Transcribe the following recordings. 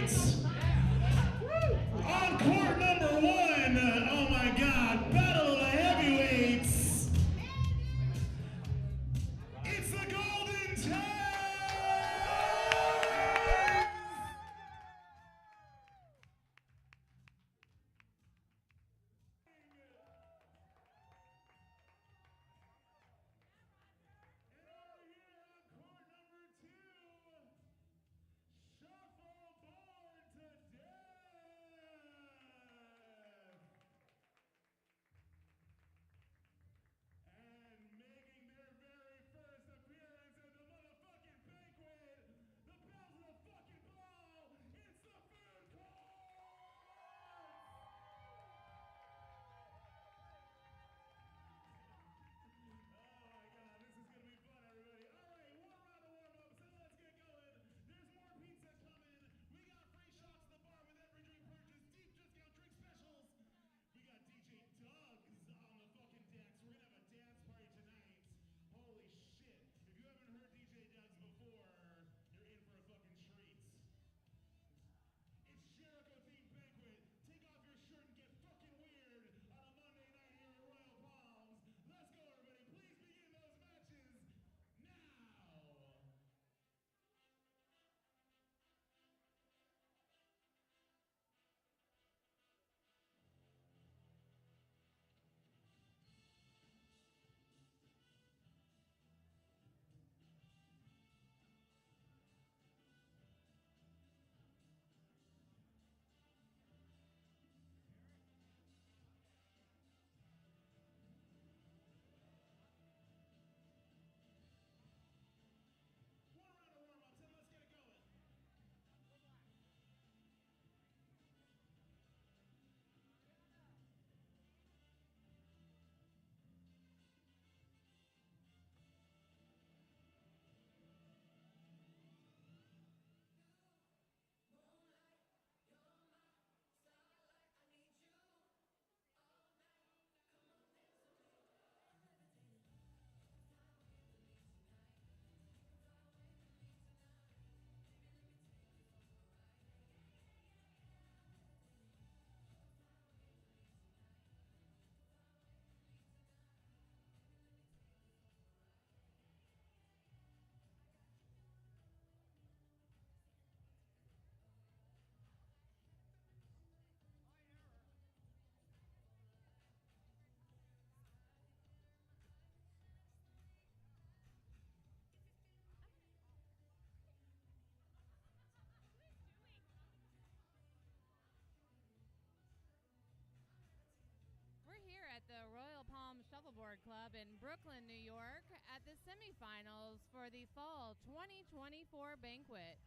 On court number one, oh my God, Battle of the Heavyweights. It's the Golden Tanks. And over here on court number two, Shuffleboard to Death. And making their very first appearance at the motherfucking banquet, the bells of the fucking ball, it's the Food Court! Oh my God, this is gonna be fun, everybody. All right, one round of warm-up, so let's get going. There's more pizza coming. We got free shots at the bar with every drink purchase, deep discount drink specials. We got DJ Doug's on the fucking decks. We're gonna have a dance party tonight. Holy shit. If you haven't heard DJ Doug's before, you're in for a fucking treat. It's Jericho-themed banquet. Take off your shirt and get fucking weird on a Monday night here at Royal Palms. Let's go, everybody. Please begin those matches now. One round of warm-ups and let's get it going. We're here at the Royal Palm Shuffleboard Club in Brooklyn, New York, at the semifinals for the Fall 2024 banquet.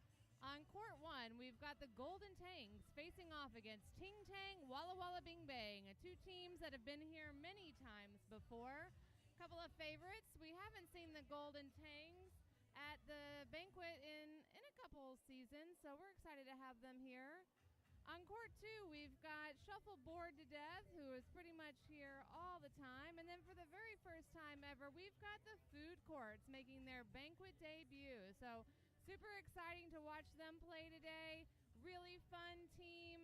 On court one, we've got the Golden Tangs facing off against Ting Tang, Walla Walla Bing Bang, two teams that have been here many times before. Couple of favorites. We haven't seen the Golden Tangs at the banquet in a couple seasons, so we're excited to have them here. On court two, we've got Shuffleboard to Death, who is pretty much here all the time. And then for the very first time ever, we've got the Food Courts making their banquet debut. So super exciting to watch them play today. Really fun team.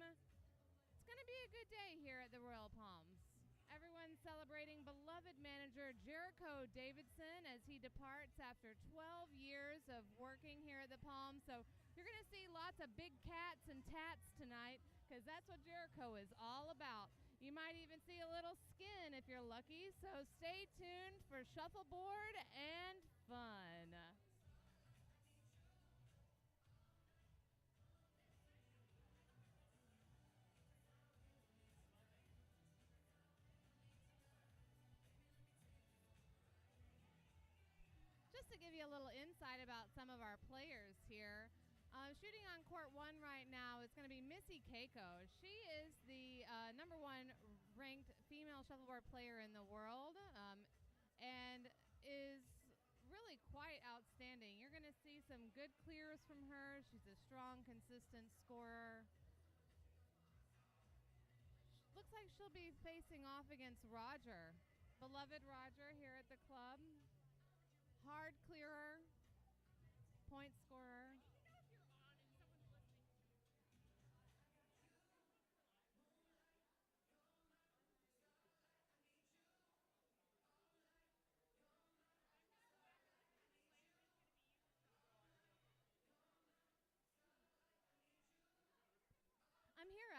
It's going to be a good day here at the Royal Palms. Everyone's celebrating beloved manager Jericho Davidson as he departs after 12 years of working here at the Palms. So you're going to see lots of big cats and tats tonight because that's what Jericho is all about. You might even see a little skin if you're lucky. So stay tuned for shuffleboard and fun. Just to give you a little insight about some of our players here, shooting on court one right now is going to be Missy Keiko. She is the number one ranked female shuffleboard player in the world and is really quite outstanding. You're going to see some good clears from her. She's a strong, consistent scorer. Looks like she'll be facing off against Roger, beloved Roger here at the club. Hard clearer, point scorer.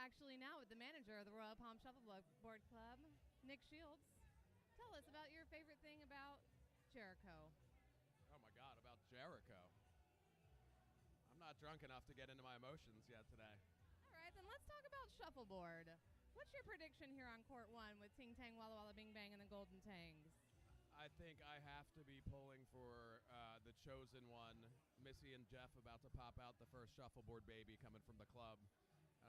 actually now with the manager of the Royal Palm Shuffleboard Club, Nick Shields. Tell us about your favorite thing about Jericho. Oh my God, about Jericho. I'm not drunk enough to get into my emotions yet today. All right, then let's talk about shuffleboard. What's your prediction here on court one with Ting Tang, Walla Walla, Bing Bang, and the Golden Tangs? I think I have to be pulling for the chosen one, Missy and Jeff, about to pop out the first shuffleboard baby coming from the club.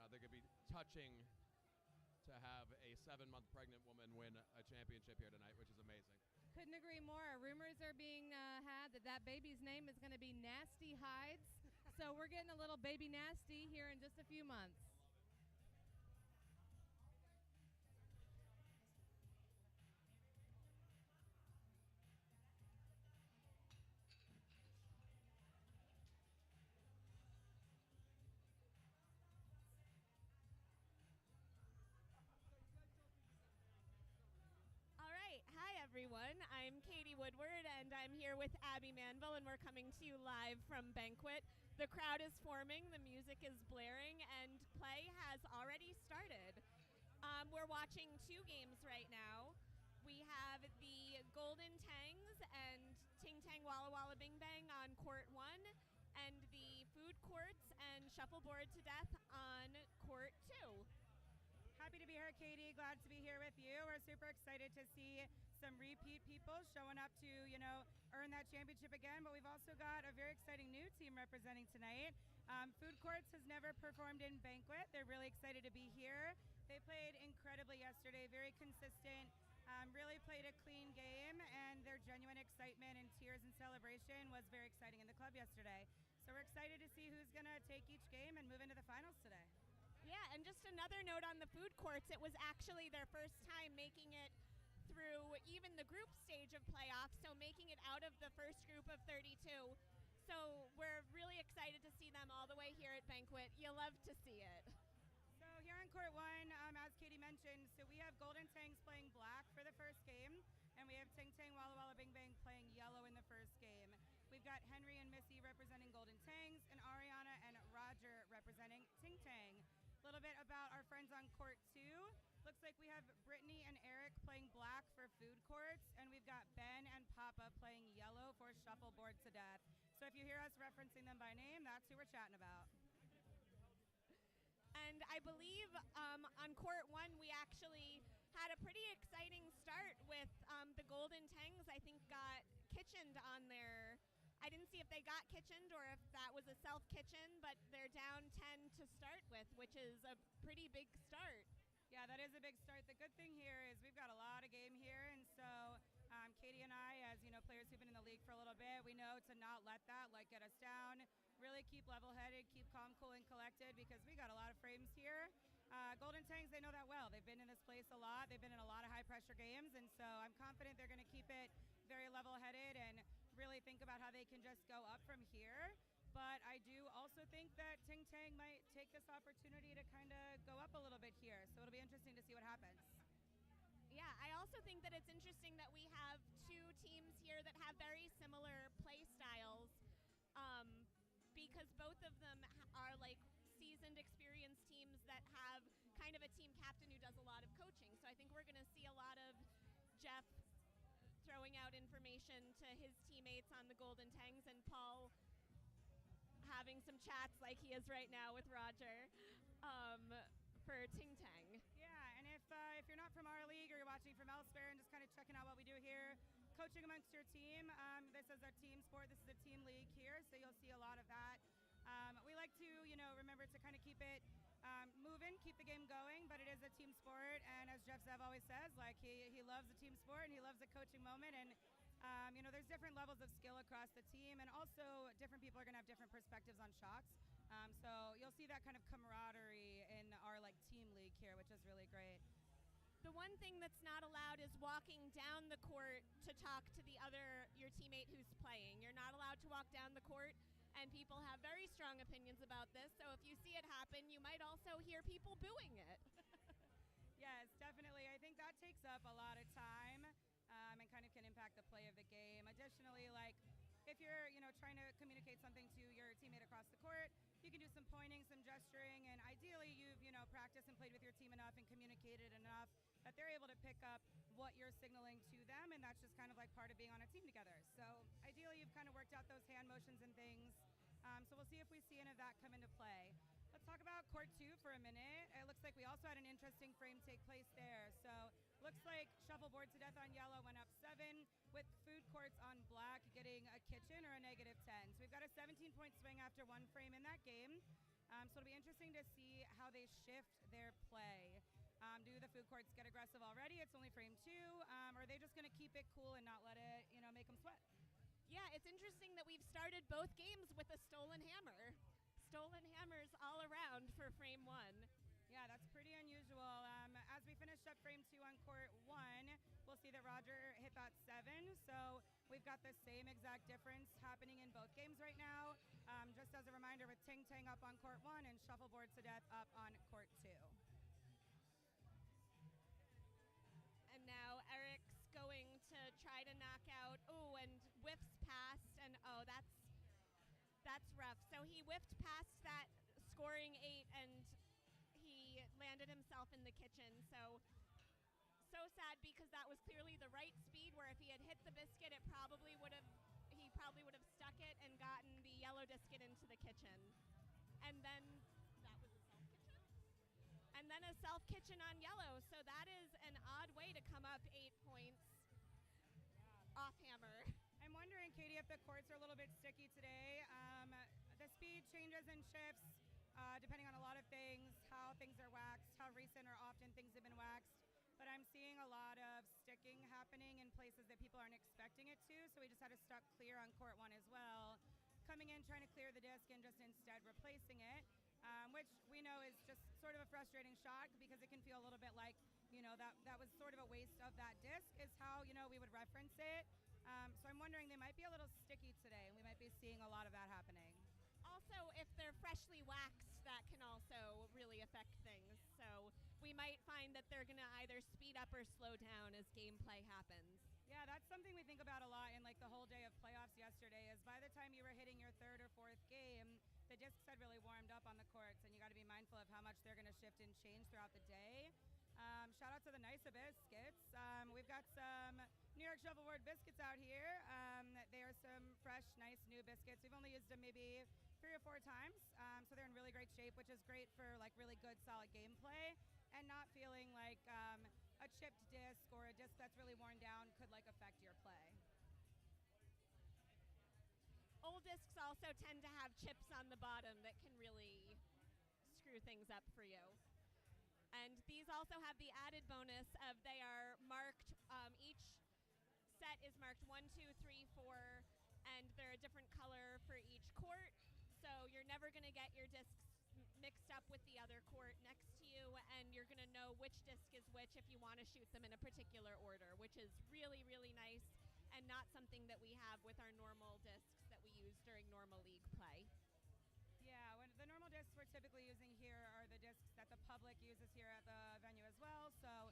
They're going to be touching to have a 7-month pregnant woman win a championship here tonight, which is amazing. Couldn't agree more. Rumors are being had that baby's name is going to be Nasty Hides. So we're getting a little baby Nasty here in just a few months. Everyone. I'm Katie Woodward, and I'm here with Abby Manville, and we're coming to you live from Banquet. The crowd is forming, the music is blaring, and play has already started. We're watching 2 games right now. We have the Golden Tangs and Ting Tang Walla Walla Bing Bang on court 1, and the Food Courts and Shuffleboard to Death on court 2. Happy to be here, Katie. Glad to be here with you. We're super excited to see some repeat people showing up to, earn that championship again. But we've also got a very exciting new team representing tonight. Food Courts has never performed in Banquet. They're really excited to be here. They played incredibly yesterday, very consistent, really played a clean game, and their genuine excitement and tears and celebration was very exciting in the club yesterday. So we're excited to see who's going to take each game and move into the finals today. Yeah, and just another note on the Food Courts, it was actually their first time making it through even the group stage of playoffs, so making it out of the first group of 32. So we're really excited to see them all the way here at Banquet. You'll love to see it. So here on court 1, as Katie mentioned, so we have Golden Tangs playing black for the first game, and we have Ting Tang Walla Walla Bing Bang playing yellow in the first game. We've got Henry and Missy representing Golden Tangs, and Ariana and Roger representing Ting Tang. A little bit about our friends on court 2. Looks like we have Brittany and Eric playing black for Food Courts, and we've got Ben and Papa playing yellow for Shuffleboard to Death. So if you hear us referencing them by name, that's who we're chatting about. And I believe on court 1, we actually had a pretty exciting start with the Golden Tangs, I think, got kitchened on their... I didn't see if they got kitchened or if that was a self-kitchen, but they're down 10 to start with, which is a pretty big start. Yeah, that is a big start. The good thing here is we've got a lot of game here, and so Katie and I, as players who've been in the league for a little bit, we know to not let that get us down. Really keep level-headed, keep calm, cool, and collected, because we got a lot of frames here. Golden Tangs, they know that well. They've been in this place a lot. They've been in a lot of high-pressure games, and so I'm confident they're going to keep it very level-headed and really think about how they can just go up from here. But I do also think that Ting Tang might take this opportunity to kind of go up a little bit here. So it'll be interesting to see what happens. Yeah, I also think that it's interesting that we have 2 teams here that have very similar play styles, because both of them are seasoned, experienced teams that have kind of a team captain who does a lot of coaching. So I think we're going to see a lot of Jeff throwing out information to his teammates on the Golden Tangs, and Paul having some chats like he is right now with Roger for Ting Tang. Yeah, and if you're not from our league or you're watching from elsewhere and just kind of checking out what we do here, coaching amongst your team, this is a team sport, this is a team league here, so you'll see a lot of that. We like to, remember to kind of keep it moving, keep the game going, but it is a team sport, and as Jeff Zev always says, he loves a team sport and he loves a coaching moment, and there's different levels of skill across the team, and also different people are going to have different perspectives on shots. So you'll see that kind of camaraderie in our team league here, which is really great. The one thing that's not allowed is walking down the court to talk to your teammate who's playing. You're not allowed to walk down the court, and people have very strong opinions about this. So if you see it happen, you might also hear people booing it. Yes, definitely. I think that takes up a lot of time. And kind of can impact the play of the game. Additionally, if you're trying to communicate something to your teammate across the court, you can do some pointing, some gesturing, and ideally you've, practiced and played with your team enough and communicated enough that they're able to pick up what you're signaling to them, and that's just kind of like part of being on a team together. So ideally you've kind of worked out those hand motions and things. So we'll see if we see any of that come into play. Let's talk about court 2 for a minute. It looks like we also had an interesting frame take place there. So looks like shuffleboard to death on yellow went up 7, with food courts on black getting a kitchen or a -10. So we've got a 17-point swing after one frame in that game. So it'll be interesting to see how they shift their play. Do the food courts get aggressive already? It's only frame 2. Or are they just going to keep it cool and not let it, make them sweat? Yeah, it's interesting that we've started both games with a stolen hammer. Stolen hammers all around for frame 1. Yeah, that's pretty unusual. As we finished up frame 2 on court 1, we'll see that Roger hit that 7. So we've got the same exact difference happening in both games right now. Just as a reminder, with Ting Tang up on court 1 and shuffleboard to death up on court 2. And now Eric's going to try to knock out, and whiffs past, and that's rough. So he whiffed past that scoring 8, and he landed himself in the kitchen. So sad, because that was clearly the right speed, where if he had hit the biscuit, he probably would have stuck it and gotten the yellow biscuit into the kitchen. And then that was a self kitchen. And then a self kitchen on yellow. So that is an odd way to come up 8 points off hammer. I'm wondering, Katie, if the courts are a little bit sticky today. The speed changes and shifts depending on a lot of things, how things are waxed, how recent or often things have been waxed. But I'm seeing a lot of sticking happening in places that people aren't expecting it to, so we just had to stuck clear on court 1 as well. Coming in, trying to clear the disc and just instead replacing it, which we know is just sort of a frustrating shot, because it can feel a little bit like, that was sort of a waste of that disc, is how, we would reference it. So I'm wondering, they might be a little sticky today, and we might be seeing a lot of that happening. Also, if they're freshly waxed, that can also really affect things. So we might find that they're going to either speed up or slow down as gameplay happens. Yeah, that's something we think about a lot in the whole day of playoffs yesterday, is by the time you were hitting your 3rd or 4th game, the discs had really warmed up on the courts, and you got to be mindful of how much they're going to shift and change throughout the day. Shout out to the Nysa biscuits. We've got some New York Shuffleboard biscuits out here. They are some fresh, nice new biscuits. We've only used them maybe 3 or 4 times, so they're in really great shape, which is great for really good, solid gameplay, and not feeling like a chipped disc or a disc that's really worn down could affect your play. Old discs also tend to have chips on the bottom that can really screw things up for you. And these also have the added bonus of they are marked, each set is marked 1, 2, 3, 4, and they're a different color for each court. So you're never going to get your discs mixed up with the other court next to you, and you're going to know which disc is which if you want to shoot them in a particular order, which is really, really nice, and not something that we have with our normal discs that we use during normal league play. Yeah, when the normal discs we're typically using here are the discs that the public uses here at the venue as well. So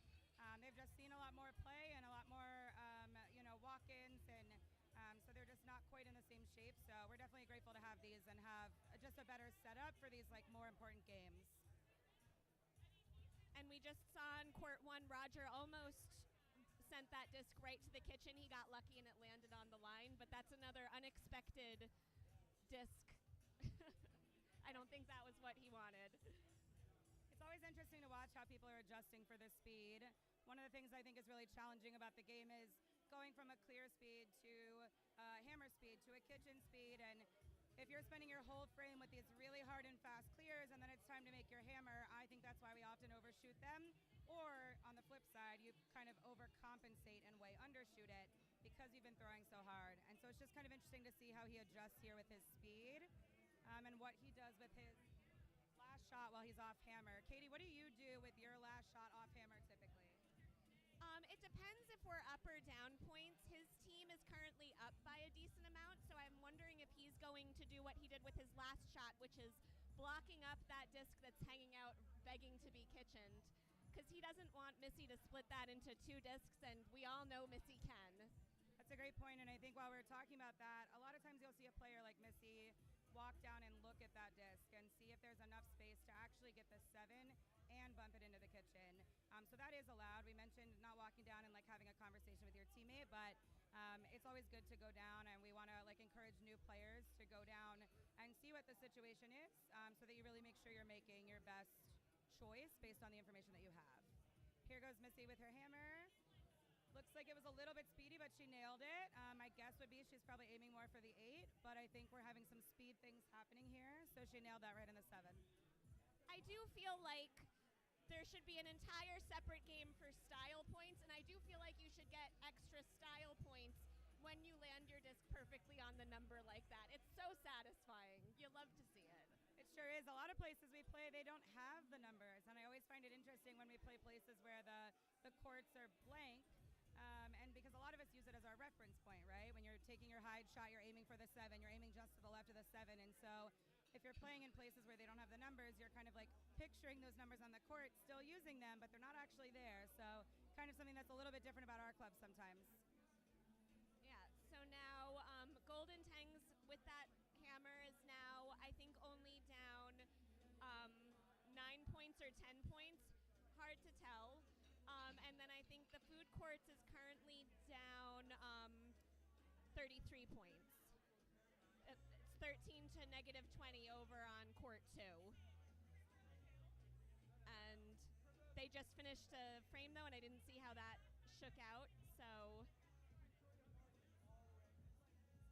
they've just seen a lot more play and a lot more, walk-ins, and so they're just not quite in the same shape. So we're definitely grateful to have these and have just a better setup for these more important games. And we just saw in court 1, Roger almost sent that disc right to the kitchen. He got lucky and it landed on the line, but that's another unexpected disc. I don't think that was what he wanted. It's always interesting to watch how people are adjusting for this speed. One of the things I think is really challenging about the game is going from a clear speed to hammer speed to a kitchen speed, and if you're spending your whole frame with these really hard and fast clears and then it's time to make your hammer, I think that's why we often overshoot them. Or on the flip side, you kind of overcompensate and way undershoot it because you've been throwing so hard. And so it's just kind of interesting to see how he adjusts here with his speed and what he does with his last shot while he's off hammer. Katie, what do you do with your last shot off hammer typically? It depends if we're up or down points. His team is currently up by a decent amount, so I'm wondering if he's going to do what he did with his last shot, which is blocking up that disc that's hanging out, begging to be kitchened, because he doesn't want Missy to split that into 2 discs, and we all know Missy can. That's a great point, and I think while we're talking about that, a lot of times you'll see a player like Missy walk down and look at that disc and see if there's enough space actually get the 7 and bump it into the kitchen. So that is allowed. We mentioned not walking down and like having a conversation with your teammate, but it's always good to go down, and we want to like encourage new players to go down and see what the situation is, so that you really make sure you're making your best choice based on the information that you have. Here goes Missy with her hammer. Looks like it was a little bit speedy, but she nailed it. My guess would be she's probably aiming more for the 8, but I think we're having some speed things happening here, so she nailed that right in the 7. I do feel like there should be an entire separate game for style points, and I do feel like you should get extra style points when you land your disc perfectly on the number like that. It's so satisfying. You love to see it. It sure is. A lot of places we play, they don't have the numbers, and I always find it interesting when we play places where the courts are blank, and because a lot of us use it as our reference point, right? When you're taking your hide shot, you're aiming for the 7, you're aiming just to the left of the 7, and so if you're playing in places where they don't have the numbers, you're kind of like picturing those numbers on the court, still using them, but they're not actually there. So kind of something that's a little bit different about our club sometimes. Yeah, so now Golden Tangs with that hammer is now, I think, only down 9 points or 10 points. Hard to tell. And then I think the food courts is currently down 33 points. It's 13 to -20 over on court 2. And they just finished a frame though, and I didn't see how that shook out. So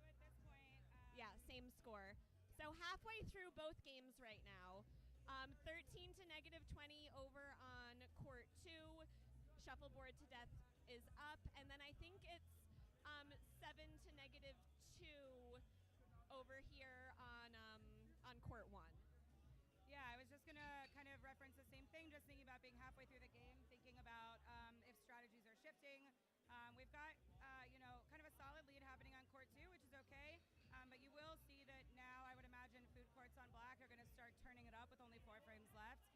at this point, yeah, same score. So halfway through both games right now. 13 to -20 over on court 2. Shuffleboard to death is up, and then I think it's 7 to -2 over here on court 1. Yeah, I was just going to kind of reference the same thing, just thinking about being halfway through the game, thinking about if strategies are shifting. We've got, kind of a solid lead happening on court 2, which is okay, but you will see that now I would imagine food courts on black are going to start turning it up with only 4 frames left.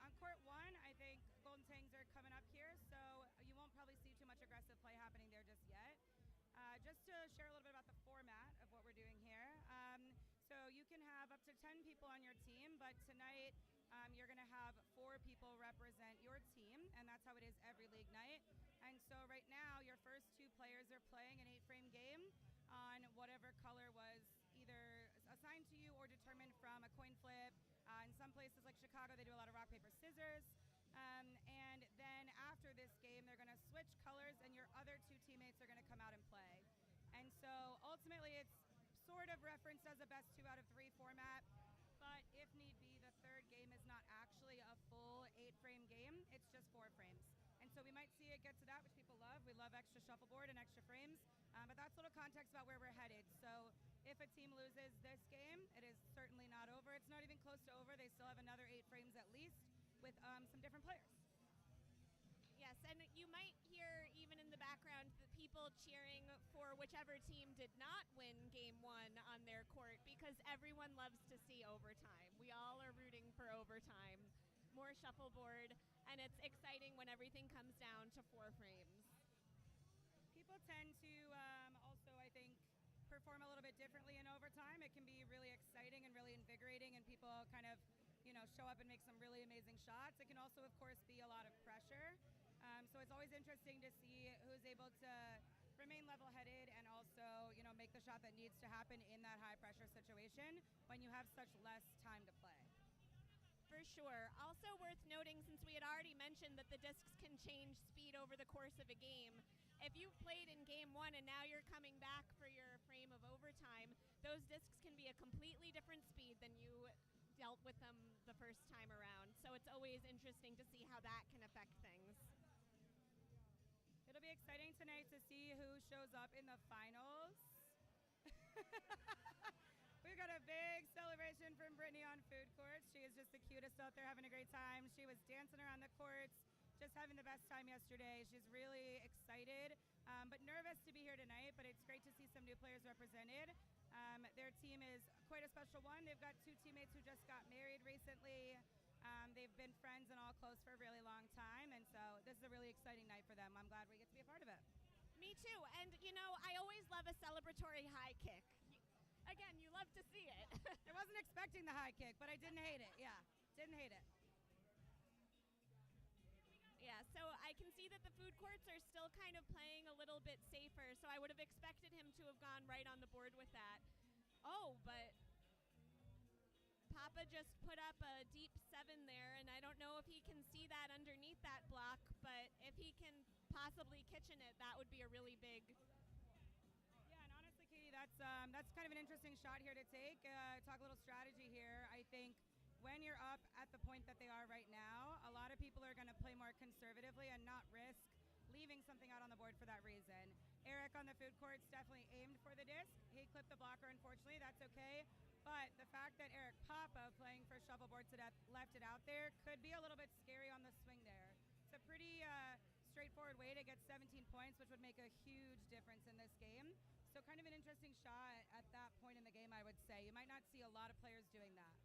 On court 1, I think Golden Tangs are coming up here, so you won't probably see too much aggressive play happening there just yet. Just to share a little bit about the format of what we're doing here. So you can have up to 10 people on your team, but tonight you're going to have 4 people represent your team, and that's how it is every league night. And so right now, your first 2 players are playing an 8-frame game on whatever color was either assigned to you or determined from a coin flip. In some places like Chicago, they do a lot of rock, paper, scissors. And then after this game, they're going to switch colors, and your other 2 teammates are going to come out and play. And so ultimately, it's sort of referenced as a best 2 out of 3 format. But if need be, the third game is not actually a full 8-frame game. It's just 4 frames. And so we might see it get to that, which people love. We love extra shuffleboard and extra frames. But that's a little context about where we're headed. So if a team loses this game, it is certainly not over. It's not even close to over. They still have another 8 frames at least with some different players. Yes, and you might hear even in the background the people cheering for whichever team did not win game 1 on their court, because everyone loves to see overtime. We all are rooting for overtime, more shuffleboard, and it's exciting when everything comes down to 4 frames. People tend to also, I think, perform a little bit differently in overtime. It can be really exciting and really invigorating, and people kind of show up and make some really amazing shots. It can also, of course, be a lot of pressure. So it's always interesting to see who's able to remain level-headed and also, make the shot that needs to happen in that high-pressure situation when you have such less time to play. For sure. Also worth noting, since we had already mentioned that the discs can change speed over the course of a game, if you've played in game 1 and now you're coming back for your frame of overtime, those discs can be a completely different speed than you dealt with them the first time around. So it's always interesting to see how that can affect things. It'll be exciting tonight to see who shows up in the finals. We've got a big celebration from Brittany on food courts. She is just the cutest out there, having a great time. She was dancing around the courts, just having the best time yesterday. She's really excited, but nervous to be here tonight, but it's great to see some new players represented. Their team is quite a special one. They've got 2 teammates who just got married recently. They've been friends and all close for a really long time, and so this is a really exciting night for them. I'm glad we get to be a part of it. Me too, and I always love a celebratory high kick. Again, you love to see it. I wasn't expecting the high kick, but I didn't hate it, yeah. Didn't hate it. Yeah, so I can see that the food courts are still kind of playing a little bit safer, so I would have expected him to have gone right on the board with that. Oh, but Papa just put up a deep 7 there, and I don't know if he can see that underneath that block, but if he can possibly kitchen it, that would be a really big. Yeah, and honestly, Katie, that's kind of an interesting shot here to take. Talk a little strategy here. I think when you're up at the point that they are right now, a lot of people are going to play more conservatively and not risk leaving something out on the board for that reason. Eric on the food courts definitely aimed for the disc. He clipped the blocker, unfortunately. That's okay. But the fact that Eric Papa, playing for shuffleboard to death, left it out there could be a little bit scary on the swing there. It's a pretty straightforward way to get 17 points, which would make a huge difference in this game. So kind of an interesting shot at that point in the game, I would say. You might not see a lot of players doing that.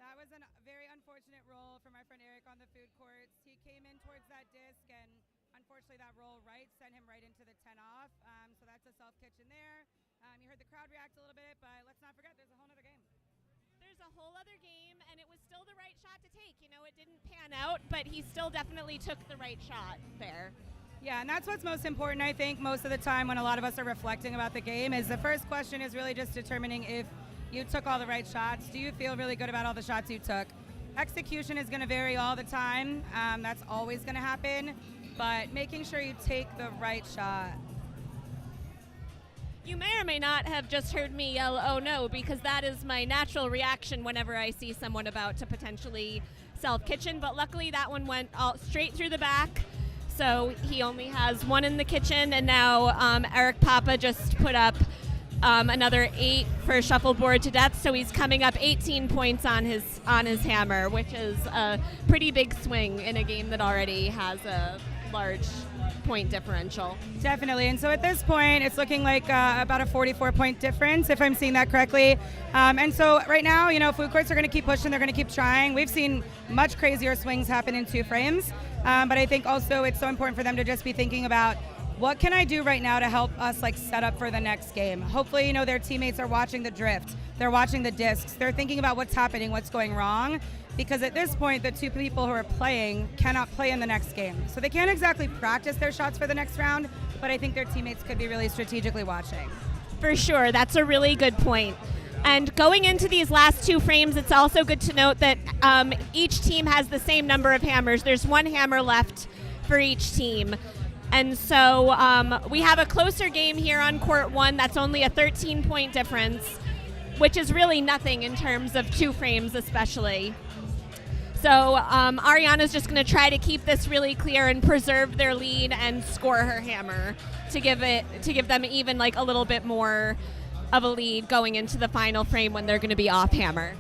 That was a very unfortunate roll for my friend Eric on the food courts. He came in towards that disc, and unfortunately that roll right sent him right into the 10 off. So that's a self-kitchen there. You heard the crowd react a little bit, but let's not forget there's a whole other game. There's a whole other game, and it was still the right shot to take. You know, it didn't pan out, but he still definitely took the right shot there. Yeah, and that's what's most important, I think, most of the time when a lot of us are reflecting about the game, is the first question is really just determining if you took all the right shots. Do you feel really good about all the shots you took? Execution is going to vary all the time. That's always going to happen, but making sure you take the right shot. You may or may not have just heard me yell, "Oh no," because that is my natural reaction whenever I see someone about to potentially self-kitchen, but luckily that one went all straight through the back, so he only has one in the kitchen, and now Eric Papa just put up another 8 for shuffleboard to death, so he's coming up 18 points on his hammer, which is a pretty big swing in a game that already has a large point differential. Definitely, and so at this point it's looking like about a 44-point difference, if I'm seeing that correctly. And so right now, you know, food courts are going to keep pushing, they're going to keep trying. We've seen much crazier swings happen in 2 frames, but I think also it's so important for them to just be thinking about, what can I do right now to help us like set up for the next game? Hopefully, you know, their teammates are watching the drift, they're watching the discs, they're thinking about what's happening, what's going wrong, because at this point, the 2 people who are playing cannot play in the next game. So they can't exactly practice their shots for the next round, but I think their teammates could be really strategically watching. For sure, that's a really good point. And going into these last 2 frames, it's also good to note that each team has the same number of hammers. There's 1 hammer left for each team. And so we have a closer game here on court 1. That's only a 13-point difference, which is really nothing in terms of 2 frames especially. So Ariana's just going to try to keep this really clear and preserve their lead and score her hammer to give them even like a little bit more of a lead going into the final frame when they're going to be off hammer.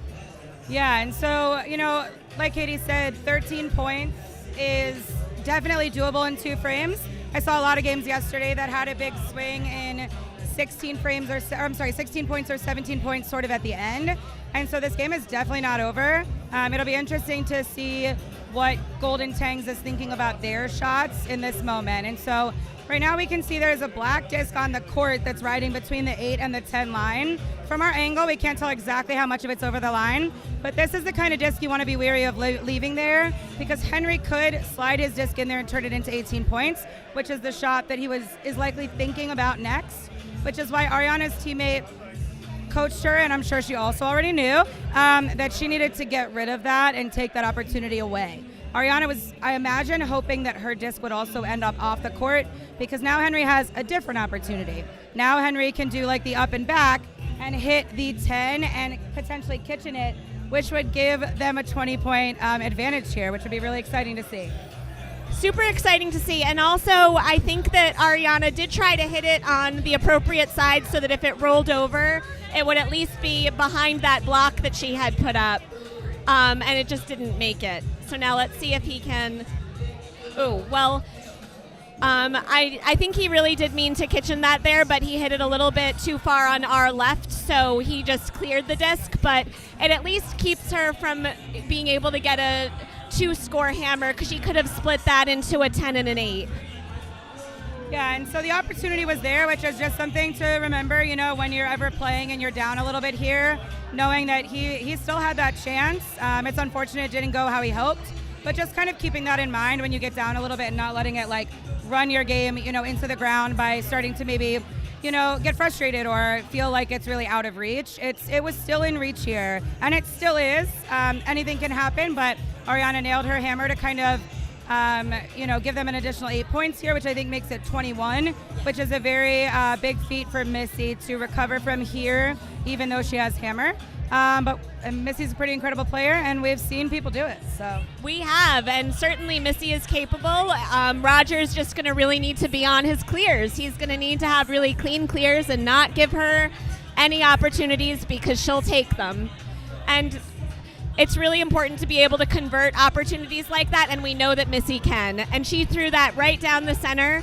Yeah, and so, you know, like Katie said, 13 points is definitely doable in 2 frames. I saw a lot of games yesterday that had a big swing in 16 frames 16 points or 17 points sort of at the end. And so this game is definitely not over. It'll be interesting to see what Golden Tangs is thinking about their shots in this moment. And so right now we can see there's a black disc on the court that's riding between the 8 and the 10 line. From our angle, we can't tell exactly how much of it's over the line, but this is the kind of disc you want to be wary of leaving there, because Henry could slide his disc in there and turn it into 18 points, which is the shot that he is likely thinking about next, which is why Ariana's teammate coached her, and I'm sure she also already knew, that she needed to get rid of that and take that opportunity away. Ariana was, I imagine, hoping that her disc would also end up off the court, because now Henry has a different opportunity. Now Henry can do like the up and back and hit the 10 and potentially kitchen it, which would give them a 20-point advantage here, which would be really exciting to see. Super exciting to see, and also I think that Ariana did try to hit it on the appropriate side so that if it rolled over, it would at least be behind that block that she had put up, and it just didn't make it. So now let's see if he can. Oh, well, I think he really did mean to kitchen that there, but he hit it a little bit too far on our left, so he just cleared the disc, but it at least keeps her from being able to get a 2-score hammer, because she could have split that into a 10 and an 8. Yeah, and so the opportunity was there, which is just something to remember, you know, when you're ever playing and you're down a little bit here, knowing that he still had that chance. It's unfortunate it didn't go how he hoped, but just kind of keeping that in mind when you get down a little bit and not letting it like run your game, you know, into the ground by starting to maybe, you know, get frustrated or feel like it's really out of reach. It was still in reach here, and it still is. Anything can happen, but Ariana nailed her hammer to kind of you know, give them an additional 8 points here, which I think makes it 21, which is a very big feat for Missy to recover from here, even though she has hammer. But Missy's a pretty incredible player, and we've seen people do it. So We have, and certainly Missy is capable. Roger's just going to really need to be on his clears. He's going to need to have really clean clears and not give her any opportunities because she'll take them. And it's really important to be able to convert opportunities like that, and we know that Missy can. And she threw that right down the center,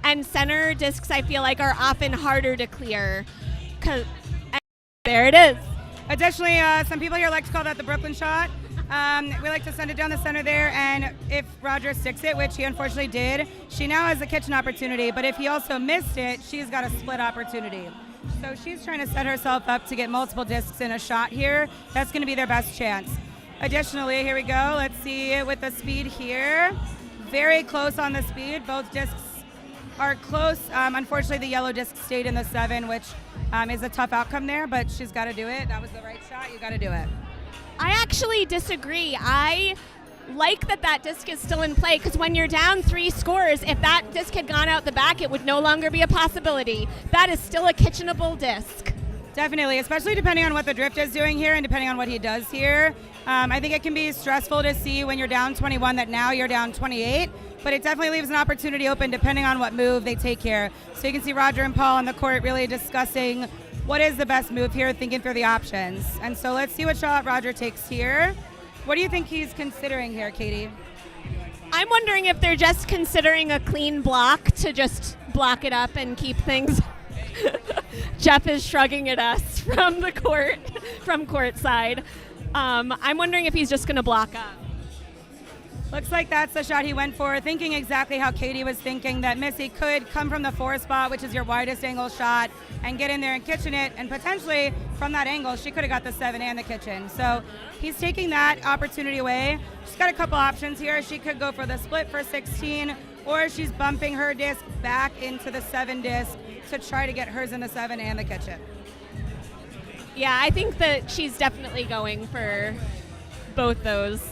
and center discs I feel like are often harder to clear. There it is. Additionally, some people here like to call that the Brooklyn shot. We like to send it down the center there, and if Roger sticks it, which he unfortunately did, she now has a kitchen opportunity, but if he also missed it, she's got a split opportunity. So she's trying to set herself up to get multiple discs in a shot here. That's going to be their best chance. Additionally, here we go. Let's see it with the speed here. Very close on the speed. Both discs are close. Unfortunately, the yellow disc stayed in the 7, which is a tough outcome there, but she's got to do it. That was the right shot. You got to do it. I actually disagree. I like that disc is still in play, because when you're down 3 scores, if that disc had gone out the back, it would no longer be a possibility. That is still a kitchenable disc. Definitely, especially depending on what the drift is doing here and depending on what he does here. I think it can be stressful to see when you're down 21 that now you're down 28, but it definitely leaves an opportunity open depending on what move they take here. So you can see Roger and Paul on the court really discussing what is the best move here, thinking through the options. And so let's see what shot Roger takes here. What do you think he's considering here, Katie? I'm wondering if they're just considering a clean block to just block it up and keep things. Jeff is shrugging at us from the court, from courtside. I'm wondering if he's just going to block up. Looks like that's the shot he went for, thinking exactly how Katie was thinking, that Missy could come from the 4 spot, which is your widest angle shot, and get in there and kitchen it, and potentially from that angle she could have got the 7 and the kitchen. So he's taking that opportunity away. She's got a couple options here. She could go for the split for 16, or she's bumping her disc back into the 7 disc to try to get hers in the 7 and the kitchen. Yeah, I think that she's definitely going for both those.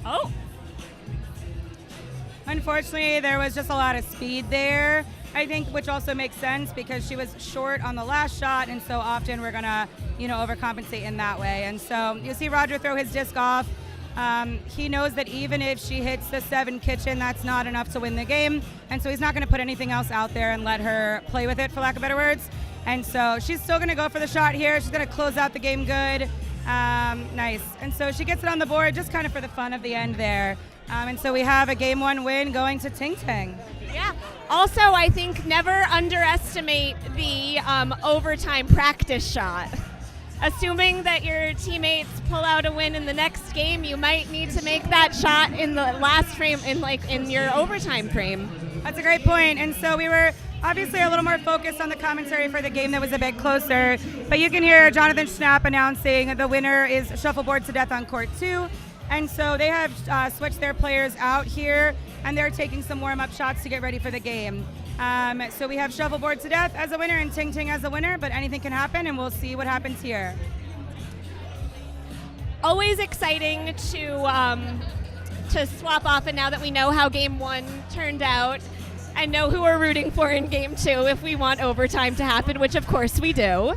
Oh. Unfortunately, there was just a lot of speed there, I think, which also makes sense because she was short on the last shot, and so often we're going to, you know, overcompensate in that way. And so you see Roger throw his disc off. He knows that even if she hits the 7 kitchen, that's not enough to win the game, and so he's not going to put anything else out there and let her play with it, for lack of better words. And so she's still going to go for the shot here. She's going to close out the game good. Nice. And so she gets it on the board just kind of for the fun of the end there. And so we have a Game 1 win going to Ting Ting. Yeah. Also, I think never underestimate the overtime practice shot. Assuming that your teammates pull out a win in the next game, you might need to make that shot in the last frame, in your overtime frame. That's a great point. And so we were obviously a little more focused on the commentary for the game that was a bit closer, but you can hear Jonathan Schnapp announcing the winner is Shuffleboard to Death on court 2. And so they have switched their players out here, and they're taking some warm-up shots to get ready for the game. So we have Shuffleboard to Death as a winner and Ting Ting as a winner, but anything can happen, and we'll see what happens here. Always exciting to swap off, and now that we know how Game 1 turned out, and know who we're rooting for in Game 2 if we want overtime to happen, which of course we do.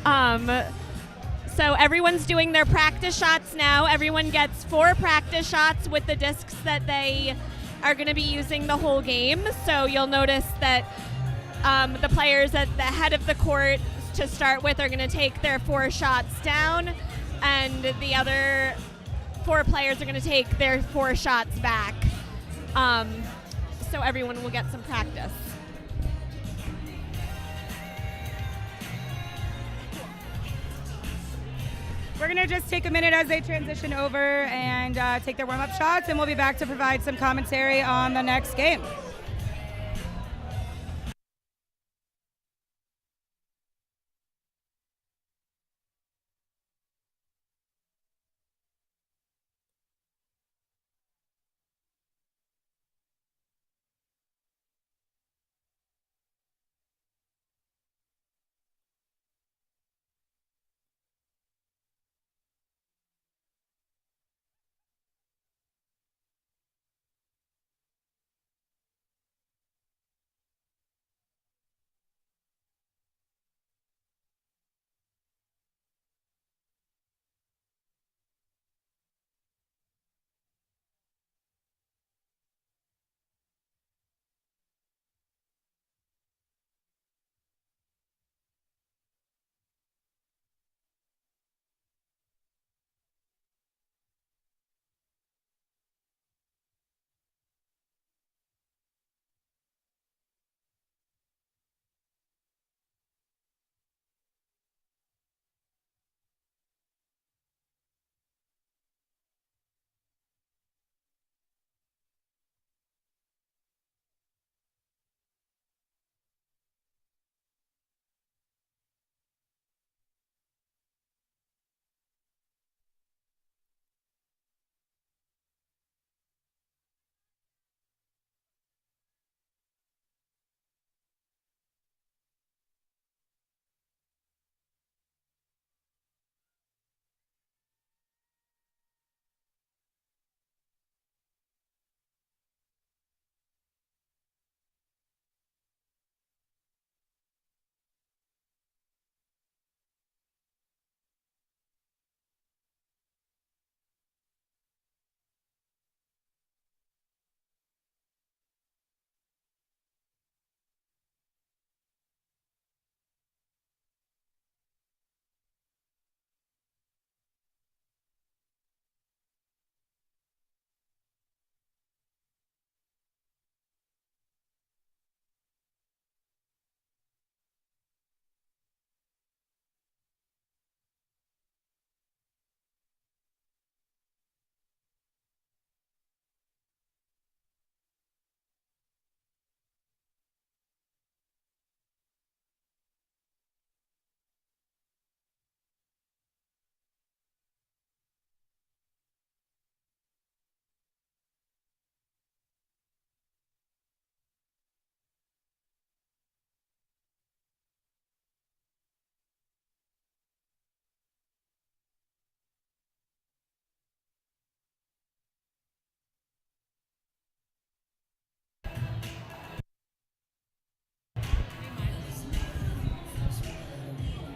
So everyone's doing their practice shots now. Everyone gets 4 practice shots with the discs that they are going to be using the whole game. So you'll notice that the players at the head of the court to start with are going to take their 4 shots down, and the other 4 players are going to take their 4 shots back. So everyone will get some practice. We're going to just take a minute as they transition over and take their warm-up shots, and we'll be back to provide some commentary on the next game.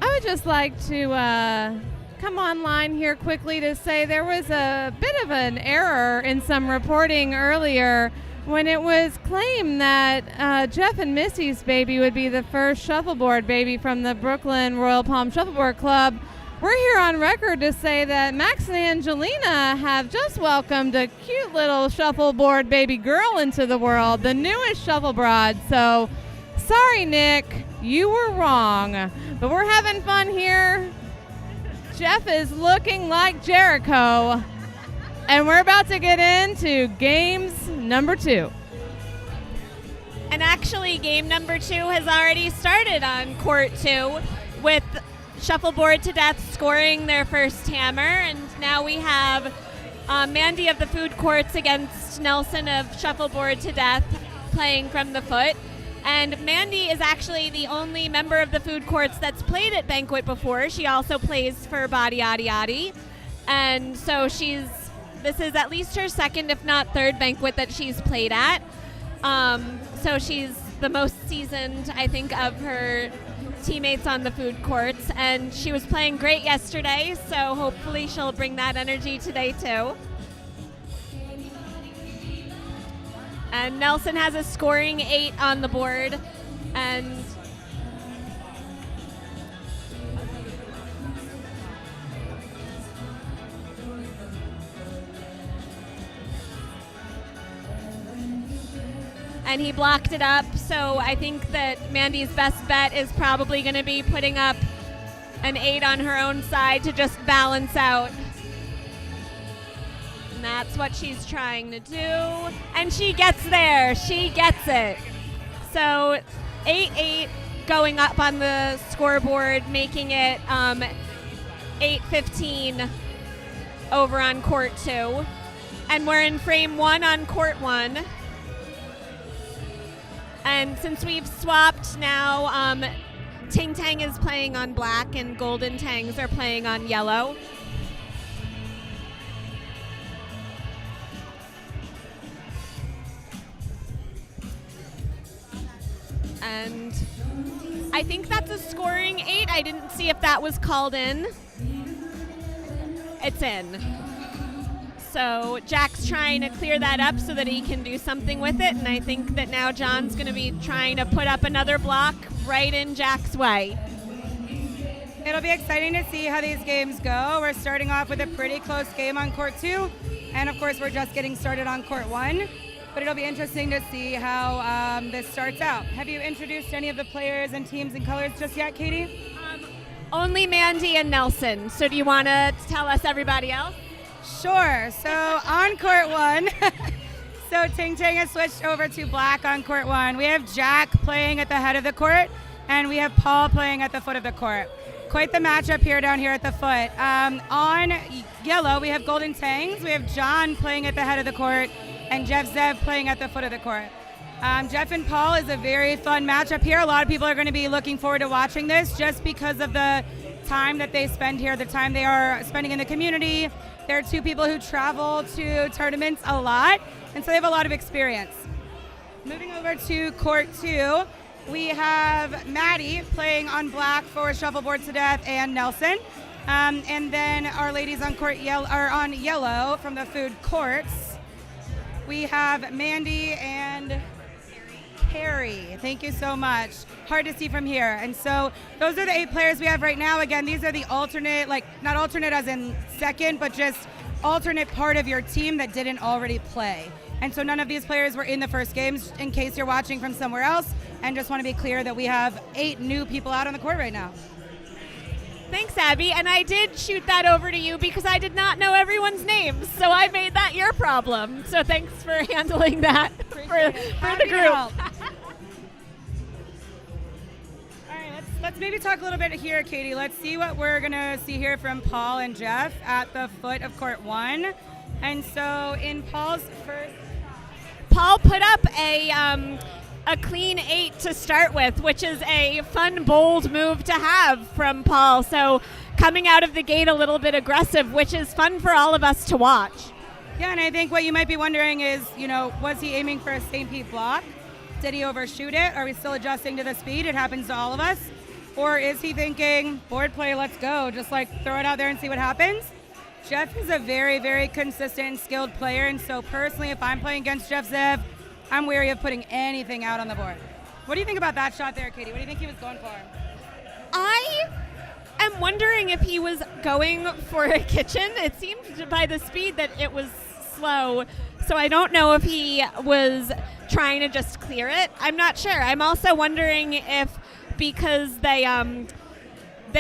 I would just like to come online here quickly to say there was a bit of an error in some reporting earlier when it was claimed that Jeff and Missy's baby would be the first shuffleboard baby from the Brooklyn Royal Palm Shuffleboard Club. We're here on record to say that Max and Angelina have just welcomed a cute little shuffleboard baby girl into the world, the newest shuffleboard. So, sorry, Nick, you were wrong. But we're having fun here. Jeff is looking like Jericho. And we're about to get into games number 2. And actually, game number 2 has already started on court 2 with Shuffleboard to Death scoring their first hammer. And now we have Mandy of the Food Courts against Nelson of Shuffleboard to Death playing from the foot. And Mandy is actually the only member of the Food Courts that's played at Banquet before. She also plays for Body Yaddy Yaddy. And so this is at least her second, if not third, Banquet that she's played at. So she's the most seasoned, I think, of her teammates on the Food Courts. And she was playing great yesterday, so hopefully she'll bring that energy today too. And Nelson has a scoring 8 on the board. And he blocked it up. So I think that Mandy's best bet is probably going to be putting up an 8 on her own side to just balance out. And that's what she's trying to do. And she gets there. She gets it. So 8-8 going up on the scoreboard, making it 8-15 over on court 2. And we're in frame 1 on court 1. And since we've swapped now, Ting Tang is playing on black and Golden Tangs are playing on yellow. And I think that's a scoring 8. I didn't see if that was called in. It's in. So Jack's trying to clear that up so that he can do something with it. And I think that now John's going to be trying to put up another block right in Jack's way. It'll be exciting to see how these games go. We're starting off with a pretty close game on court 2. And of course, we're just getting started on court 1. But it'll be interesting to see how this starts out. Have you introduced any of the players and teams and colors just yet, Katie? Only Mandy and Nelson. So do you want to tell us everybody else? Sure. So on court 1, so Ting Tang has switched over to black on court 1. We have Jack playing at the head of the court, and we have Paul playing at the foot of the court. Quite the matchup here down here at the foot. On yellow, we have Golden Tangs. We have John playing at the head of the court, and Jeff Zev playing at the foot of the court. Jeff and Paul is a very fun matchup here. A lot of people are going to be looking forward to watching this just because of the time that they spend here, the time they are spending in the community. They're two people who travel to tournaments a lot, and so they have a lot of experience. Moving over to court 2, we have Maddie playing on black for Shuffleboard to Death and Nelson. And then our ladies on court on yellow from the food courts. We have Mandy and Carrie. Thank you so much. Hard to see from here. And so those are the 8 players we have right now. Again, these are the alternate, like not alternate as in second, but just alternate part of your team that didn't already play. And so none of these players were in the first games, in case you're watching from somewhere else. And just want to be clear that we have 8 new people out on the court right now. Thanks, Abby. And I did shoot that over to you because I did not know everyone's names. So I made that your problem. So thanks for handling that for the group. All right, let's maybe talk a little bit here, Katie. Let's see what we're going to see here from Paul and Jeff at the foot of court 1. And so in Paul's first... Paul put up a clean 8 to start with, which is a fun, bold move to have from Paul. So coming out of the gate a little bit aggressive, which is fun for all of us to watch. Yeah, and I think what you might be wondering is, was he aiming for a St. Pete block? Did he overshoot it? Are we still adjusting to the speed? It happens to all of us. Or is he thinking, board play, let's go, just like throw it out there and see what happens? Jeff is a very, very consistent and skilled player, and so personally, if I'm playing against Jeff Zev, I'm wary of putting anything out on the board. What do you think about that shot there, Katie? What do you think he was going for? I am wondering if he was going for a kitchen. It seemed by the speed that it was slow, so I don't know if he was trying to just clear it. I'm not sure. I'm also wondering if because they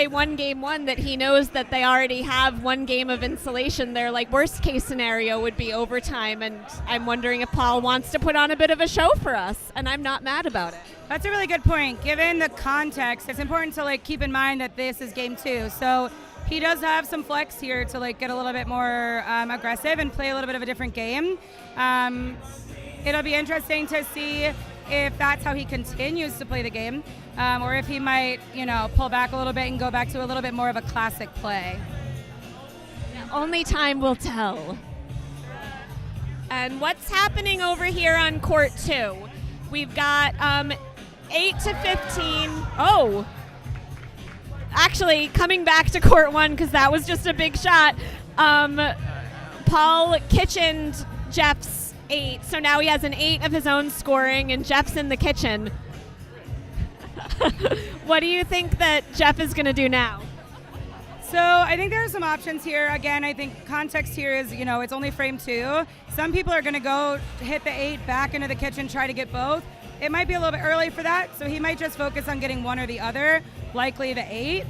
won game 1 that he knows that they already have 1 game of insulation. Their worst case scenario would be overtime, and I'm wondering if Paul wants to put on a bit of a show for us, and I'm not mad about it. That's a really good point. Given the context, it's important to keep in mind that this is game 2. So he does have some flex here to get a little bit more aggressive and play a little bit of a different game. It'll be interesting to see if that's how he continues to play the game. Or if he might, pull back a little bit and go back to a little bit more of a classic play. Only time will tell. And what's happening over here on court 2? We've got 8-15. Oh! Actually, coming back to court 1, because that was just a big shot. Paul kitchened Jeff's 8, so now he has an 8 of his own scoring, and Jeff's in the kitchen. What do you think that Jeff is going to do now? So I think there are some options here. Again, I think context here is, it's only frame 2. Some people are going to go hit the 8 back into the kitchen, try to get both. It might be a little bit early for that, so he might just focus on getting one or the other, likely the 8.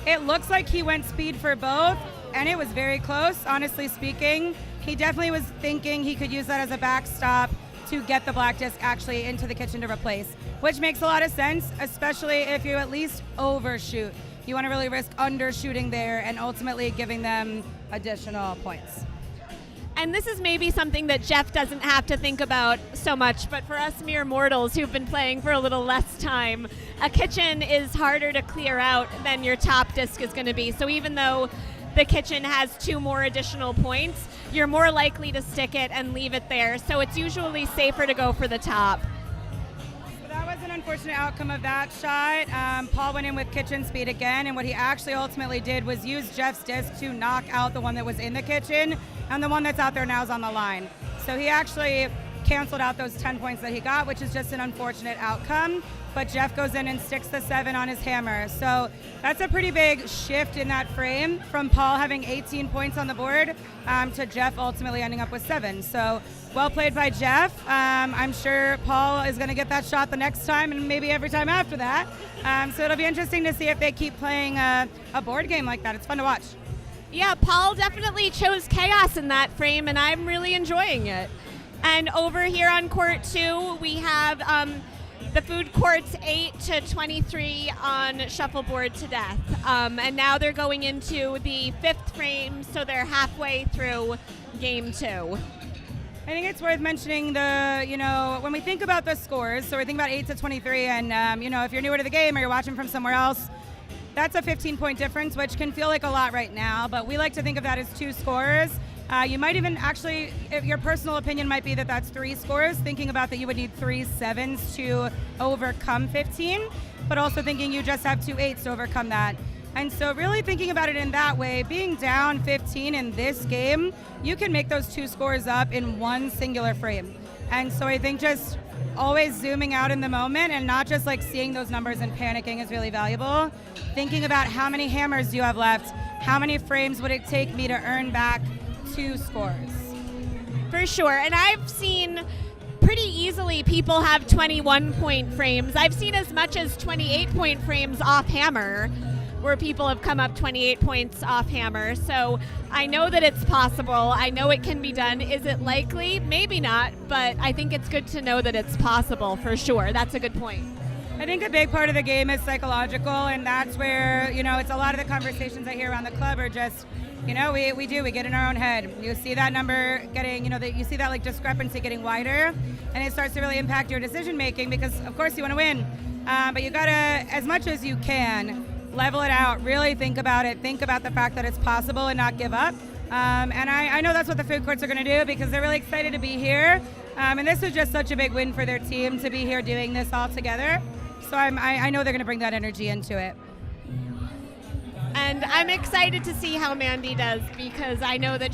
It looks like he went speed for both, and it was very close, honestly speaking. He definitely was thinking he could use that as a backstop to get the black disc actually into the kitchen to replace, which makes a lot of sense, especially if you at least overshoot. You want to really risk undershooting there and ultimately giving them additional points. And this is maybe something that Jeff doesn't have to think about so much, but for us mere mortals who've been playing for a little less time, a kitchen is harder to clear out than your top disc is going to be. So even though the kitchen has 2 more additional points, you're more likely to stick it and leave it there. So it's usually safer to go for the top. So that was an unfortunate outcome of that shot. Paul went in with kitchen speed again, and what he actually ultimately did was use Jeff's disc to knock out the one that was in the kitchen, and the one that's out there now is on the line. So he actually canceled out those 10 points that he got, which is just an unfortunate outcome. But Jeff goes in and sticks the 7 on his hammer. So that's a pretty big shift in that frame from Paul having 18 points on the board to Jeff ultimately ending up with 7. So well played by Jeff. I'm sure Paul is going to get that shot the next time and maybe every time after that. So it'll be interesting to see if they keep playing a board game like that. It's fun to watch. Yeah, Paul definitely chose chaos in that frame, and I'm really enjoying it. And over here on court 2, we have the food court's 8-23 on shuffleboard to death. And now they're going into the 5th frame, so they're halfway through game 2. I think it's worth mentioning when we think about the scores, so we think about 8-23, and if you're newer to the game or you're watching from somewhere else, that's a 15-point difference, which can feel like a lot right now, but we like to think of that as 2 scores. You might even actually, if your personal opinion might be that that's 3 scores, thinking about that you would need 3 7s to overcome 15, but also thinking you just have 2 8s to overcome that. And so really thinking about it in that way, being down 15 in this game, you can make those 2 scores up in one singular frame. And so I think just always zooming out in the moment and not just like seeing those numbers and panicking is really valuable. Thinking about how many hammers do you have left, how many frames would it take me to earn back 2 scores. For sure, and I've seen pretty easily people have 21-point frames. I've seen as much as 28-point frames off hammer, where people have come up 28 points off hammer. So I know that it's possible. I know it can be done. Is it likely? Maybe not, but I think it's good to know that it's possible for sure. That's a good point. I think a big part of the game is psychological, and that's where, it's a lot of the conversations I hear around the club are just, we get in our own head. You see that number getting, you see that like discrepancy getting wider, and it starts to really impact your decision making because, of course, you want to win. But you got to, as much as you can, level it out, really think about it, think about the fact that it's possible and not give up. And I know that's what the food courts are going to do because they're really excited to be here. And this is just such a big win for their team to be here doing this all together. So I know they're going to bring that energy into it. And I'm excited to see how Mandy does because I know that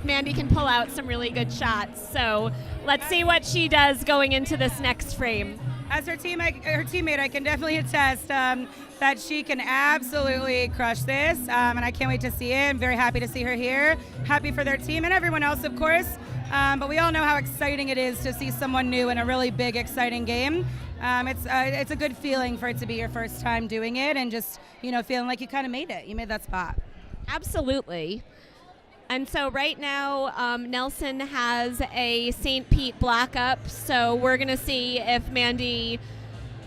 Mandy can pull out some really good shots. So let's see what she does going into this next frame. As her teammate, I can definitely attest that she can absolutely crush this, and I can't wait to see it. I'm very happy to see her here. Happy for their team and everyone else, of course. But we all know how exciting it is to see someone new in a really big, exciting game. It's a good feeling for it to be your first time doing it and just, feeling like you kind of made it. You made that spot. Absolutely. And so right now, Nelson has a St. Pete block up, so we're going to see if Mandy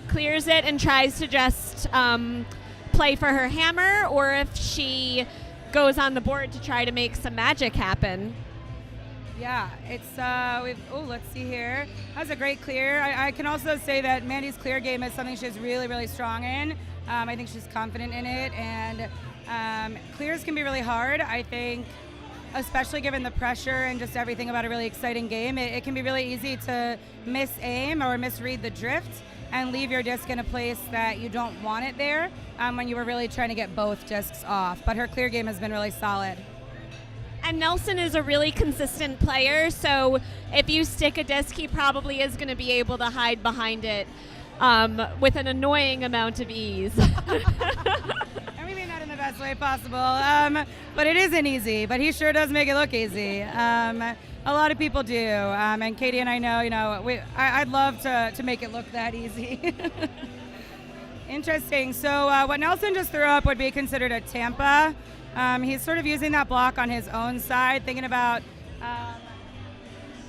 clears it and tries to just play for her hammer, or if she goes on the board to try to make some magic happen. Yeah, it's, let's see here. That was a great clear. I can also say that Mandy's clear game is something she's really, really strong in. I think she's confident in it, and clears can be really hard. I think, especially given the pressure and just everything about a really exciting game, it can be really easy to miss aim or misread the drift and leave your disc in a place that you don't want it there when you were really trying to get both discs off. But her clear game has been really solid. And Nelson is a really consistent player, so if you stick a disc, he probably is going to be able to hide behind it with an annoying amount of ease. And we mean that in the best way possible. But it isn't easy, but he sure does make it look easy. A lot of people do, and Katie and I know, I'd love to make it look that easy. Interesting. So what Nelson just threw up would be considered a Tampa. He's sort of using that block on his own side, thinking about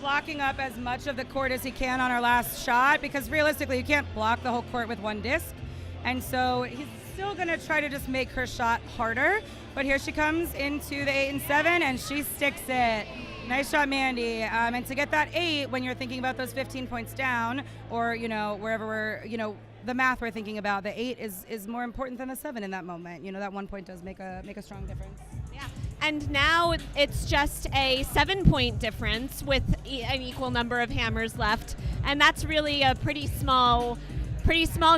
blocking up as much of the court as he can on our last shot, because realistically you can't block the whole court with one disc. And so he's still going to try to just make her shot harder. But here she comes into the 8 and 7, and she sticks it. Nice shot, Mandy. And to get that 8 when you're thinking about those 15 points down, or, wherever we're, the math we're thinking about, the 8 is more important than the 7 in that moment. That 1 point does make a strong difference. Yeah. And now it's just a 7-point difference with an equal number of hammers left. And that's really a pretty small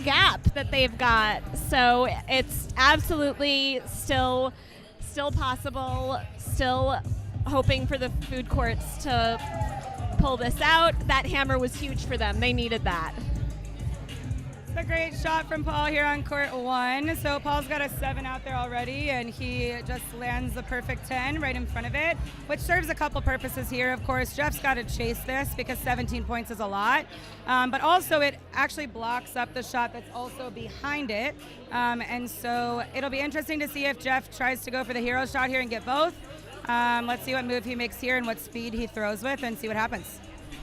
gap that they've got. So it's absolutely still possible, still hoping for the food courts to pull this out. That hammer was huge for them. They needed that. It's a great shot from Paul here on court 1. So Paul's got a 7 out there already, and he just lands the perfect 10 right in front of it, which serves a couple purposes here. Of course, Jeff's got to chase this because 17 points is a lot, but also it actually blocks up the shot that's also behind it. And so it'll be interesting to see if Jeff tries to go for the hero shot here and get both. Let's see what move he makes here and what speed he throws with, and see what happens.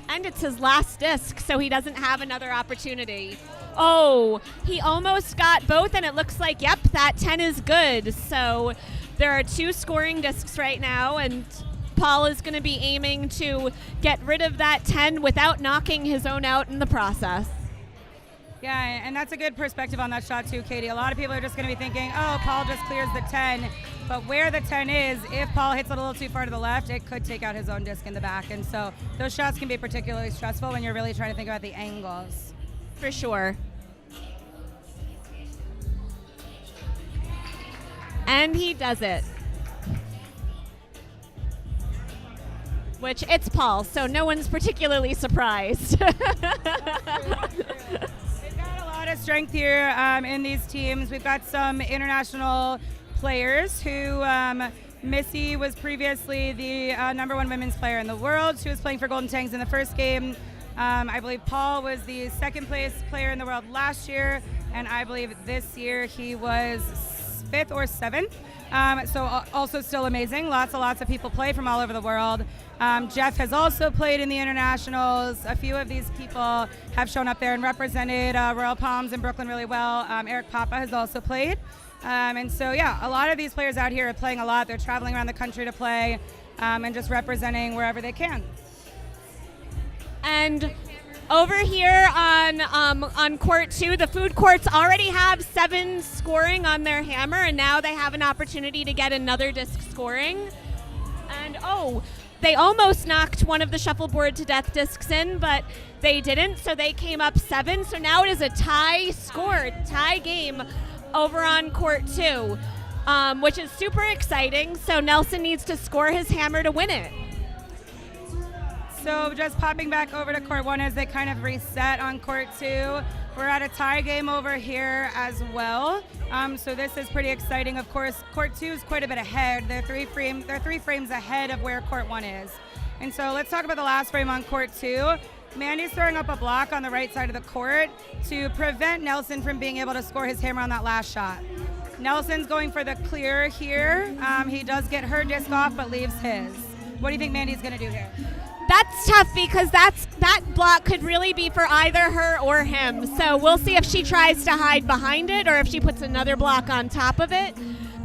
And it's his last disc, so he doesn't have another opportunity. Oh, he almost got both, and it looks like, yep, that 10 is good. So there are 2 scoring discs right now, and Paul is going to be aiming to get rid of that 10 without knocking his own out in the process. Yeah, and that's a good perspective on that shot too, Katie. A lot of people are just going to be thinking, oh, Paul just clears the 10. But where the 10 is, if Paul hits it a little too far to the left, it could take out his own disc in the back. And so those shots can be particularly stressful when you're really trying to think about the angles. For sure. And he does it. Which, it's Paul, so no one's particularly surprised. They've got a lot of strength here in these teams. We've got some international players who Missy was previously the #1 women's player in the world. She was playing for Golden Tangs in the first game. I believe Paul was the second place player in the world last year, and I believe this year he was 5th or 7th. So also still amazing. Lots of people play from all over the world. Jeff has also played in the internationals. A few of these people have shown up there and represented Royal Palms in Brooklyn really well. Eric Papa has also played. And so, yeah, a lot of these players out here are playing a lot. They're traveling around the country to play and just representing wherever they can. And over here on court 2, the food courts already have 7 scoring on their hammer, and now they have an opportunity to get another disc scoring. And they almost knocked one of the shuffleboard to death discs in, but they didn't, so they came up 7. So now it is a tie game over on court 2, which is super exciting. So Nelson needs to score his hammer to win it. So just popping back over to court 1 as they kind of reset on court 2. We're at a tie game over here as well. So this is pretty exciting. Of course, court 2 is quite a bit ahead. They're 3 frames ahead of where court 1 is. And so let's talk about the last frame on court 2. Mandy's throwing up a block on the right side of the court to prevent Nelson from being able to score his hammer on that last shot. Nelson's going for the clear here. He does get her disc off, but leaves his. What do you think Mandy's going to do here? That's tough because that block could really be for either her or him. So we'll see if she tries to hide behind it or if she puts another block on top of it.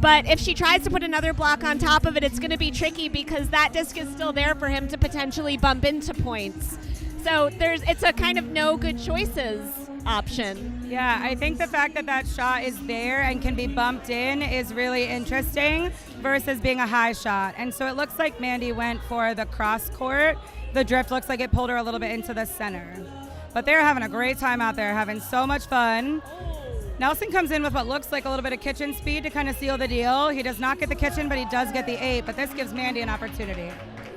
But if she tries to put another block on top of it, it's going to be tricky because that disc is still there for him to potentially bump into points. So it's a kind of no good choices option. Yeah, I think the fact that shot is there and can be bumped in is really interesting versus being a high shot. And so it looks like Mandy went for the cross court. The drift looks like it pulled her a little bit into the center. But they're having a great time out there, having so much fun. Nelson comes in with what looks like a little bit of kitchen speed to kind of seal the deal. He does not get the kitchen, but he does get the 8. But this gives Mandy an opportunity.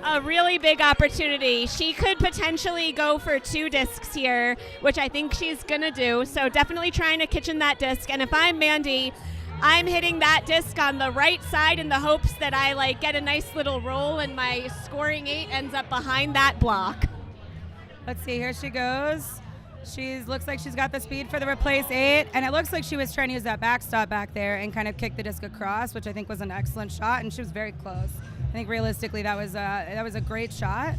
A really big opportunity. She could potentially go for 2 discs here, which I think she's going to do. So definitely trying to kitchen that disc. And if I'm Mandy, I'm hitting that disc on the right side in the hopes that I get a nice little roll and my scoring 8 ends up behind that block. Let's see, here she goes. Looks like she's got the speed for the replace 8, and it looks like she was trying to use that backstop back there and kind of kick the disc across, which I think was an excellent shot, and she was very close. I think realistically that was a great shot.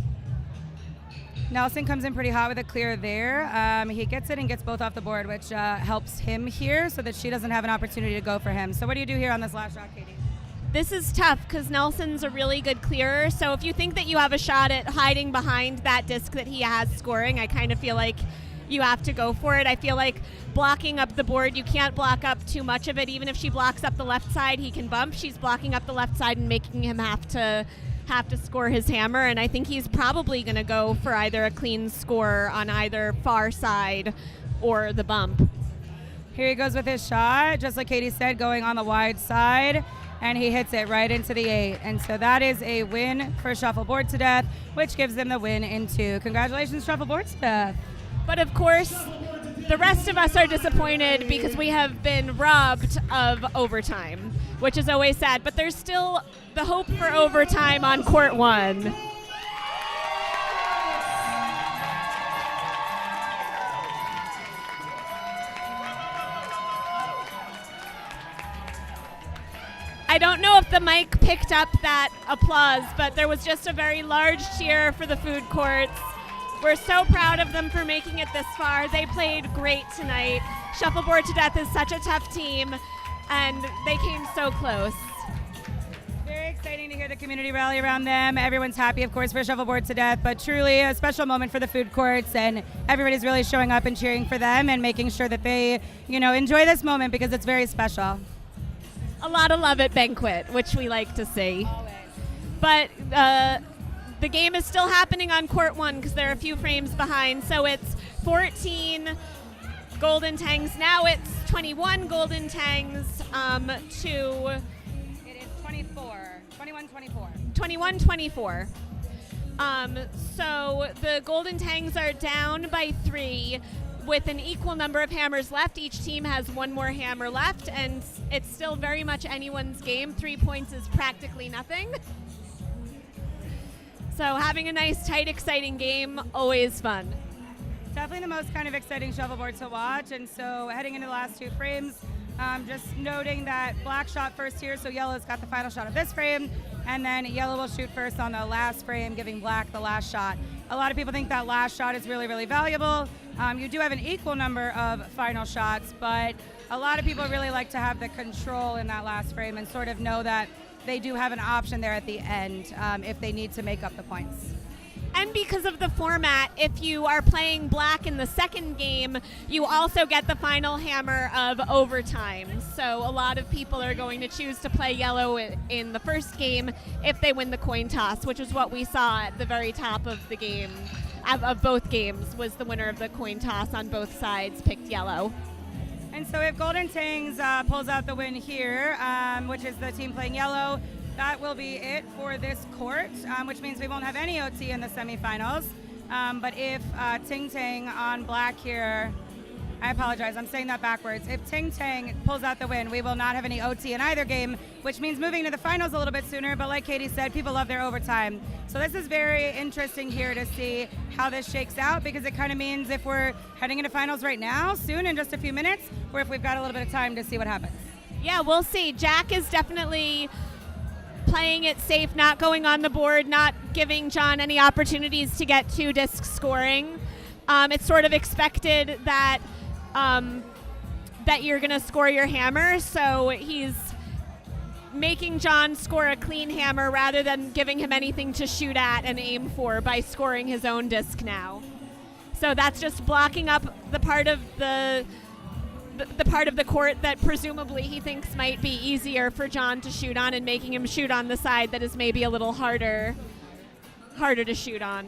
Nelson comes in pretty hot with a clear there. He gets it and gets both off the board, which helps him here so that she doesn't have an opportunity to go for him. So what do you do here on this last shot, Katie? This is tough because Nelson's a really good clearer. So if you think that you have a shot at hiding behind that disc that he has scoring, I kind of feel like you have to go for it. I feel like blocking up the board, you can't block up too much of it. Even if she blocks up the left side, he can bump. She's blocking up the left side and making him have to score his hammer, and I think he's probably going to go for either a clean score on either far side or the bump. Here he goes with his shot, just like Katie said, going on the wide side, and he hits it right into the 8. And so that is a win for Shuffleboard to Death, which gives them the win in 2. Congratulations, Shuffleboard to Death. But of course, the rest of us are disappointed because we have been robbed of overtime, which is always sad. But there's still the hope for overtime on court 1. I don't know if the mic picked up that applause, but there was just a very large cheer for the food courts. We're so proud of them for making it this far. They played great tonight. Shuffleboard to Death is such a tough team, and they came so close. Very exciting to hear the community rally around them. Everyone's happy, of course, for Shuffleboard to Death, but truly a special moment for the food courts, and everybody's really showing up and cheering for them and making sure that they, enjoy this moment because it's very special. A lot of love at Banquet, which we like to see. Always. But the game is still happening on court 1 because they're a few frames behind. So it's 14 Golden Tangs. Now it's 21 Golden Tangs to... It is 21-24. 21-24. So the Golden Tangs are down by 3 with an equal number of hammers left. Each team has one more hammer left, and it's still very much anyone's game. 3 points is practically nothing. So having a nice, tight, exciting game, always fun. Definitely the most kind of exciting shuffleboard to watch. And so heading into the last 2 frames, just noting that black shot first here, so yellow's got the final shot of this frame, and then yellow will shoot first on the last frame, giving black the last shot. A lot of people think that last shot is really, really valuable. You do have an equal number of final shots, but a lot of people really like to have the control in that last frame and sort of know that they do have an option there at the end if they need to make up the points. And because of the format, if you are playing black in the second game, you also get the final hammer of overtime. So a lot of people are going to choose to play yellow in the first game if they win the coin toss, which is what we saw at the very top of the game, of both games, was the winner of the coin toss on both sides picked yellow. And so if Golden Tangs pulls out the win here, which is the team playing yellow, that will be it for this court, which means we won't have any OT in the semifinals. But if Ting Tang on black here, I apologize, I'm saying that backwards. If Ting Tang pulls out the win, we will not have any OT in either game, which means moving to the finals a little bit sooner. But like Katie said, people love their overtime. So this is very interesting here to see how this shakes out, because it kind of means if we're heading into finals right now, soon in just a few minutes, or if we've got a little bit of time to see what happens. Yeah, we'll see. Jack is definitely playing it safe, not going on the board, not giving John any opportunities to get 2 disc scoring. It's sort of expected that that you're going to score your hammer, so he's making John score a clean hammer rather than giving him anything to shoot at and aim for by scoring his own disc now. So that's just blocking up the part of the part of the court that presumably he thinks might be easier for John to shoot on, and making him shoot on the side that is maybe a little harder to shoot on.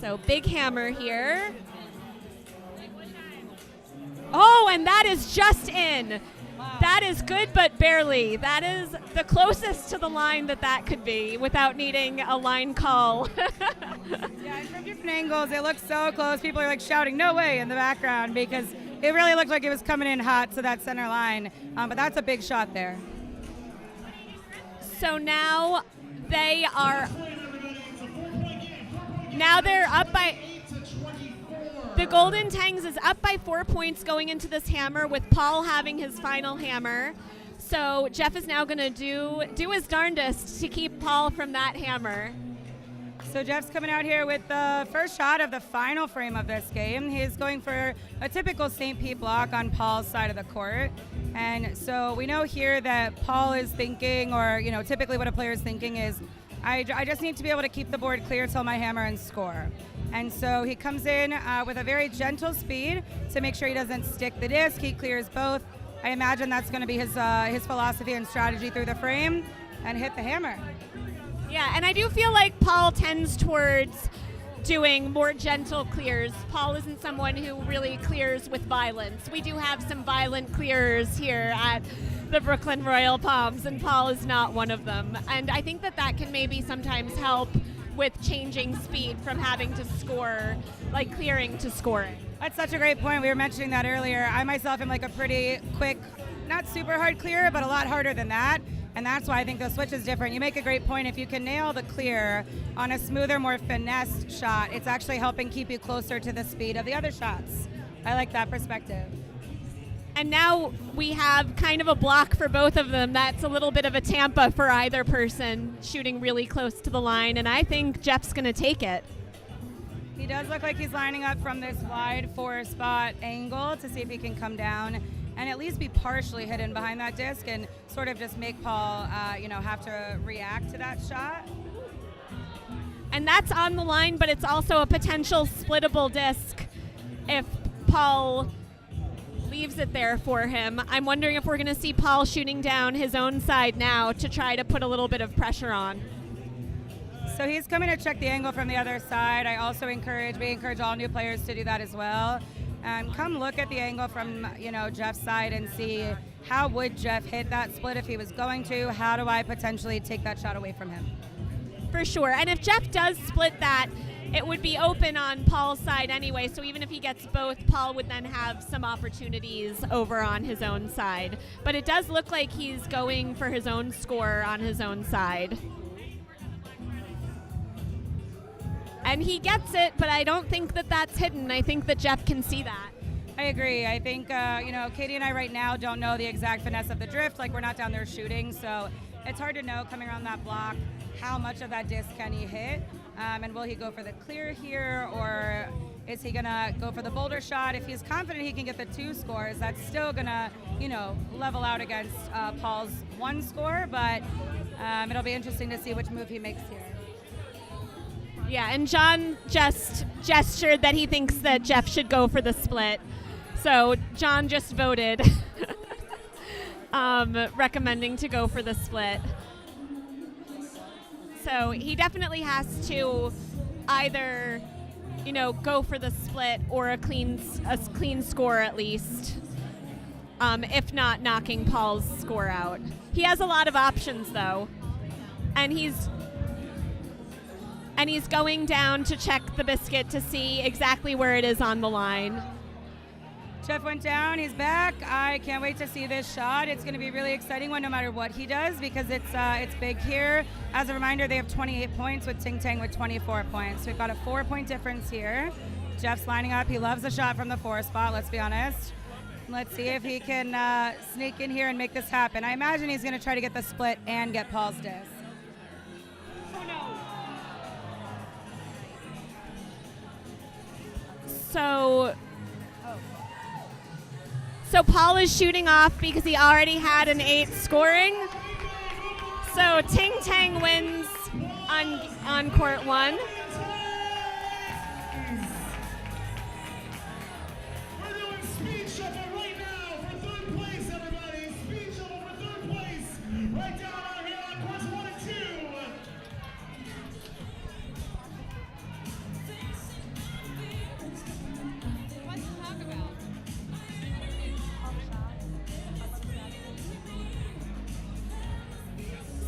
So big hammer here. Oh, and that is just in. Wow. That is good, but barely. That is the closest to the line that could be without needing a line call. Yeah, and from different angles, it looks so close. People are like shouting, "No way," in the background, because it really looked like it was coming in hot to that center line. But that's a big shot there. So now they are Now they're up by. 8 to 24. The Golden Tangs is up by 4 points going into this hammer, with Paul having his final hammer. So Jeff is now going to do his darndest to keep Paul from that hammer. So Jeff's coming out here with the first shot of the final frame of this game. He's going for a typical St. Pete block on Paul's side of the court. And so we know here that Paul is thinking, or typically what a player is thinking is, I just need to be able to keep the board clear till my hammer and score. And so he comes in with a very gentle speed to make sure he doesn't stick the disc. He clears both. I imagine that's going to be his philosophy and strategy through the frame, and hit the hammer. Yeah, and I do feel like Paul tends towards doing more gentle clears. Paul isn't someone who really clears with violence. We do have some violent clearers here at the Brooklyn Royal Palms, and Paul is not one of them. And I think that can maybe sometimes help with changing speed from having to score, like clearing to scoring. That's such a great point. We were mentioning that earlier. I myself am like a pretty quick, not super hard clearer, but a lot harder than that. And that's why I think the switch is different. You make a great point. If you can nail the clear on a smoother, more finessed shot, it's actually helping keep you closer to the speed of the other shots. I like that perspective. And now we have kind of a block for both of them. That's a little bit of a Tampa for either person, shooting really close to the line. And I think Jeff's going to take it. He does look like he's lining up from this wide 4-spot angle to see if he can come down and at least be partially hidden behind that disc and sort of just make Paul, have to react to that shot. And that's on the line, but it's also a potential splittable disc if Paul leaves it there for him. I'm wondering if we're going to see Paul shooting down his own side now to try to put a little bit of pressure on. So he's coming to check the angle from the other side. We encourage all new players to do that as well. Come look at the angle from Jeff's side and see how would Jeff hit that split if he was going to. How do I potentially take that shot away from him? For sure. And if Jeff does split that, it would be open on Paul's side anyway. So even if he gets both, Paul would then have some opportunities over on his own side. But it does look like he's going for his own score on his own side. And he gets it, but I don't think that that's hidden. I think that Jeff can see that. I agree. I think, Katie and I right now don't know the exact finesse of the drift. Like, we're not down there shooting, so it's hard to know coming around that block how much of that disc can he hit. And will he go for the clear here, or is he going to go for the boulder shot? If he's confident he can get the 2 scores, that's still going to, level out against Paul's 1 score, but it'll be interesting to see which move he makes here. Yeah, and John just gestured that he thinks that Jeff should go for the split. So John just voted recommending to go for the split. So he definitely has to either, go for the split or a clean score at least, if not knocking Paul's score out. He has a lot of options though, and he's going down to check the biscuit to see exactly where it is on the line. Jeff went down, he's back. I can't wait to see this shot. It's going to be a really exciting one no matter what he does, because it's big here. As a reminder, they have 28 points with Ting Tang with 24 points. We've got a 4-point difference here. Jeff's lining up. He loves a shot from the 4 spot, let's be honest. Let's see if he can sneak in here and make this happen. I imagine he's going to try to get the split and get Paul's disc. So Paul is shooting off because he already had an 8 scoring. So Ting Tang wins on court 1. We're doing speed shuffle right now for 3rd place, everybody. Speed shuffle for 3rd place. Right down on here on course 1 and 2. What to talk about?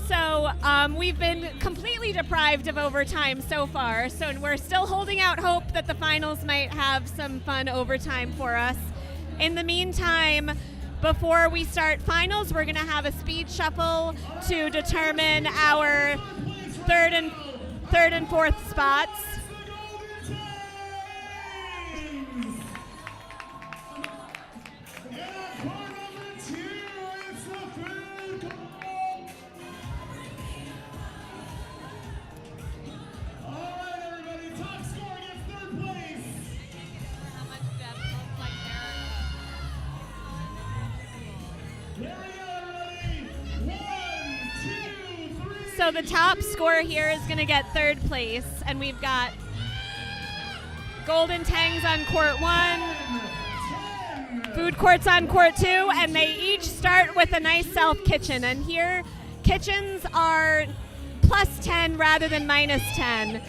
So we've been completely deprived of overtime so far, so we're still holding out hope that the finals might have some fun overtime for us. In the meantime, before we start finals, we're going to have a speed shuffle to determine our third and fourth spots. And on court number 2, it's the Food Court. All right, everybody, top scorer gets 3rd place. How much Jeff looks like Here we go, everybody. 1, 2, 3. So the top scorer here is going to get 3rd place, and we've got Golden Tangs on court 1, Food Courts on court 2, and they each start with a nice self kitchen. And here, kitchens are +10 rather than -10.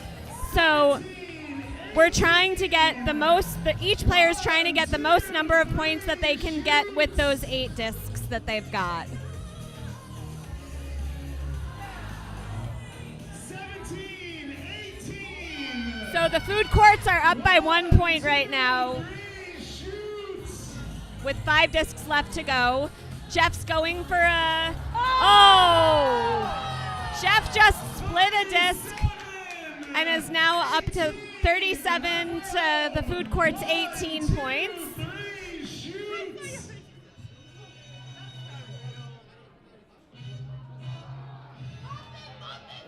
So we're trying to get the most, each player is trying to get the most number of points that they can get with those 8 discs that they've got. 17, 18. So the Food Courts are up by 1 point right now, 3 shoots. with 5 discs left to go. Jeff's going for a, oh! Jeff just split a disc and is now up to 37 to the Food Court's 18 points. 3 shoots.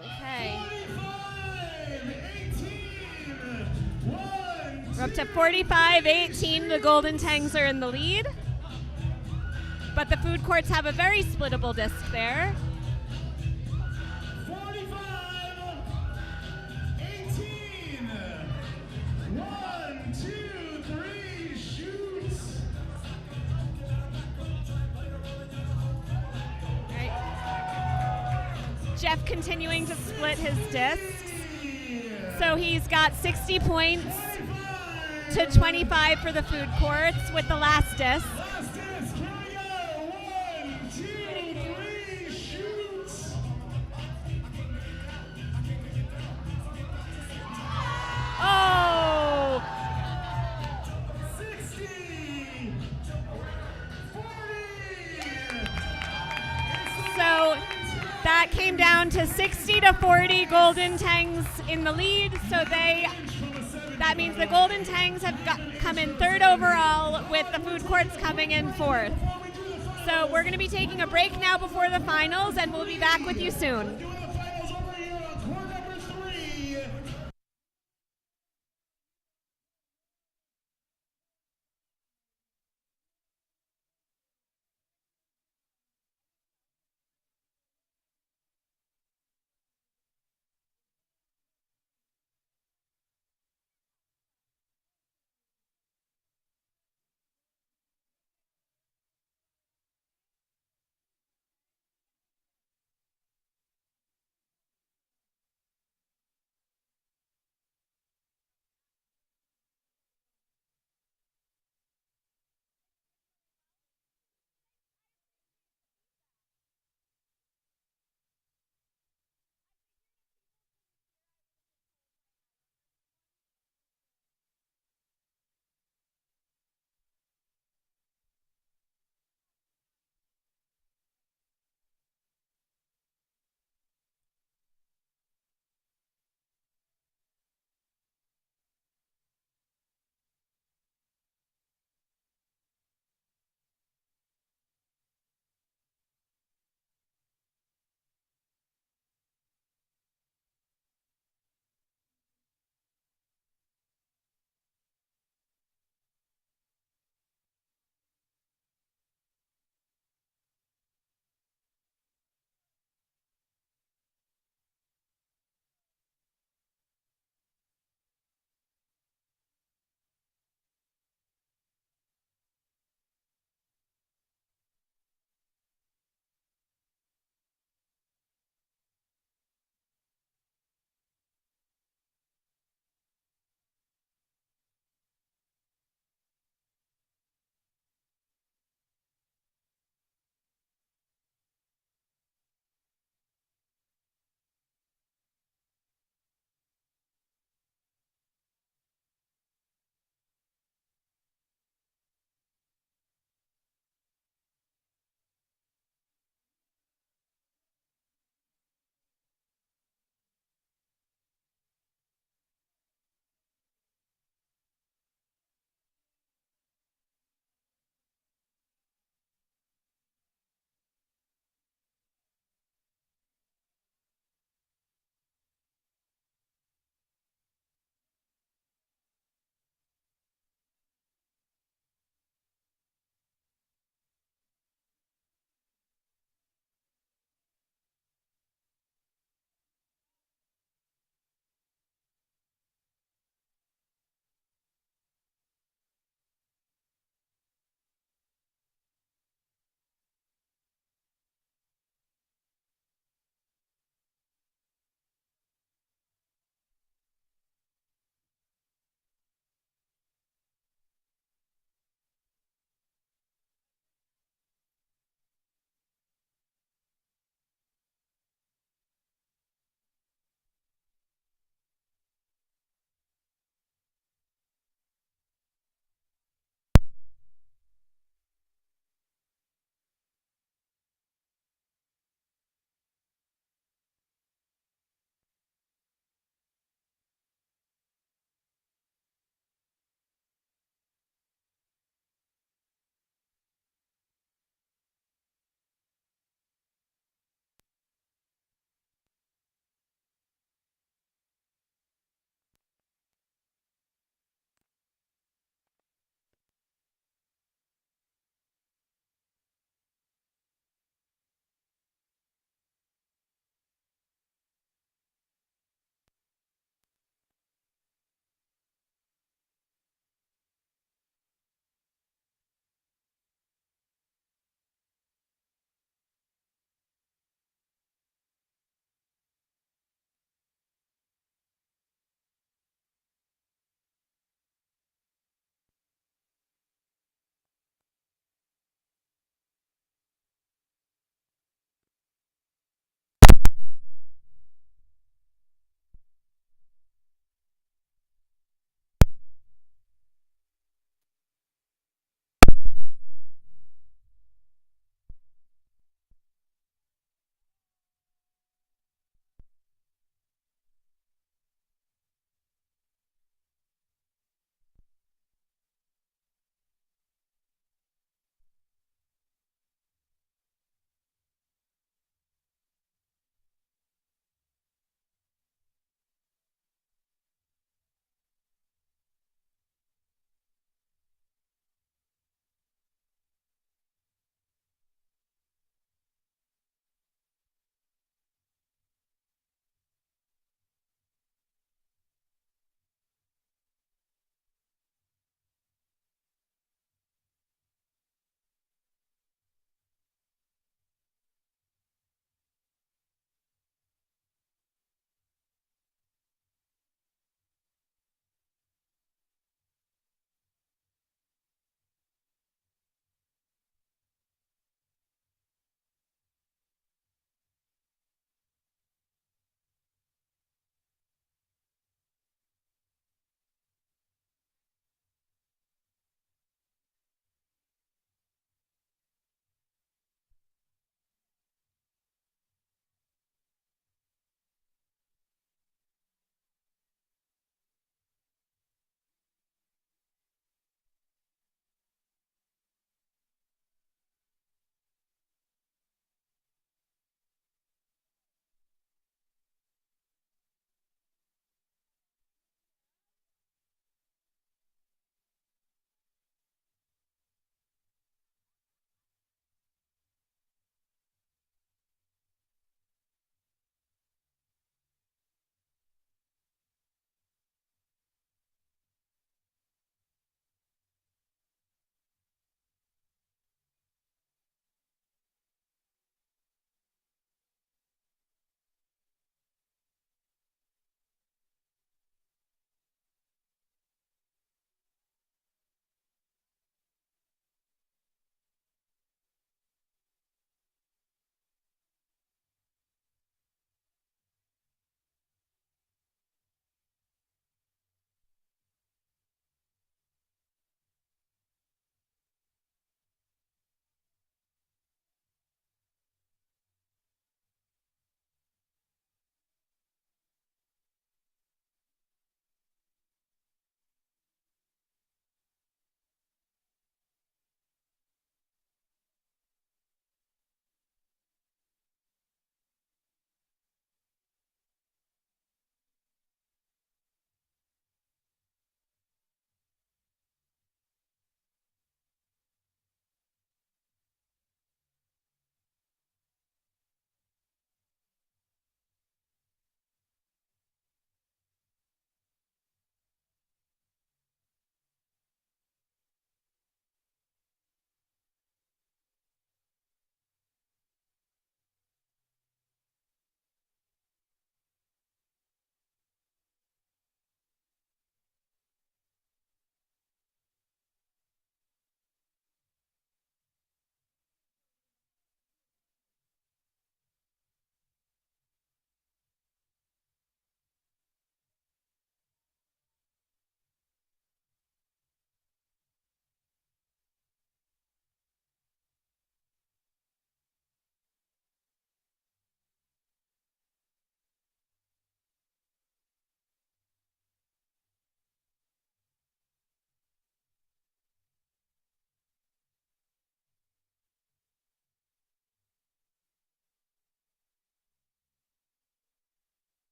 Okay, 45, 18. 1, we're up to 45-18. The Golden Tangs are in the lead, but the Food Courts have a very splittable disc there. 45, 18. 1, 2, 3 shoots. Right. Jeff continuing to split his discs. So he's got 60 points to 25 for the Food Courts with the last disc. Last disc, here we go. 1, 2, 3 shoots. Oh! 60, 40. So that came down to 60-40. Golden Tangs in the lead. So that means the Golden Tangs have come in 3rd overall, with the Food Courts coming in 4th. So we're going to be taking a break now before the finals, and we'll be back with you soon.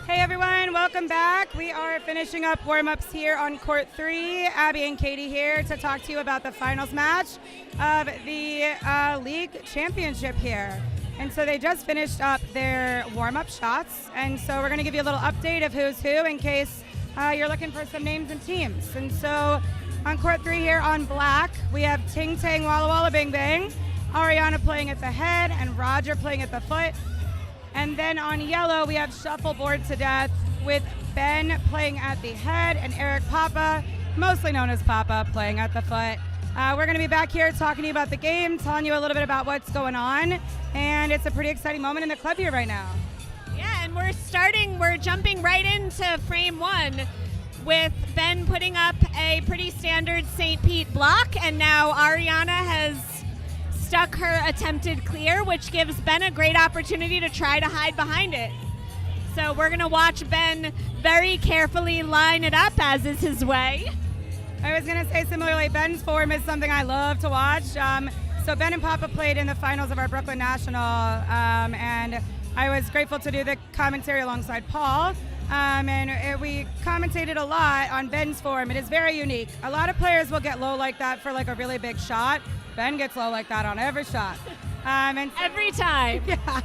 Hey everyone, welcome back. We are finishing up warm-ups here on court 3. Abby and Katie here to talk to you about the finals match of the league championship here. And so they just finished up their warm-up shots, and so we're going to give you a little update of who's who in case you're looking for some names and teams. And so on court 3 here on black, we have Ting Tang Walla Walla Bing Bang, Ariana playing at the head, and Roger playing at the foot. And then on yellow, we have Shuffleboard to Death with Ben playing at the head and Eric Papa, mostly known as Papa, playing at the foot. We're going to be back here talking to you about the game, telling you a little bit about what's going on, and it's a pretty exciting moment in the club here right now. Yeah, and we're jumping right into frame 1 with Ben putting up a pretty standard St. Pete block, and now Ariana has stuck her attempted clear, which gives Ben a great opportunity to try to hide behind it. So we're going to watch Ben very carefully line it up, as is his way. I was going to say similarly, Ben's form is something I love to watch. So Ben and Papa played in the finals of our Brooklyn National, and I was grateful to do the commentary alongside Paul. We commentated a lot on Ben's form. It is very unique. A lot of players will get low like that for like a really big shot. Ben gets low like that on every shot. Every time. Yeah.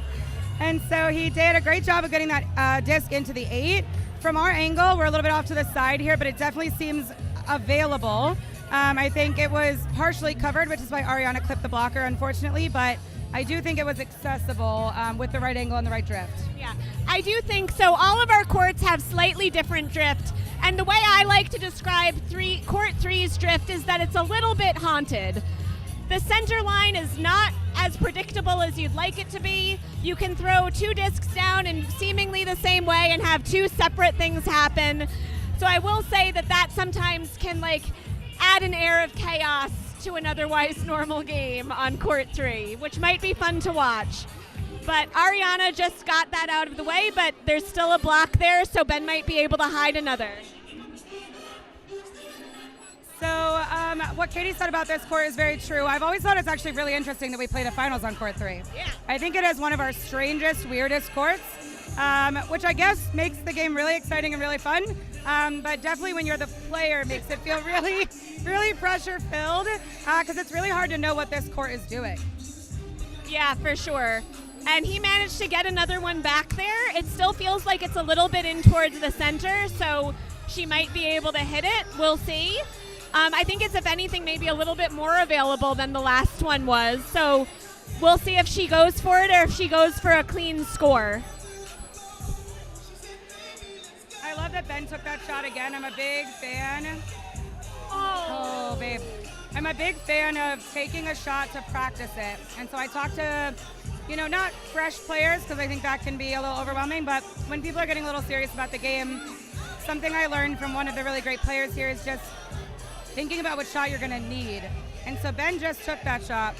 And so he did a great job of getting that disc into the 8. From our angle, we're a little bit off to the side here, but it definitely seems available. I think it was partially covered, which is why Ariana clipped the blocker, unfortunately, but I do think it was accessible with the right angle and the right drift. Yeah, I do think so. All of our courts have slightly different drift, and the way I like to describe court 3's drift is that it's a little bit haunted. The center line is not as predictable as you'd like it to be. You can throw 2 discs down in seemingly the same way and have 2 separate things happen. So I will say that sometimes can add an air of chaos to an otherwise normal game on court 3, which might be fun to watch. But Ariana just got that out of the way, but there's still a block there, so Ben might be able to hide another. So what Katie said about this court is very true. I've always thought it's actually really interesting that we play the finals on court 3. Yeah. I think it is one of our strangest, weirdest courts, which I guess makes the game really exciting and really fun. But definitely when you're the player, makes it feel really, really pressure-filled because it's really hard to know what this court is doing. Yeah, for sure. And he managed to get another one back there. It still feels like it's a little bit in towards the center, so she might be able to hit it. We'll see. I think it's, if anything, maybe a little bit more available than the last one was. So we'll see if she goes for it or if she goes for a clean score. I love that Ben took that shot again. I'm a big fan. Oh, babe. I'm a big fan of taking a shot to practice it. And so I talk to, not fresh players because I think that can be a little overwhelming, but when people are getting a little serious about the game, something I learned from one of the really great players here is just thinking about what shot you're going to need. And so Ben just took that shot,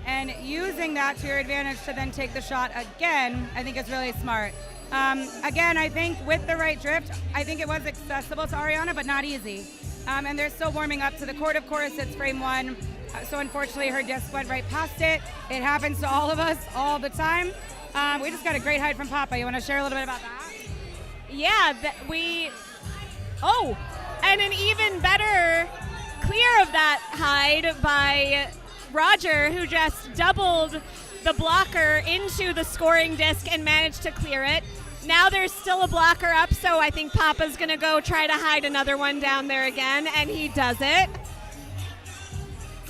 and using that to your advantage to then take the shot again, I think is really smart. Again, I think with the right drift, I think it was accessible to Ariana, but not easy. And they're still warming up to the court, of course. It's frame 1. So unfortunately, her disc went right past it. It happens to all of us all the time. We just got a great hide from Papa. You want to share a little bit about that? Yeah, and an even better clear of that hide by Roger, who just doubled the blocker into the scoring disc and managed to clear it. Now there's still a blocker up, so I think Papa's going to go try to hide another one down there again, and he does it.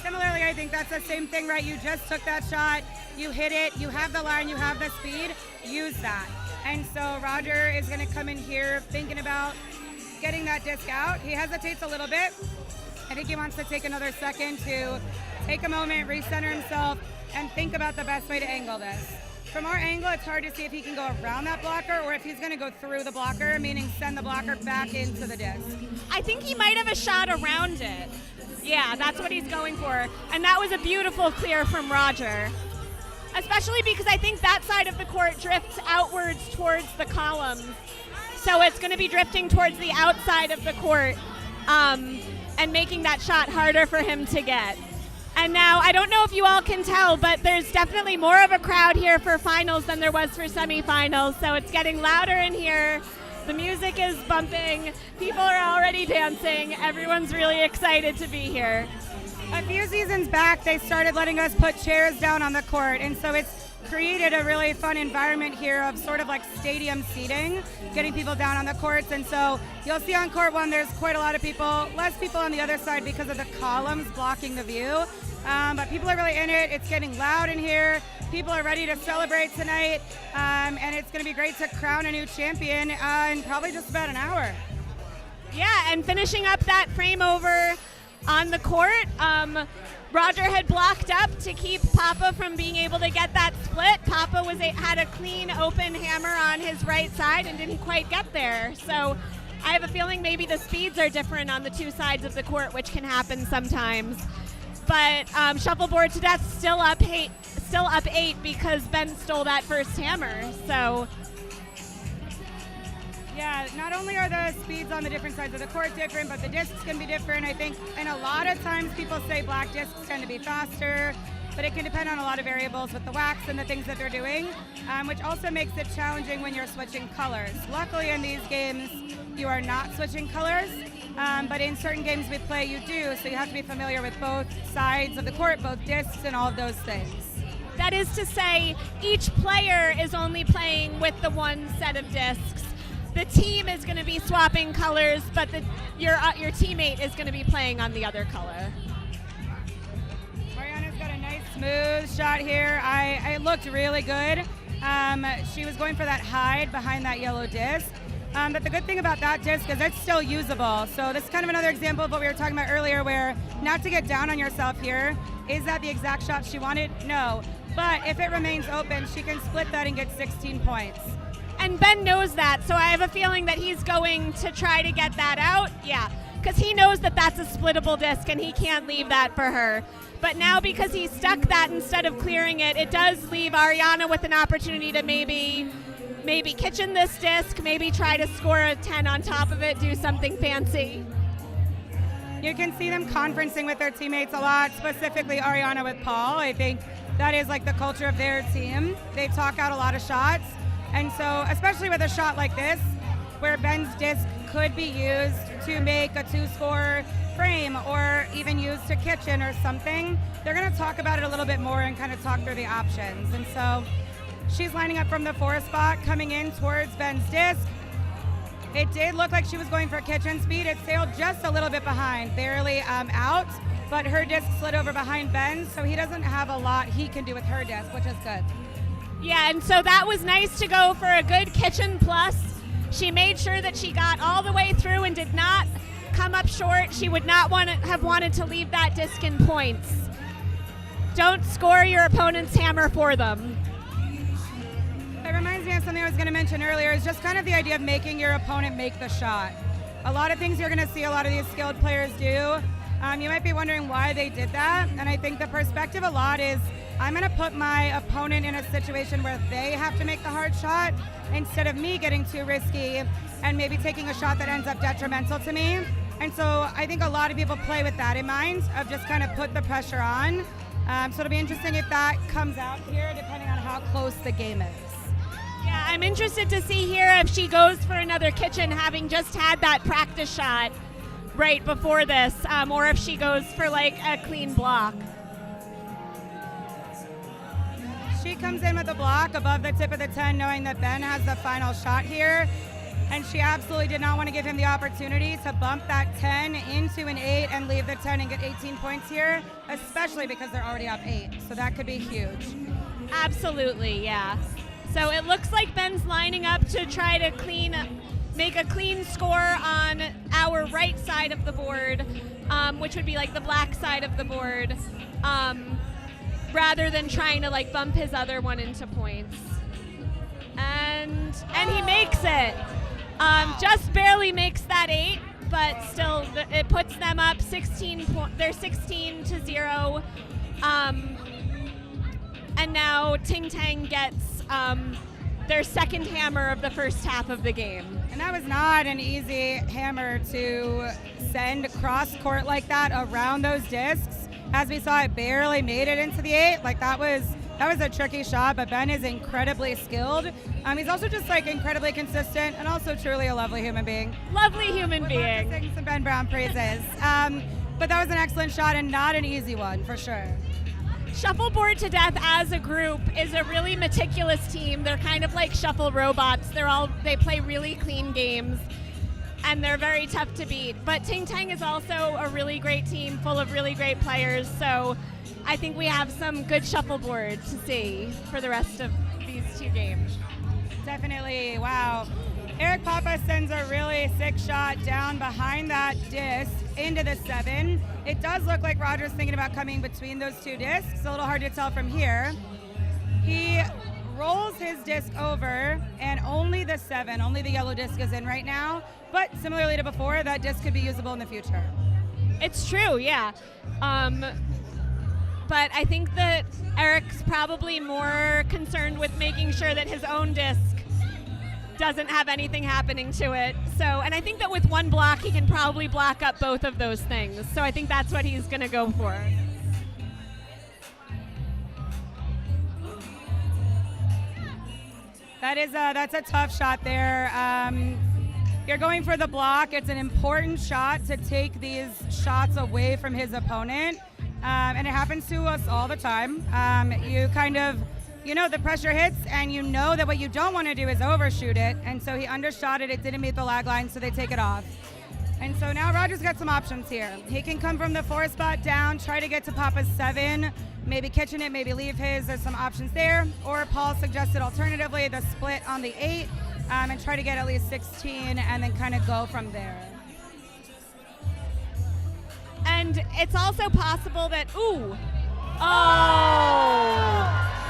Similarly, I think that's the same thing, right? You just took that shot, you hit it, you have the line, you have the speed, use that. And so Roger is going to come in here thinking about getting that disc out. He hesitates a little bit. I think he wants to take another second to take a moment, recenter himself, and think about the best way to angle this. From our angle, it's hard to see if he can go around that blocker or if he's going to go through the blocker, meaning send the blocker back into the disc. I think he might have a shot around it. Yeah, that's what he's going for. And that was a beautiful clear from Roger. Especially because I think that side of the court drifts outwards towards the columns. So it's going to be drifting towards the outside of the court and making that shot harder for him to get. And now, I don't know if you all can tell, but there's definitely more of a crowd here for finals than there was for semifinals. So it's getting louder in here. The music is bumping. People are already dancing. Everyone's really excited to be here. A few seasons back, they started letting us put chairs down on the court, and so it's created a really fun environment here of sort of like stadium seating, getting people down on the courts. And so you'll see on court 1 there's quite a lot of people, less people on the other side because of the columns blocking the view. But people are really in it. It's getting loud in here. People are ready to celebrate tonight, and it's going to be great to crown a new champion in probably just about an hour. Yeah, and finishing up that frame over on the court, Roger had blocked up to keep Papa from being able to get that split. Papa had a clean open hammer on his right side and didn't quite get there. So I have a feeling maybe the speeds are different on the two sides of the court, which can happen sometimes. But Shuffleboard to Death still up 8 because Ben stole that first hammer. So yeah, not only are the speeds on the different sides of the court different, but the discs can be different. I think, and a lot of times people say black discs tend to be faster, but it can depend on a lot of variables with the wax and the things that they're doing, which also makes it challenging when you're switching colors. Luckily in these games, you are not switching colors, but in certain games we play, you do, so you have to be familiar with both sides of the court, both discs and all of those things. That is to say, each player is only playing with the one set of discs. The team is going to be swapping colors, but your teammate is going to be playing on the other color. Mariana's got a nice smooth shot here. It looked really good. She was going for that hide behind that yellow disc. But the good thing about that disc is it's still usable. So this is kind of another example of what we were talking about earlier, where not to get down on yourself here. Is that the exact shot she wanted? No. But if it remains open, she can split that and get 16 points. And Ben knows that, so I have a feeling that he's going to try to get that out. Yeah, because he knows that that's a splittable disc and he can't leave that for her. But now because he stuck that instead of clearing it, it does leave Ariana with an opportunity to maybe kitchen this disc, maybe try to score a 10 on top of it, do something fancy. You can see them conferencing with their teammates a lot, specifically Ariana with Paul. I think that is like the culture of their team. They talk out a lot of shots. And so, especially with a shot like this, where Ben's disc could be used to make a 2-score frame or even used to kitchen or something, they're going to talk about it a little bit more and kind of talk through the options. And so she's lining up from the 4 spot, coming in towards Ben's disc. It did look like she was going for kitchen speed. It sailed just a little bit behind, barely out, but her disc slid over behind Ben's, so he doesn't have a lot he can do with her disc, which is good. Yeah, and so that was nice to go for a good kitchen plus. She made sure that she got all the way through and did not come up short. She would not have wanted to leave that disc in points. Don't score your opponent's hammer for them. It reminds me of something I was going to mention earlier, is just kind of the idea of making your opponent make the shot. A lot of things you're going to see a lot of these skilled players do. You might be wondering why they did that, and I think the perspective a lot is, I'm going to put my opponent in a situation where they have to make the hard shot instead of me getting too risky and maybe taking a shot that ends up detrimental to me. And so I think a lot of people play with that in mind, of just kind of put the pressure on. So it'll be interesting if that comes out here, depending on how close the game is. Yeah, I'm interested to see here if she goes for another kitchen, having just had that practice shot right before this, or if she goes for like a clean block. She comes in with a block above the tip of the 10, knowing that Ben has the final shot here. And she absolutely did not want to give him the opportunity to bump that 10 into an 8 and leave the 10 and get 18 points here, especially because they're already up 8. So that could be huge. Absolutely, yeah. So it looks like Ben's lining up to try to make a clean score on our right side of the board, which would be like the black side of the board, rather than trying to like bump his other one into points. And he makes it. Just barely makes that 8, but still it puts them up 16. They're 16-0. And now Ting Tang gets their second hammer of the first half of the game. And that was not an easy hammer to send across court like that around those discs. As we saw, it barely made it into the 8. Like, that was That was a tricky shot, but Ben is incredibly skilled. He's also just like incredibly consistent and also truly a lovely human being. Lovely human being. Sing some Ben Brown praises. But that was an excellent shot and not an easy one for sure. Shuffleboard to Death as a group is a really meticulous team. They're kind of like shuffle robots. They play really clean games, and they're very tough to beat. But Ting Tang is also a really great team full of really great players. So I think we have some good shuffleboard to see for the rest of these two games. Definitely. Wow. Eric Papa sends a really sick shot down behind that disc into the 7. It does look like Roger's thinking about coming between those two discs. A little hard to tell from here. He rolls his disc over, and only the 7, only the yellow disc is in right now. But similarly to before, that disc could be usable in the future. It's true, yeah. But I think that Eric's probably more concerned with making sure that his own disc doesn't have anything happening to it. So, and I think that with one block, he can probably block up both of those things. So I think that's what he's going to go for. That's a tough shot there. You're going for the block. It's an important shot to take these shots away from his opponent. And it happens to us all the time. You kind of, the pressure hits, and you know that what you don't want to do is overshoot it. And so he undershot it. It didn't meet the lag line, so they take it off. And so now Roger's got some options here. He can come from the 4 spot down, try to get to Papa's 7, maybe kitchen it, maybe leave his. There's some options there. Or Paul suggested alternatively the split on the 8 and try to get at least 16 and then kind of go from there. And it's also possible that,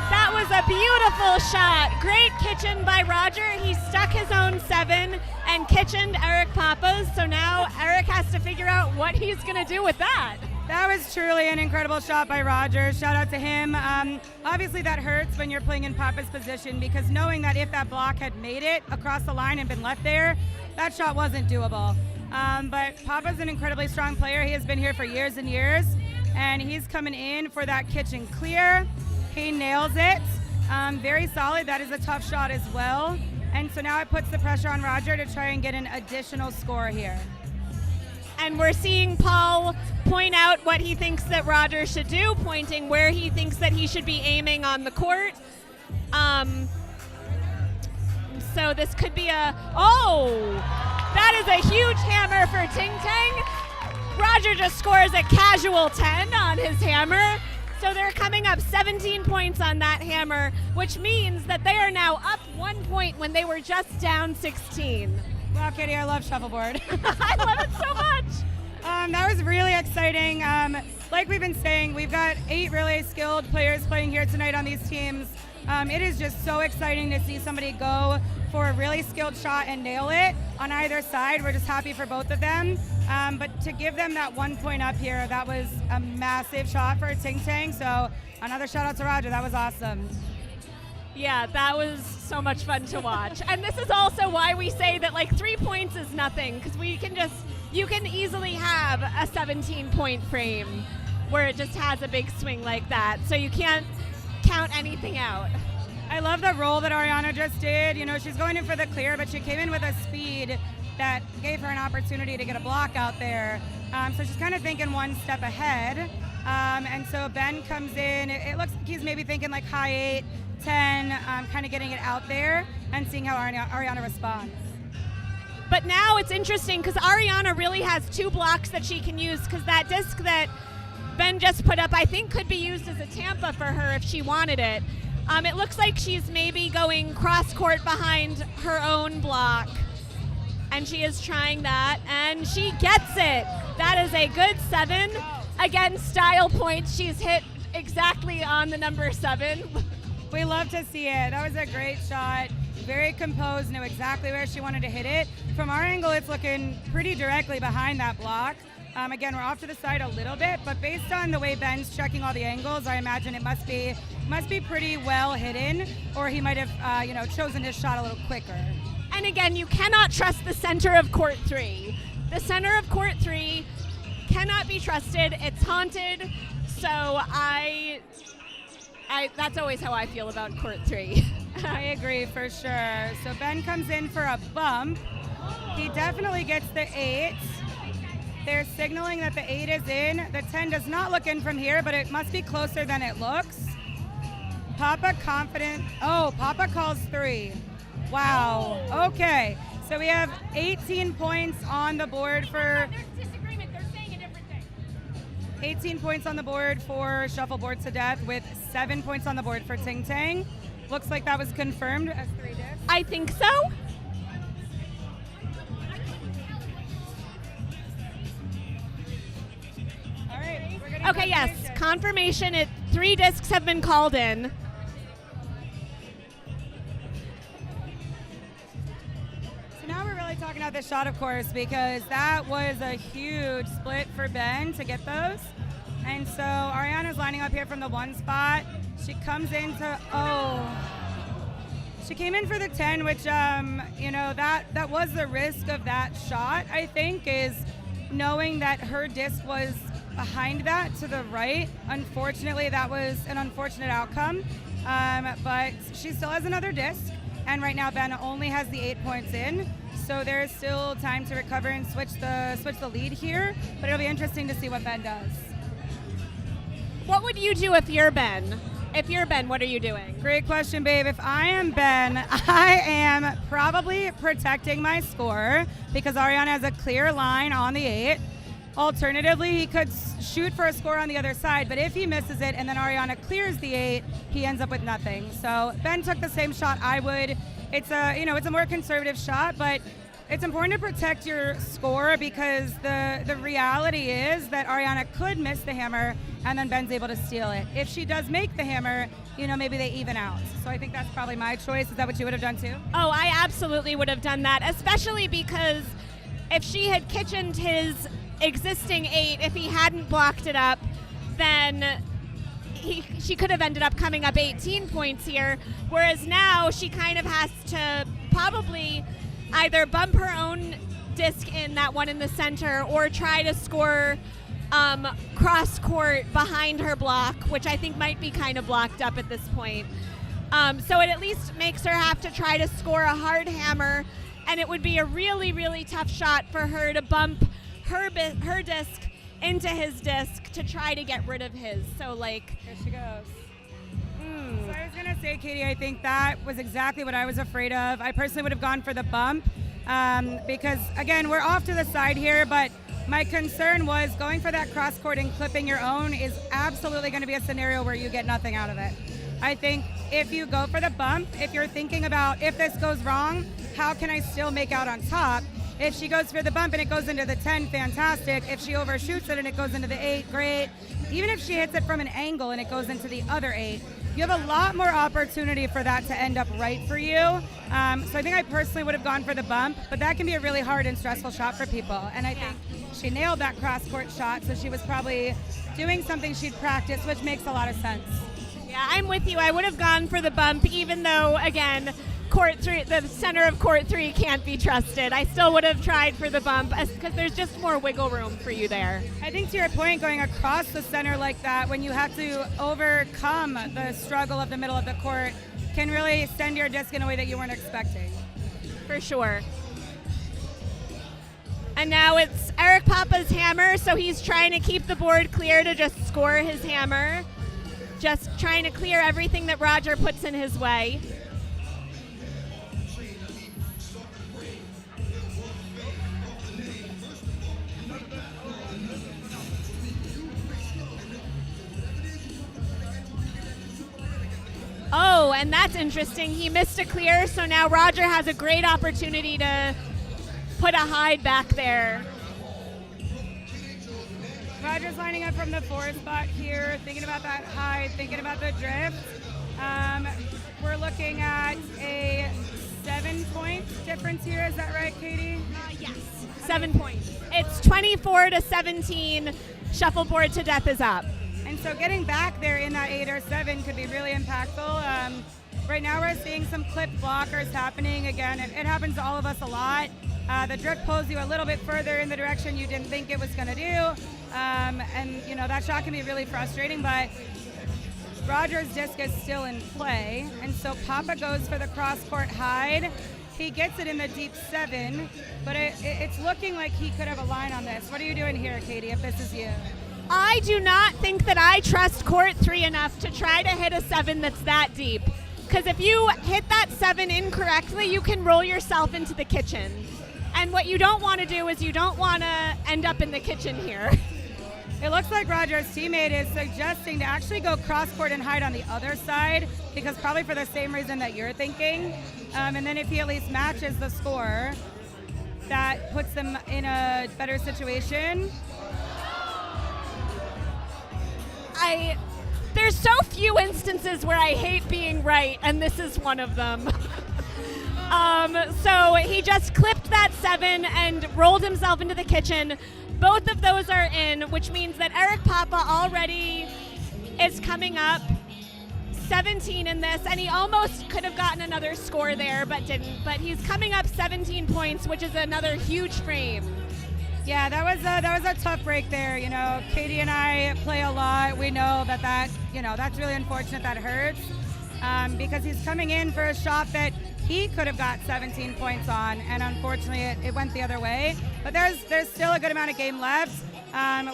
that was a beautiful shot. Great kitchen by Roger. He stuck his own 7 and kitchened Eric Papa's. So now Eric has to figure out what he's going to do with that. That was truly an incredible shot by Roger. Shout out to him. Obviously that hurts when you're playing in Papa's position, because knowing that if that block had made it across the line and been left there, that shot wasn't doable. But Papa's an incredibly strong player. He has been here for years and years, and he's coming in for that kitchen clear. He nails it. Very solid. That is a tough shot as well. And so now it puts the pressure on Roger to try and get an additional score here. And we're seeing Paul point out what he thinks that Roger should do, pointing where he thinks that he should be aiming on the court. So this could be that is a huge hammer for Ting Tang. Roger just scores a casual 10 on his hammer. So they're coming up 17 points on that hammer, which means that they are now up 1 point when they were just down 16. Wow, Katie, I love shuffleboard. I love it so much. That was really exciting. Like we've been saying, we've got 8 really skilled players playing here tonight on these teams. It is just so exciting to see somebody go for a really skilled shot and nail it on either side. We're just happy for both of them. But to give them that 1 point up here, that was a massive shot for Ting Tang. So another shout out to Roger. That was awesome. Yeah, that was so much fun to watch. And this is also why we say that 3 points is nothing, because you can easily have a 17-point frame where it just has a big swing like that. So you can't count anything out. I love the roll that Ariana just did. She's going in for the clear, but she came in with a speed that gave her an opportunity to get a block out there. So she's kind of thinking one step ahead. And so Ben comes in. It looks like he's maybe thinking high 8, 10, kind of getting it out there and seeing how Ariana responds. But now it's interesting because Ariana really has 2 blocks that she can use, because that disc that Ben just put up, I think, could be used as a Tampa for her if she wanted it. It looks like she's maybe going cross-court behind her own block. And she is trying that, and she gets it. That is a good 7. Again, style points. She's hit exactly on the number 7. We love to see it. That was a great shot. Very composed, knew exactly where she wanted to hit it. From our angle, it's looking pretty directly behind that block. Again, we're off to the side a little bit, but based on the way Ben's checking all the angles, I imagine it must be pretty well hidden, or he might have chosen his shot a little quicker. And again, you cannot trust the center of court 3. The center of court 3 cannot be trusted. It's haunted. So That's always how I feel about court 3. I agree for sure. So Ben comes in for a bump. He definitely gets the 8. They're signaling that the 8 is in. The 10 does not look in from here, but it must be closer than it looks. Papa confident. Oh, Papa calls 3. Wow. Okay. So we have 18 points on the board for... There's disagreement. They're saying a different thing. 18 points on the board for Shuffleboard to Death with 7 points on the board for Ting Tang. Looks like that was confirmed as 3 discs. I think so. All right. We're getting Okay, yes. Confirmation. 3 discs have been called in. So now we're really talking about this shot, of course, because that was a huge split for Ben to get those. And so Ariana's lining up here from the 1 spot. She comes into, she came in for the 10, which, that was the risk of that shot, I think, is knowing that her disc was behind that to the right. Unfortunately, that was an unfortunate outcome, but she still has another disc, and right now Ben only has the 8 points in, so there's still time to recover and switch the lead here, but it'll be interesting to see what Ben does. What would you do if you're Ben? If you're Ben, what are you doing? Great question, babe. If I am Ben, I am probably protecting my score because Ariana has a clear line on the 8. Alternatively, he could shoot for a score on the other side, but if he misses it and then Ariana clears the 8, he ends up with nothing. So Ben took the same shot I would. It's a more conservative shot, but it's important to protect your score because the reality is that Ariana could miss the hammer and then Ben's able to steal it. If she does make the hammer, maybe they even out. So I think that's probably my choice. Is that what you would have done too? Oh, I absolutely would have done that, especially because if she had kitchened his existing 8, if he hadn't blocked it up, then she could have ended up coming up 18 points here, whereas now she kind of has to probably either bump her own disc in, that one in the center, or try to score cross court behind her block, which I think might be kind of blocked up at this point. So it at least makes her have to try to score a hard hammer, and it would be a really, really tough shot for her to bump her disc into his disc to try to get rid of his. So, There she goes. So I was going to say, Katie, I think that was exactly what I was afraid of. I personally would have gone for the bump because, again, we're off to the side here, but my concern was going for that cross court and clipping your own is absolutely going to be a scenario where you get nothing out of it. I think if you go for the bump, if you're thinking about if this goes wrong, how can I still make out on top? If she goes for the bump and it goes into the 10, fantastic. If she overshoots it and it goes into the 8, great. Even if she hits it from an angle and it goes into the other 8, you have a lot more opportunity for that to end up right for you. So I think I personally would have gone for the bump, but that can be a really hard and stressful shot for people. And I think she nailed that cross-court shot, so she was probably doing something she'd practiced, which makes a lot of sense. Yeah, I'm with you. I would have gone for the bump, even though, again, court 3, the center of court 3 can't be trusted. I still would have tried for the bump because there's just more wiggle room for you there. I think to your point, going across the center like that, when you have to overcome the struggle of the middle of the court, can really send your disc in a way that you weren't expecting. For sure. And now it's Eric Papa's hammer, so he's trying to keep the board clear to just score his hammer. Just trying to clear everything that Roger puts in his way. Oh, and that's interesting. He missed a clear, so now Roger has a great opportunity to put a hide back there. Roger's lining up from the 4 spot here, thinking about that hide, thinking about the drift. We're looking at a 7-point difference here. Is that right, Katie? Yes, 7 points. It's 24-17. Shuffleboard to Death is up. And so getting back there in that 8 or 7 could be really impactful. Right now we're seeing some clipped blockers happening. Again, it happens to all of us a lot. The drift pulls you a little bit further in the direction you didn't think it was going to do. And, that shot can be really frustrating, but Roger's disc is still in play, and so Papa goes for the cross-court hide. He gets it in the deep 7, but it's looking like he could have a line on this. What are you doing here, Katie, if this is you? I do not think that I trust court 3 enough to try to hit a 7 that's that deep. Because if you hit that 7 incorrectly, you can roll yourself into the kitchen. And what you don't want to do is you don't want to end up in the kitchen here. It looks like Roger's teammate is suggesting to actually go cross-court and hide on the other side, because probably for the same reason that you're thinking. And then if he at least matches the score, that puts them in a better situation. There's so few instances where I hate being right, and this is one of them. So he just clipped that 7 and rolled himself into the kitchen. Both of those are in, which means that Eric Papa already is coming up 17 in this, and he almost could have gotten another score there, but didn't. But he's coming up 17 points, which is another huge frame. Yeah, that was a tough break there. You know, Katie and I play a lot. We know that that's really unfortunate. That hurts because he's coming in for a shot that he could have got 17 points on, and unfortunately it went the other way. But there's still a good amount of game left.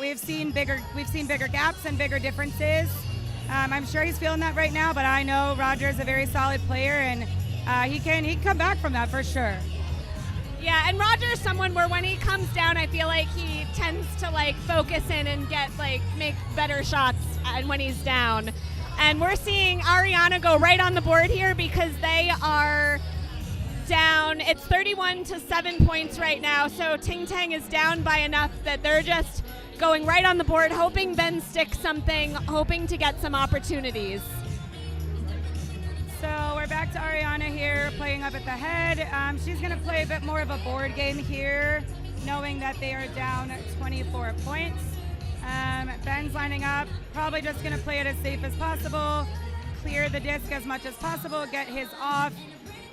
We've seen bigger gaps and bigger differences. I'm sure he's feeling that right now, but I know Roger's a very solid player, and he can come back from that for sure. Yeah, and Roger's someone where when he comes down, I feel like he tends to focus in and make better shots and when he's down. And we're seeing Ariana go right on the board here because they are down. It's 31-7 points right now, so Ting Tang is down by enough that they're just going right on the board, hoping Ben sticks something, hoping to get some opportunities. So we're back to Ariana here, playing up at the head. She's going to play a bit more of a board game here, knowing that they are down 24 points. Ben's lining up, probably just going to play it as safe as possible, clear the disc as much as possible, get his off.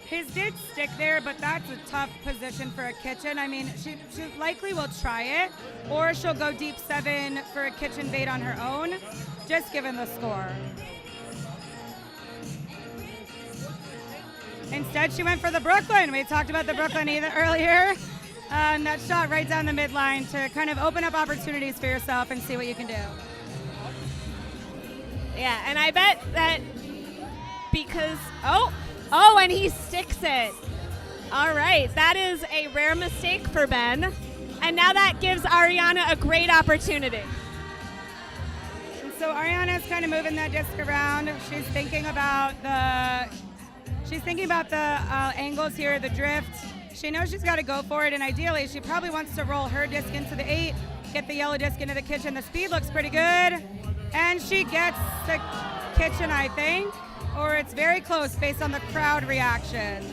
His did stick there, but that's a tough position for a kitchen. I mean, she likely will try it, or she'll go deep 7 for a kitchen bait on her own, just given the score. Instead, she went for the Brooklyn. We talked about the Brooklyn earlier. That shot right down the midline to kind of open up opportunities for yourself and see what you can do. Yeah, and I bet that because, and he sticks it. All right, that is a rare mistake for Ben. And now that gives Ariana a great opportunity. And so Ariana's kind of moving that disc around. She's thinking about the angles here, the drift. She knows she's got to go for it, and ideally she probably wants to roll her disc into the 8, get the yellow disc into the kitchen. The speed looks pretty good, and she gets the kitchen, I think, or it's very close based on the crowd reaction.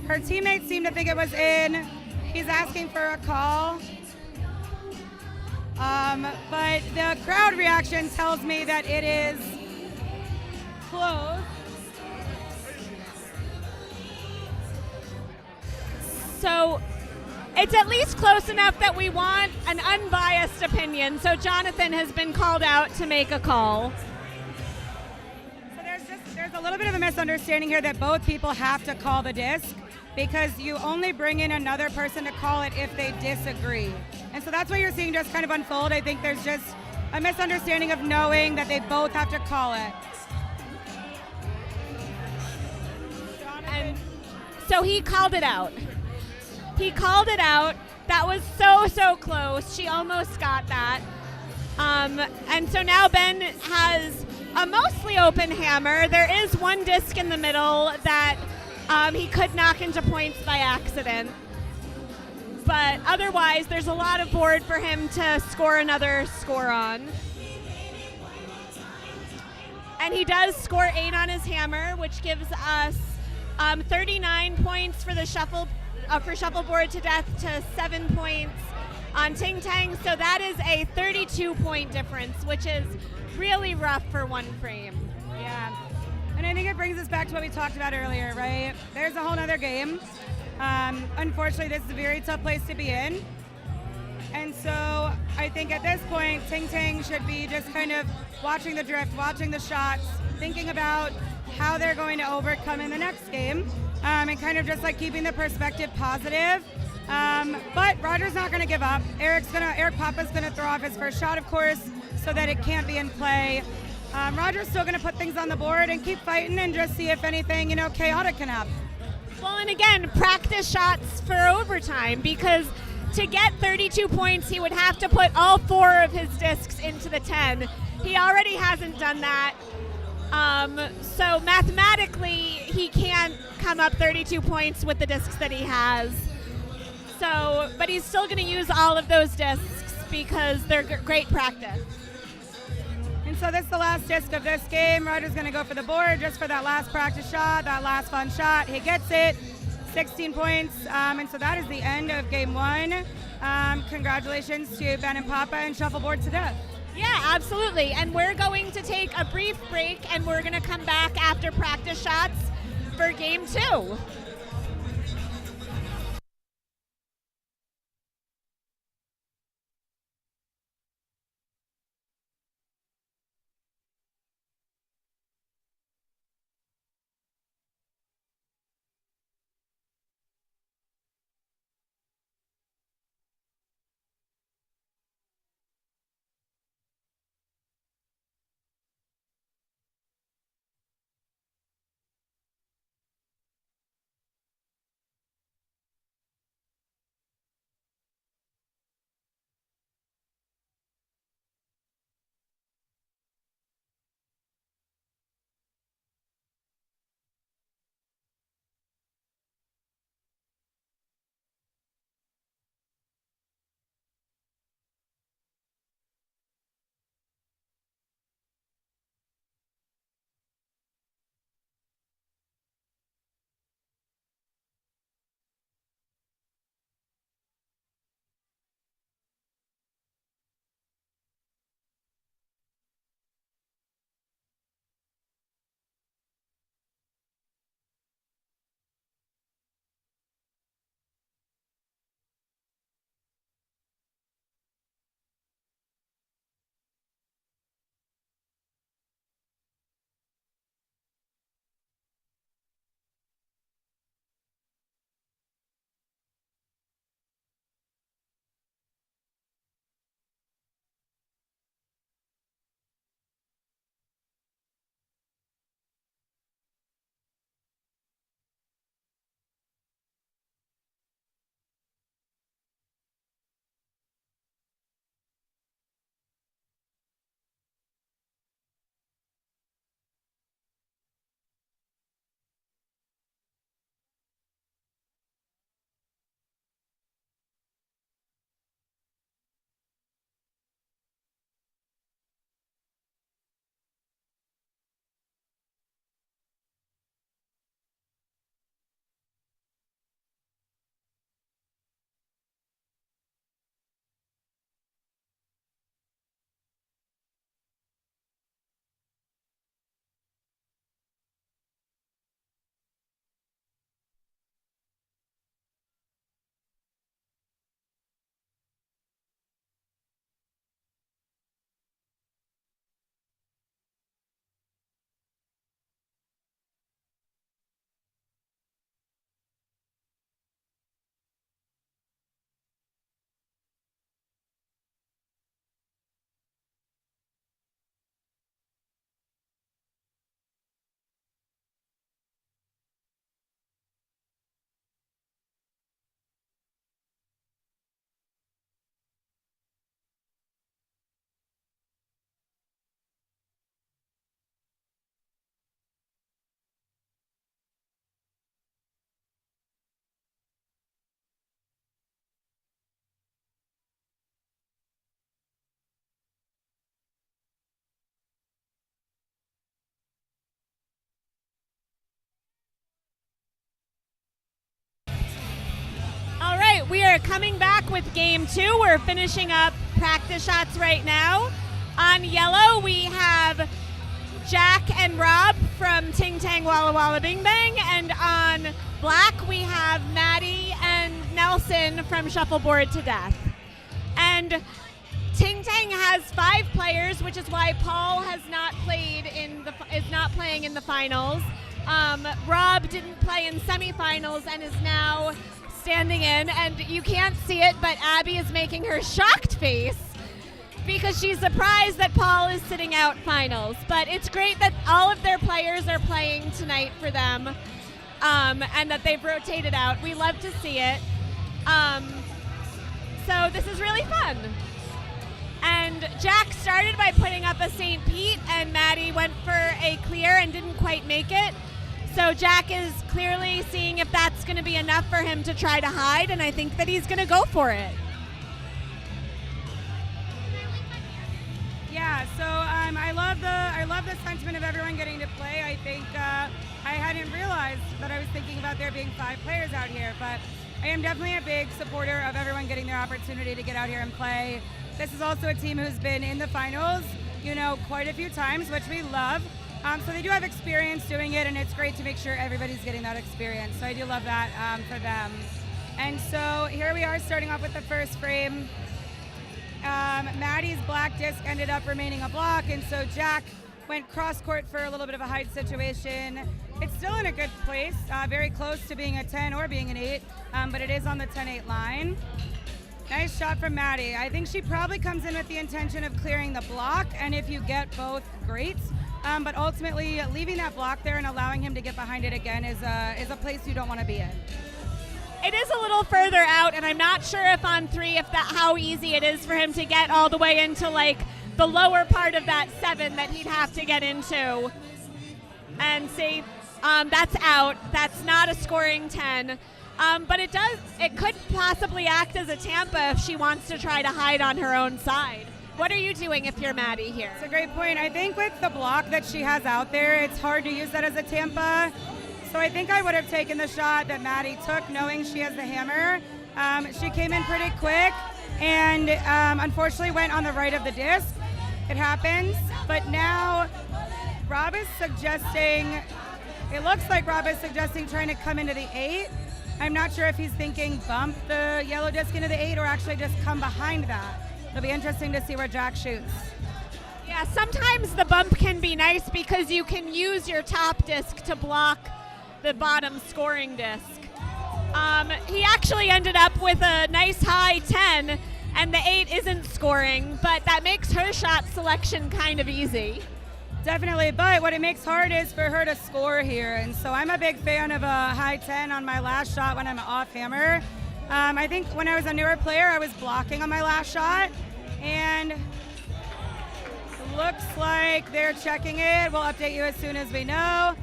Her teammates seem to think it was in. He's asking for a call, but the crowd reaction tells me that it is close. So it's at least close enough that we want an unbiased opinion. So Jonathan has been called out to make a call. So there's a little bit of a misunderstanding here that both people have to call the disc because you only bring in another person to call it if they disagree. And so that's what you're seeing just kind of unfold. I think there's just a misunderstanding of knowing that they both have to call it. And so he called it out. He called it out. That was so close. She almost got that. And so now Ben has a mostly open hammer. There is one disc in the middle that he could knock into points by accident. But otherwise, there's a lot of board for him to score another score on. And he does score 8 on his hammer, which gives us 39 points for the shuffleboard to death to 7 points on Ting Tang. So that is a 32-point difference, which is really rough for one frame. Yeah, and I think it brings us back to what we talked about earlier, right? There's a whole nother game. Unfortunately, this is a very tough place to be in. And so I think at this point, Ting Ting should be just kind of watching the drift, watching the shots, thinking about how they're going to overcome in the next game, and kind of just like keeping the perspective positive. But Roger's not going to give up. Eric Papa's going to throw off his first shot, of course, so that it can't be in play. Roger's still going to put things on the board and keep fighting and just see if anything, chaotic can happen. Well, and again, practice shots for overtime, because to get 32 points, he would have to put all 4 of his discs into the 10. He already hasn't done that. So mathematically, he can't come up 32 points with the discs that he has. So, but he's still going to use all of those discs because they're great practice. And so this is the last disc of this game. Roger's going to go for the board just for that last practice shot, that last fun shot. He gets it, 16 points. And so that is the end of game 1. Congratulations to Ben and Papa and Shuffleboard to death. Yeah, absolutely. And we're going to take a brief break, and we're going to come back after practice shots for game 2. We are coming back with game 2. We're finishing up practice shots right now. On yellow, we have Jack and Rob from Ting Tang Walla Walla Bing Bang. And on black, we have Maddie and Nelson from Shuffleboard to Death. And Ting Tang has 5 players, which is why Paul has not played is not playing in the finals. Rob didn't play in semifinals and is now standing in, and you can't see it, but Abby is making her shocked face because she's surprised that Paul is sitting out finals. But it's great that all of their players are playing tonight for them, and that they've rotated out. We love to see it. So this is really fun. And Jack started by putting up a St. Pete, and Maddie went for a clear and didn't quite make it. So Jack is clearly seeing if that's going to be enough for him to try to hide, and I think that he's going to go for it. Yeah, so I love the sentiment of everyone getting to play. I think I hadn't realized that I was thinking about there being 5 players out here, but I am definitely a big supporter of everyone getting their opportunity to get out here and play. This is also a team who's been in the finals, quite a few times, which we love. So they do have experience doing it, and it's great to make sure everybody's getting that experience. So I do love that for them. And so here we are starting off with the first frame. Maddie's black disc ended up remaining a block, and so Jack went cross court for a little bit of a hide situation. It's still in a good place, very close to being a 10 or being an 8, but it is on the 10-8 line. Nice shot from Maddie. I think she probably comes in with the intention of clearing the block, and if you get both, great. But ultimately, leaving that block there and allowing him to get behind it again is a place you don't want to be in. It is a little further out, and I'm not sure if on 3 how easy it is for him to get all the way into like the lower part of that 7 that he'd have to get into. And see, that's out. That's not a scoring 10. But it could possibly act as a Tampa if she wants to try to hide on her own side. What are you doing if you're Maddie here? It's a great point. I think with the block that she has out there, it's hard to use that as a Tampa. So I think I would have taken the shot that Maddie took, knowing she has the hammer. She came in pretty quick and unfortunately went on the right of the disc. It happens. But now Rob is suggesting, it looks like Rob is suggesting trying to come into the 8. I'm not sure if he's thinking bump the yellow disc into the 8 or actually just come behind that. It'll be interesting to see where Jack shoots. Yeah, sometimes the bump can be nice because you can use your top disc to block the bottom scoring disc. He actually ended up with a nice high 10, and the 8 isn't scoring, but that makes her shot selection kind of easy. Definitely, but what it makes hard is for her to score here, and so I'm a big fan of a high 10 on my last shot when I'm off hammer. I think when I was a newer player, I was blocking on my last shot, and looks like they're checking it. We'll update you as soon as we know.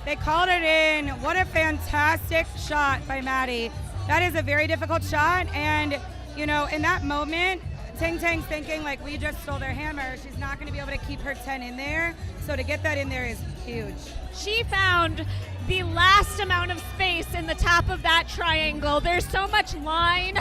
They called it in. What a fantastic shot by Maddie. That is a very difficult shot, and in that moment, Ting Tang's thinking like, we just stole their hammer. She's not going to be able to keep her 10 in there, so to get that in there is huge. She found the last amount of space in the top of that triangle. There's so much line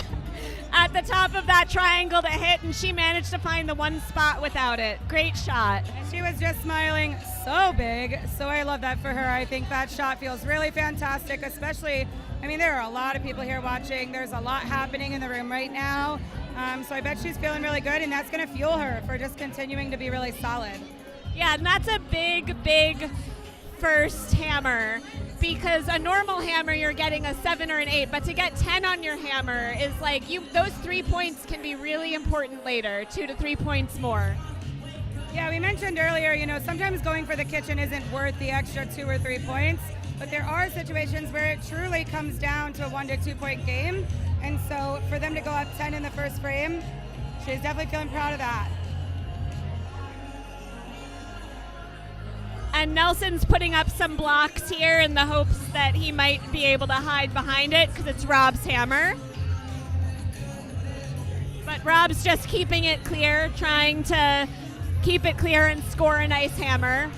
at the top of that triangle to hit, and she managed to find the one spot without it. Great shot. And she was just smiling so big, so I love that for her. I think that shot feels really fantastic, especially, there are a lot of people here watching. There's a lot happening in the room right now, so I bet she's feeling really good, and that's going to fuel her for just continuing to be really solid. Yeah, and that's a big, big first hammer, because a normal hammer you're getting a 7 or an 8, but to get 10 on your hammer is like, those 3 points can be really important later, 2 to 3 points more. Yeah, we mentioned earlier, sometimes going for the kitchen isn't worth the extra 2 or 3 points, but there are situations where it truly comes down to a 1 to 2 point game, and so for them to go up 10 in the first frame, she's definitely feeling proud of that. And Nelson's putting up some blocks here in the hopes that he might be able to hide behind it because it's Rob's hammer. But Rob's just keeping it clear, trying to keep it clear and score a nice hammer.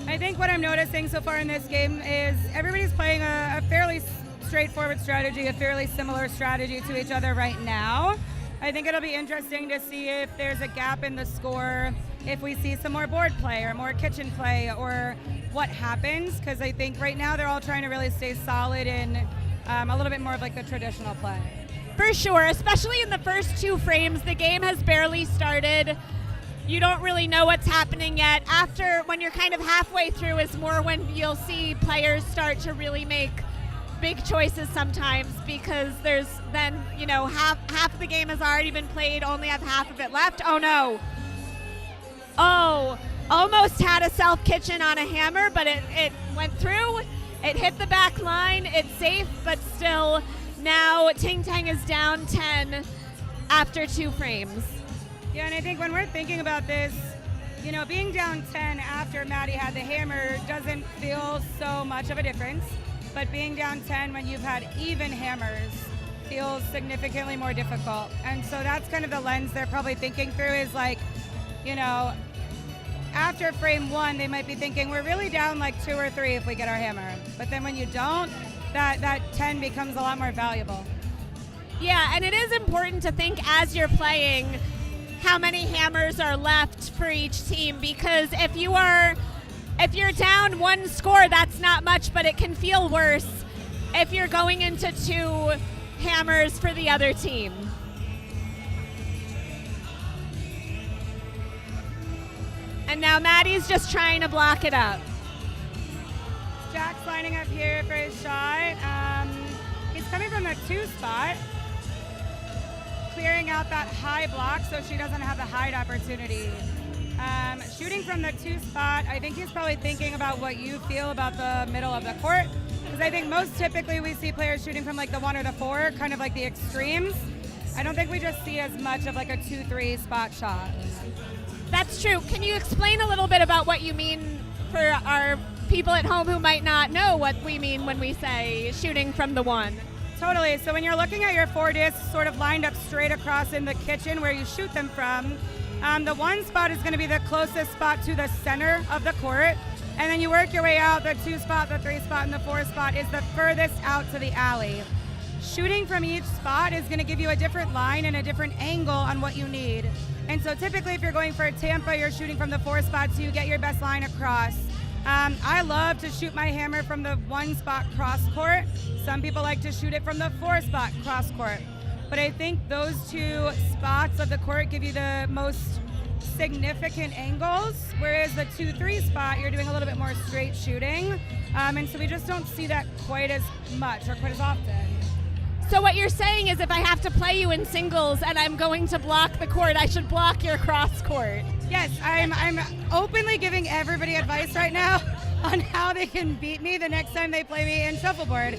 I think what I'm noticing so far in this game is everybody's playing a fairly straightforward strategy, a fairly similar strategy to each other right now. I think it'll be interesting to see if there's a gap in the score, if we see some more board play or more kitchen play, or what happens, because I think right now they're all trying to really stay solid in a little bit more of like the traditional play. For sure, especially in the first 2 frames, the game has barely started. You don't really know what's happening yet. After, when you're kind of halfway through, is more when you'll see players start to really make big choices sometimes, because there's then, you know, half of the game has already been played, only have half of it left. Oh no. Oh, almost had a self kitchen on a hammer, but it went through. It hit the back line. It's safe, but still now Ting Tang is down 10 after 2 frames. Yeah, and I think when we're thinking about this, you know, being down 10 after Maddie had the hammer doesn't feel so much of a difference. But being down 10 when you've had even hammers feels significantly more difficult. And so that's kind of the lens they're probably thinking through, is like, you know, after frame 1, they might be thinking, we're really down like 2 or 3 if we get our hammer. But then when you don't, that 10 becomes a lot more valuable. Yeah, and it is important to think as you're playing how many hammers are left for each team, because if you're down 1 score, that's not much, but it can feel worse if you're going into 2 hammers for the other team. And now Maddie's just trying to block it up. Jack's lining up here for his shot. He's coming from the 2 spot, clearing out that high block so she doesn't have the hide opportunity. Shooting from the 2 spot, I think he's probably thinking about what you feel about the middle of the court, because I think most typically we see players shooting from like the 1 or the 4, kind of like the extremes. I don't think we just see as much of like a 2-3 spot shot. That's true. Can you explain a little bit about what you mean for our people at home who might not know what we mean when we say shooting from the 1? Totally. So when you're looking at your 4 discs sort of lined up straight across in the kitchen where you shoot them from, the 1 spot is going to be the closest spot to the center of the court. And then you work your way out. The 2 spot, the 3 spot, and the 4 spot is the furthest out to the alley. Shooting from each spot is going to give you a different line and a different angle on what you need. And so typically if you're going for Tampa, you're shooting from the 4 spot so you get your best line across. I love to shoot my hammer from the 1 spot cross court. Some people like to shoot it from the 4 spot cross court. But I think those 2 spots of the court give you the most significant angles, whereas the 2-3 spot, you're doing a little bit more straight shooting. And so we just don't see that quite as much or quite as often. So what you're saying is if I have to play you in singles and I'm going to block the court, I should block your cross court. Yes, I'm openly giving everybody advice right now on how they can beat me the next time they play me in shuffleboard,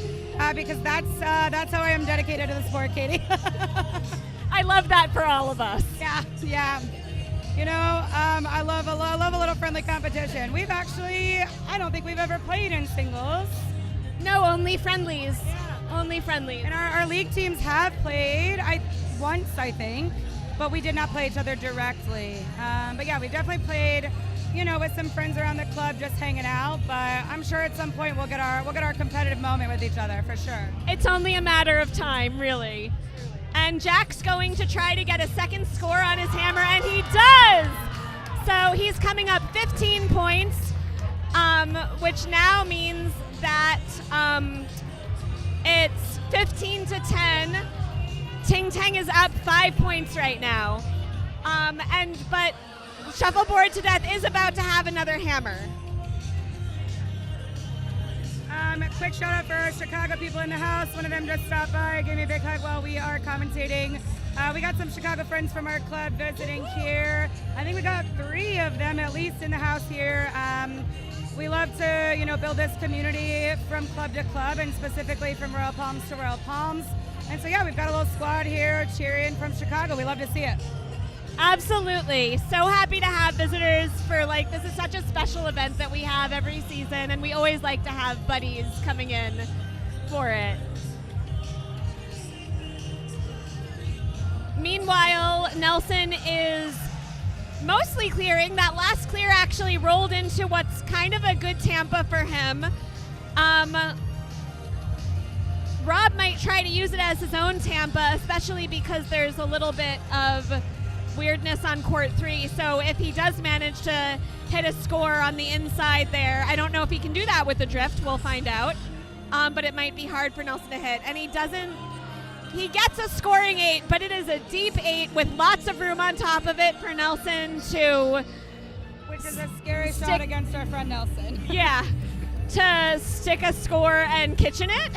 because that's how I am dedicated to the sport, Katie. I love that for all of us. Yeah. You know, I love a little friendly competition. We've actually, I don't think we've ever played in singles. No, only friendlies. Only friendlies. And our league teams have played once, I think, but we did not play each other directly. But yeah, we definitely played, you know, with some friends around the club, just hanging out. But I'm sure at some point we'll get our competitive moment with each other for sure. It's only a matter of time, really. And Jack's going to try to get a second score on his hammer, and he does. So he's coming up 15 points, which now means that it's 15 to 10. Ting Tang is up 5 points right now. But Shuffleboard to Death is about to have another hammer. Quick shout out for our Chicago people in the house. One of them just stopped by, gave me a big hug while we are commentating. We got some Chicago friends from our club visiting here. I think we got 3 of them at least in the house here. We love to, you know, build this community from club to club, and specifically from Royal Palms to Royal Palms. And so, yeah, we've got a little squad here cheering from Chicago. We love to see it. Absolutely. So happy to have visitors for, like, this is such a special event that we have every season, and we always like to have buddies coming in for it. Meanwhile, Nelson is mostly clearing. That last clear actually rolled into what's kind of a good Tampa for him. Rob might try to use it as his own Tampa, especially because there's a little bit of weirdness on court 3. So if he does manage to hit a score on the inside there, I don't know if he can do that with the drift. We'll find out. But it might be hard for Nelson to hit. And he doesn't He gets a scoring 8, but it is a deep 8 with lots of room on top of it for Nelson to, which is a scary shot against our friend Nelson. yeah, to stick a score and kitchen it,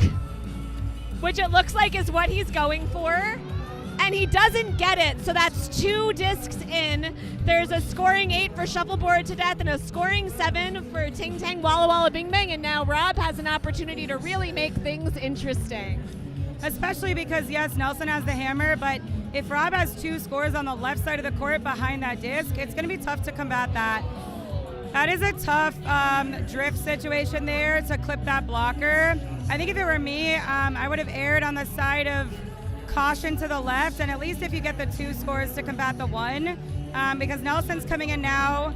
which it looks like is what he's going for. And he doesn't get it, so that's 2 discs in. There's a scoring 8 for Shuffleboard to Death and a scoring 7 for Ting Tang Walla Walla Bing Bang, and now Rob has an opportunity to really make things interesting. Especially because, yes, Nelson has the hammer, but if Rob has 2 scores on the left side of the court behind that disc, it's going to be tough to combat that. That is a tough drift situation there to clip that blocker. I think if it were me, I would have erred on the side of caution to the left, and at least if you get the 2 scores to combat the 1, because Nelson's coming in now.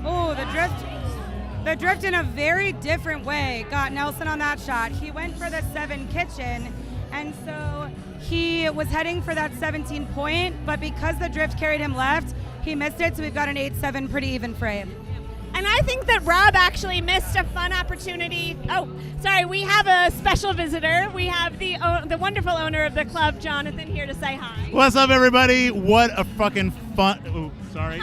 Oh, the drift in a very different way got Nelson on that shot. He went for the 7 kitchen, and so he was heading for that 17 point, but because the drift carried him left, he missed it, so we've got an 8-7 pretty even frame. And I think that Rob actually missed a fun opportunity. Oh, sorry, we have a special visitor. We have the wonderful owner of the club, Jonathan, here to say hi. What's up, everybody? What a fucking fun... Ooh, sorry.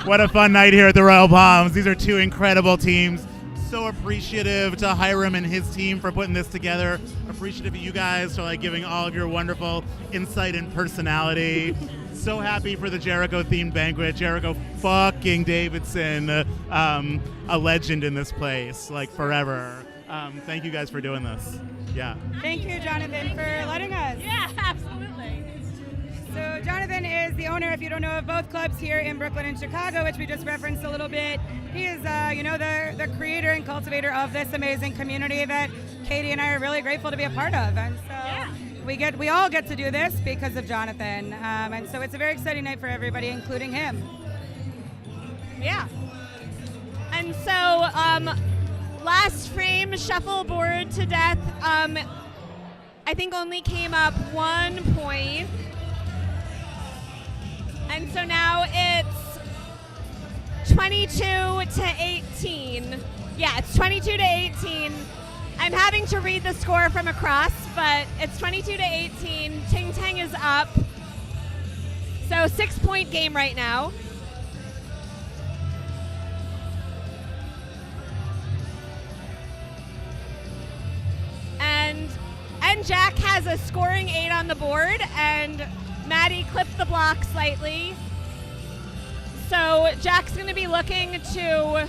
What a fun night here at the Royal Palms. These are 2 incredible teams. So appreciative to Hiram and his team for putting this together. Appreciative of you guys for giving all of your wonderful insight and personality. So happy for the Jericho-themed banquet. Jericho fucking Davidson, a legend in this place, forever. Thank you guys for doing this. Yeah. Thank you, Jonathan, for letting us. Yeah, absolutely. So Jonathan is the owner, if you don't know, of both clubs here in Brooklyn and Chicago, which we just referenced a little bit. He is, the creator and cultivator of this amazing community that Katie and I are really grateful to be a part of. And so we all get to do this because of Jonathan. And so it's a very exciting night for everybody, including him. Yeah. And so last frame, Shuffleboard to Death, I think only came up 1 point. And so now it's 22 to 18. Yeah, it's 22 to 18. I'm having to read the score from across, but it's 22 to 18. Ting Tang is up. So 6-point game right now. And Jack has a scoring 8 on the board, and Maddie clipped the block slightly. So Jack's going to be looking to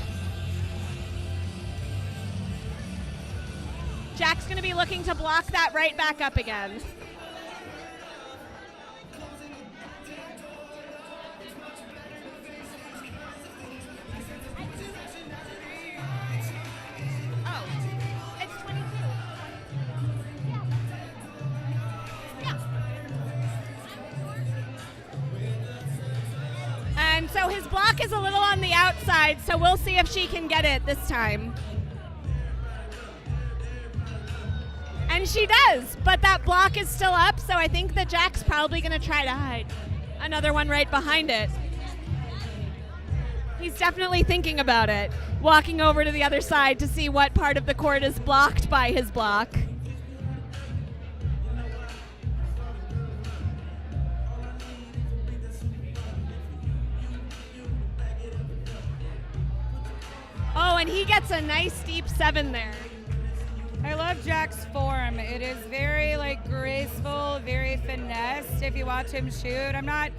block that right back up again. Oh, it's 22. Yeah. And so his block is a little on the outside, so we'll see if she can get it this time. And she does, but that block is still up, so I think that Jack's probably going to try to hide another one right behind it. He's definitely thinking about it, walking over to the other side to see what part of the court is blocked by his block. Oh, and he gets a nice deep 7 there. I love Jack's form. It is very graceful, very finessed. If you watch him shoot, I'm not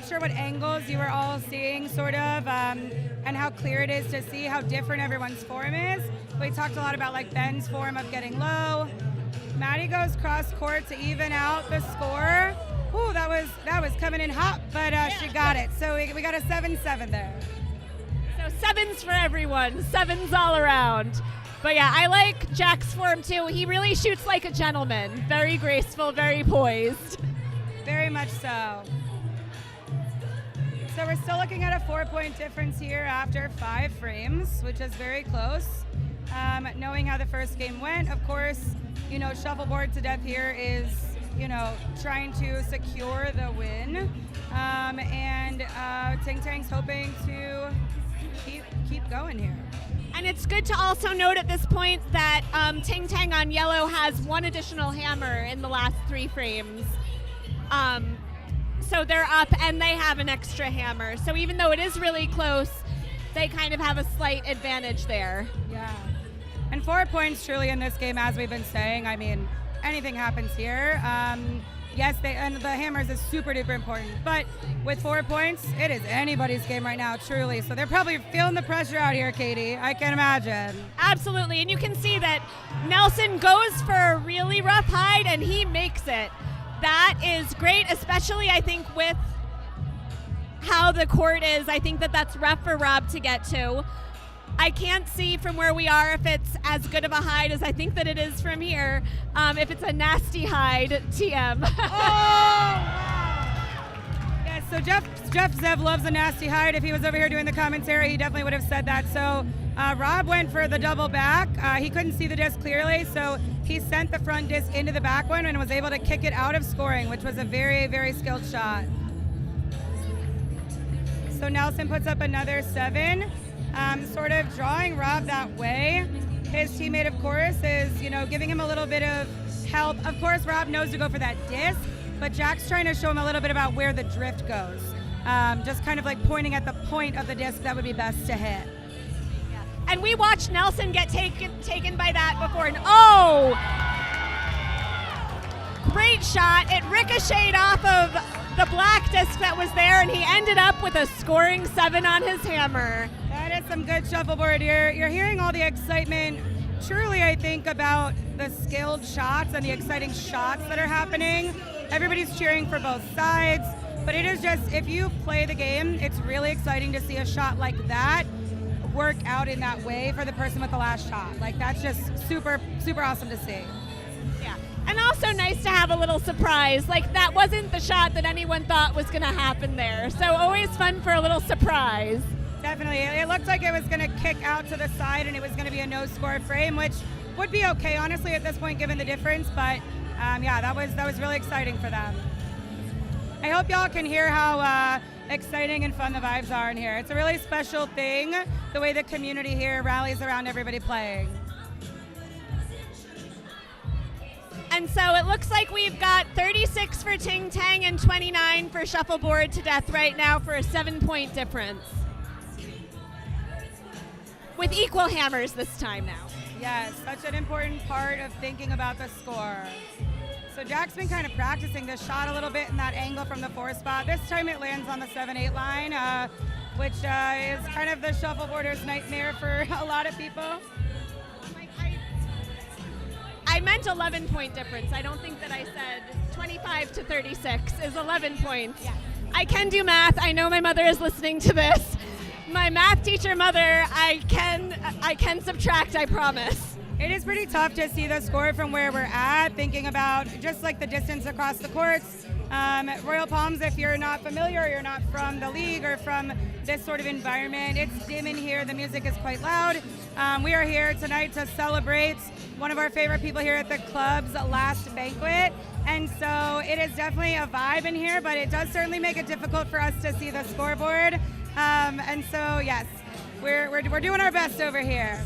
sure what angles you were all seeing, sort of, and how clear it is to see how different everyone's form is. We talked a lot about Ben's form of getting low. Maddie goes cross court to even out the score. Ooh, that was coming in hot, but she got it. So we got a 7-7 there. So 7s for everyone, 7s all around. But yeah, I like Jack's form too. He really shoots like a gentleman. Very graceful, very poised. Very much so. So we're still looking at a 4-point difference here after 5 frames, which is very close. Knowing how the first game went, of course, Shuffleboard to Death here is, trying to secure the win. And Ting Tang's hoping to keep going here. And it's good to also note at this point that Ting Tang on yellow has one additional hammer in the last 3 frames. So they're up and they have an extra hammer. So even though it is really close, they kind of have a slight advantage there. Yeah. And 4 points truly in this game, as we've been saying. I mean, anything happens here. Yes, and the hammers is super duper important, but with 4 points, it is anybody's game right now, truly. So they're probably feeling the pressure out here, Katie. I can imagine. Absolutely, and you can see that Nelson goes for a really rough hide, and he makes it. That is great, especially I think with how the court is. I think that that's rough for Rob to get to. I can't see from where we are if it's as good of a hide as I think that it is from here. If it's a nasty hide, TM. Oh, wow. Yeah, so Jeff Zev loves a nasty hide. If he was over here doing the commentary, he definitely would have said that. So Rob went for the double back. He couldn't see the disc clearly, so he sent the front disc into the back one and was able to kick it out of scoring, which was a very, very skilled shot. So Nelson puts up another 7. Sort of drawing Rob that way. His teammate, of course, is, giving him a little bit of help. Of course, Rob knows to go for that disc, but Jack's trying to show him a little bit about where the drift goes. Just kind of like pointing at the point of the disc that would be best to hit. Yeah. And we watched Nelson get taken by that before. And oh! Great shot. It ricocheted off of the black disc that was there, and he ended up with a scoring 7 on his hammer. That is some good shuffleboard here. You're hearing all the excitement, truly, I think, about the skilled shots and the exciting shots that are happening. Everybody's cheering for both sides, but it is just, if you play the game, it's really exciting to see a shot like that work out in that way for the person with the last shot. Like, that's just super, super awesome to see. Yeah. And also nice to have a little surprise. Like, that wasn't the shot that anyone thought was going to happen there. So always fun for a little surprise. Definitely. It looked like it was going to kick out to the side and it was going to be a no-score frame, which would be okay, honestly, at this point, given the difference. But, yeah, that was really exciting for them. I hope y'all can hear how exciting and fun the vibes are in here. It's a really special thing, the way the community here rallies around everybody playing. And so it looks like we've got 36 for Ting Tang and 29 for Shuffleboard to Death right now for a 7-point difference. With equal hammers this time now. Yes, such an important part of thinking about the score. So Jack's been kind of practicing this shot a little bit in that angle from the 4 spot. This time it lands on the 7-8 line, which is kind of the shuffleboarder's nightmare for a lot of people. I meant 11-point difference. I don't think that I said 25 to 36 is 11 points. Yeah. I can do math. I know my mother is listening to this. My math teacher mother, I can subtract, I promise. It is pretty tough to see the score from where we're at, thinking about just like the distance across the courts. Royal Palms, if you're not familiar or you're not from the league or from this sort of environment, it's dim in here, the music is quite loud. We are here tonight to celebrate one of our favorite people here at the club's last banquet. And so it is definitely a vibe in here, but it does certainly make it difficult for us to see the scoreboard. And so, yes, we're doing our best over here.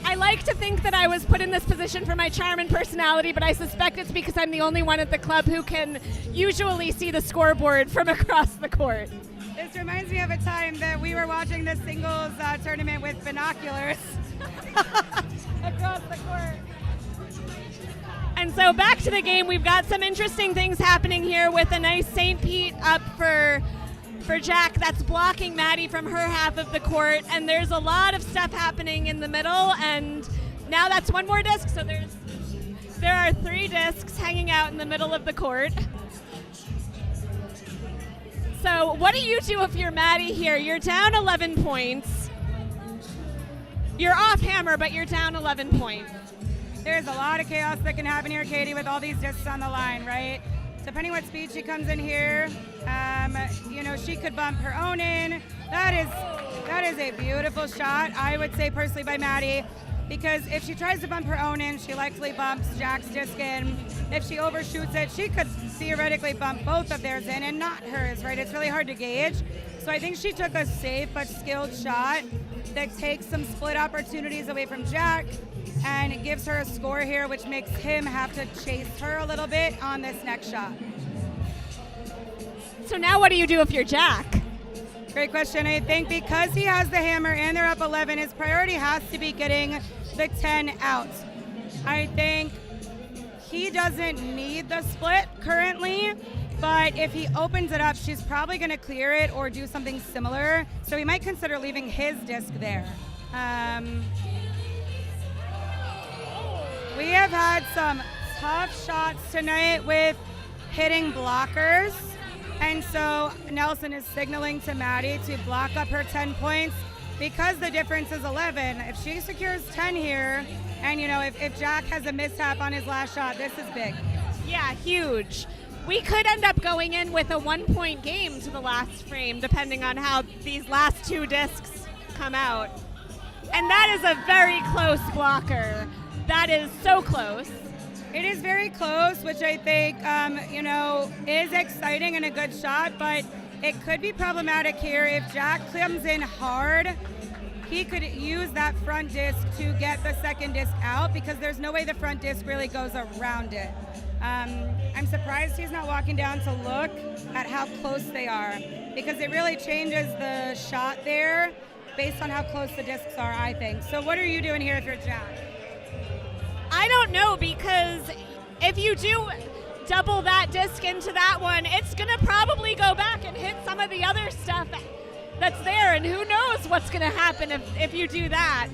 I like to think that I was put in this position for my charm and personality, but I suspect it's because I'm the only one at the club who can usually see the scoreboard from across the court. This reminds me of a time that we were watching the singles tournament with binoculars across the court. And so back to the game, we've got some interesting things happening here with a nice St. Pete up for Jack that's blocking Maddie from her half of the court, and there's a lot of stuff happening in the middle, and now that's one more disc, so there are 3 discs hanging out in the middle of the court. So what do you do if you're Maddie here? You're down 11 points. You're off hammer, but you're down 11 points. There's a lot of chaos that can happen here, Katie, with all these discs on the line, right? Depending what speed she comes in here, she could bump her own in. That is a beautiful shot, I would say personally, by Maddie, because if she tries to bump her own in, she likely bumps Jack's disc in. If she overshoots it, she could theoretically bump both of theirs in and not hers, right? It's really hard to gauge. So I think she took a safe but skilled shot. that takes some split opportunities away from Jack, and it gives her a score here, which makes him have to chase her a little bit on this next shot. So now what do you do if you're Jack? Great question. I think because he has the hammer and they're up 11, his priority has to be getting the 10 out. I think he doesn't need the split currently, but if he opens it up, she's probably going to clear it or do something similar. So he might consider leaving his disc there. We have had some tough shots tonight with hitting blockers. And so Nelson is signaling to Maddie to block up her 10 points because the difference is 11. If she secures 10 here, and if Jack has a mishap on his last shot, this is big. Yeah, huge. We could end up going in with a 1-point game to the last frame, depending on how these last two discs come out. And that is a very close blocker. That is so close. It is very close, which I think, is exciting and a good shot, but it could be problematic here if Jack comes in hard. He could use that front disc to get the second disc out because there's no way the front disc really goes around it. I'm surprised he's not walking down to look at how close they are because it really changes the shot there based on how close the discs are, I think. So what are you doing here if you're Jack? I don't know, because if you do double that disc into that one, it's going to probably go back and hit some of the other stuff that's there, and who knows what's going to happen if you do that.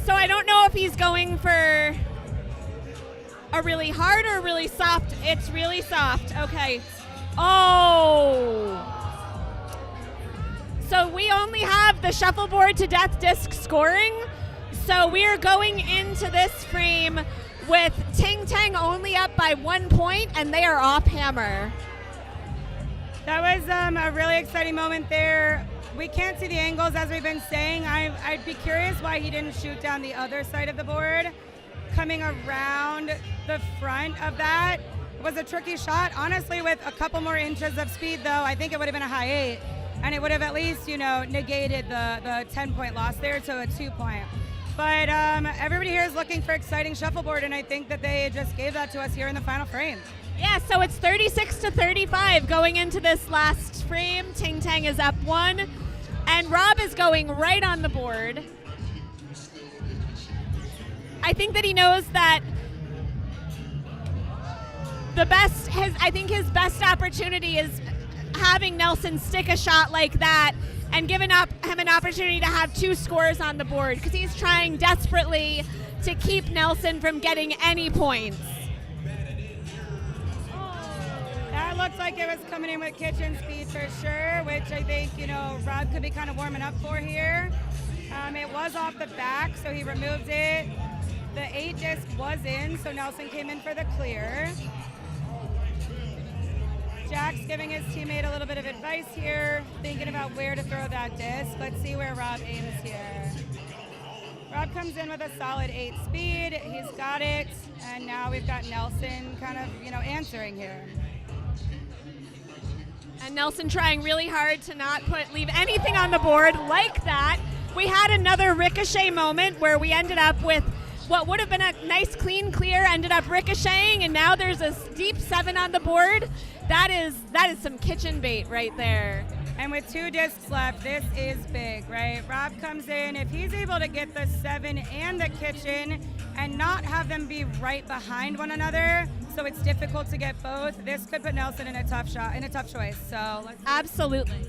So I don't know if he's going for a really hard or really soft. It's really soft. Okay. Oh. So we only have the shuffleboard to death disc scoring. So we are going into this frame with Ting Tang only up by 1 point, and they are off hammer. That was a really exciting moment there. We can't see the angles, as we've been saying. I'd be curious why he didn't shoot down the other side of the board. Coming around the front of that was a tricky shot. Honestly, with a couple more inches of speed, though, I think it would have been a high 8, and it would have at least, negated the 10-point loss there to a 2-point. But everybody here is looking for exciting shuffleboard, and I think that they just gave that to us here in the final frame. Yeah, so it's 36-35 going into this last frame. Ting Tang is up 1, and Rob is going right on the board. I think that he knows that his best opportunity is having Nelson stick a shot like that and giving him an opportunity to have 2 scores on the board because he's trying desperately to keep Nelson from getting any points. That looks like it was coming in with kitchen speed for sure, which I think, Rob could be kind of warming up for here. It was off the back, so he removed it. The 8 disc was in, so Nelson came in for the clear. Jack's giving his teammate a little bit of advice here, thinking about where to throw that disc. Let's see where Rob aims here. Rob comes in with a solid 8 speed. He's got it, and now we've got Nelson kind of, answering here. And Nelson trying really hard to not leave anything on the board like that. We had another ricochet moment where we ended up with what would have been a nice clean clear, ended up ricocheting, and now there's a deep 7 on the board. That is some kitchen bait right there. And with 2 discs left, this is big, right? Rob comes in. If he's able to get the 7 and the kitchen and not have them be right behind one another, so it's difficult to get both, this could put Nelson in a tough choice. So absolutely.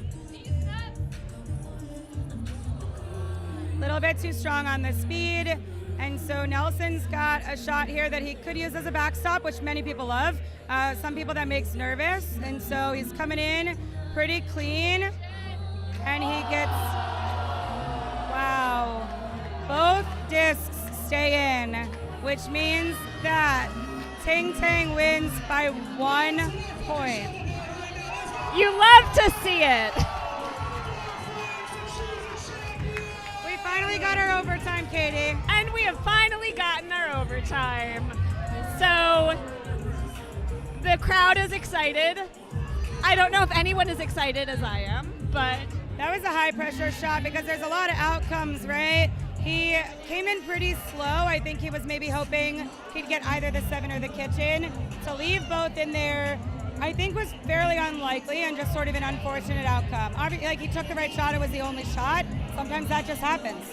A little bit too strong on the speed. And so Nelson's got a shot here that he could use as a backstop, which many people love. Some people that makes nervous. And so he's coming in pretty clean. And he gets, wow, both discs stay in, which means that Ting Tang wins by 1 point. You love to see it. We finally got our overtime, Katie. And we have finally gotten our overtime. So the crowd is excited. I don't know if anyone is excited as I am, but That was a high pressure shot because there's a lot of outcomes, right? He came in pretty slow. I think he was maybe hoping he'd get either the 7 or the kitchen. To leave both in there, I think was fairly unlikely and just sort of an unfortunate outcome. Obviously, like, he took the right shot, it was the only shot. Sometimes that just happens.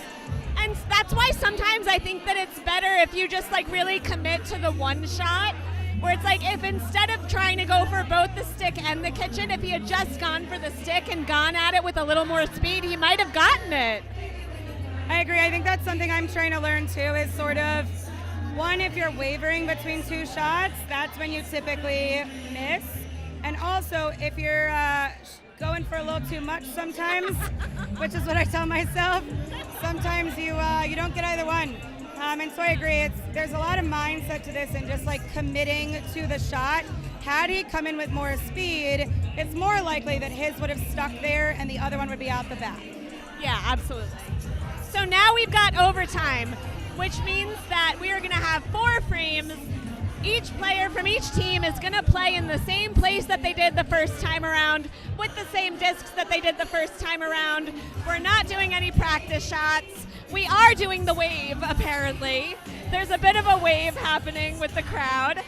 And that's why sometimes I think that it's better if you just like really commit to the one shot, where it's like if instead of trying to go for both the stick and the kitchen, if he had just gone for the stick and gone at it with a little more speed, he might have gotten it. I agree. I think that's something I'm trying to learn too, is sort of, one, if you're wavering between two shots, that's when you typically miss. And also, if you're going for a little too much sometimes, which is what I tell myself, sometimes you don't get either one. And so I agree, there's a lot of mindset to this and just like committing to the shot. Had he come in with more speed, it's more likely that his would have stuck there and the other one would be out the back. Yeah, absolutely. So now we've got overtime, which means that we are going to have 4 frames. Each player from each team is going to play in the same place that they did the first time around, with the same discs that they did the first time around. We're not doing any practice shots. We are doing the wave, apparently. There's a bit of a wave happening with the crowd.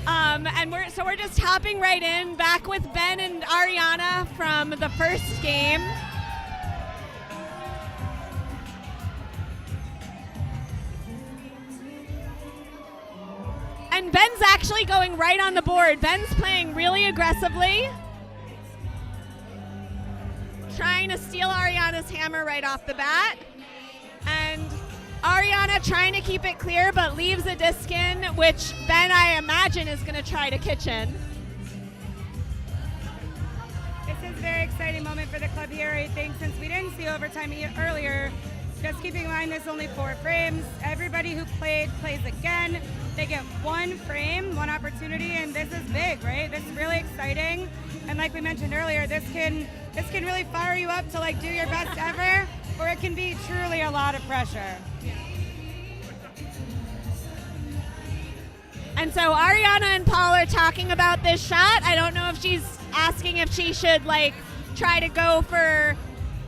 And we're just hopping right in, back with Ben and Ariana from the first game. And Ben's actually going right on the board. Ben's playing really aggressively, trying to steal Ariana's hammer right off the bat. And Ariana trying to keep it clear, but leaves a disc in, which Ben, I imagine, is going to try to kitchen. This is a very exciting moment for the club here, I think, since we didn't see overtime earlier. Just keeping in mind there's only 4 frames. Everybody who played plays again. They get 1 frame, 1 opportunity, and this is big, right? This is really exciting. And like we mentioned earlier, this can really fire you up to like do your best ever, or it can be truly a lot of pressure. And so Ariana and Paul are talking about this shot. I don't know if she's asking if she should like try to go for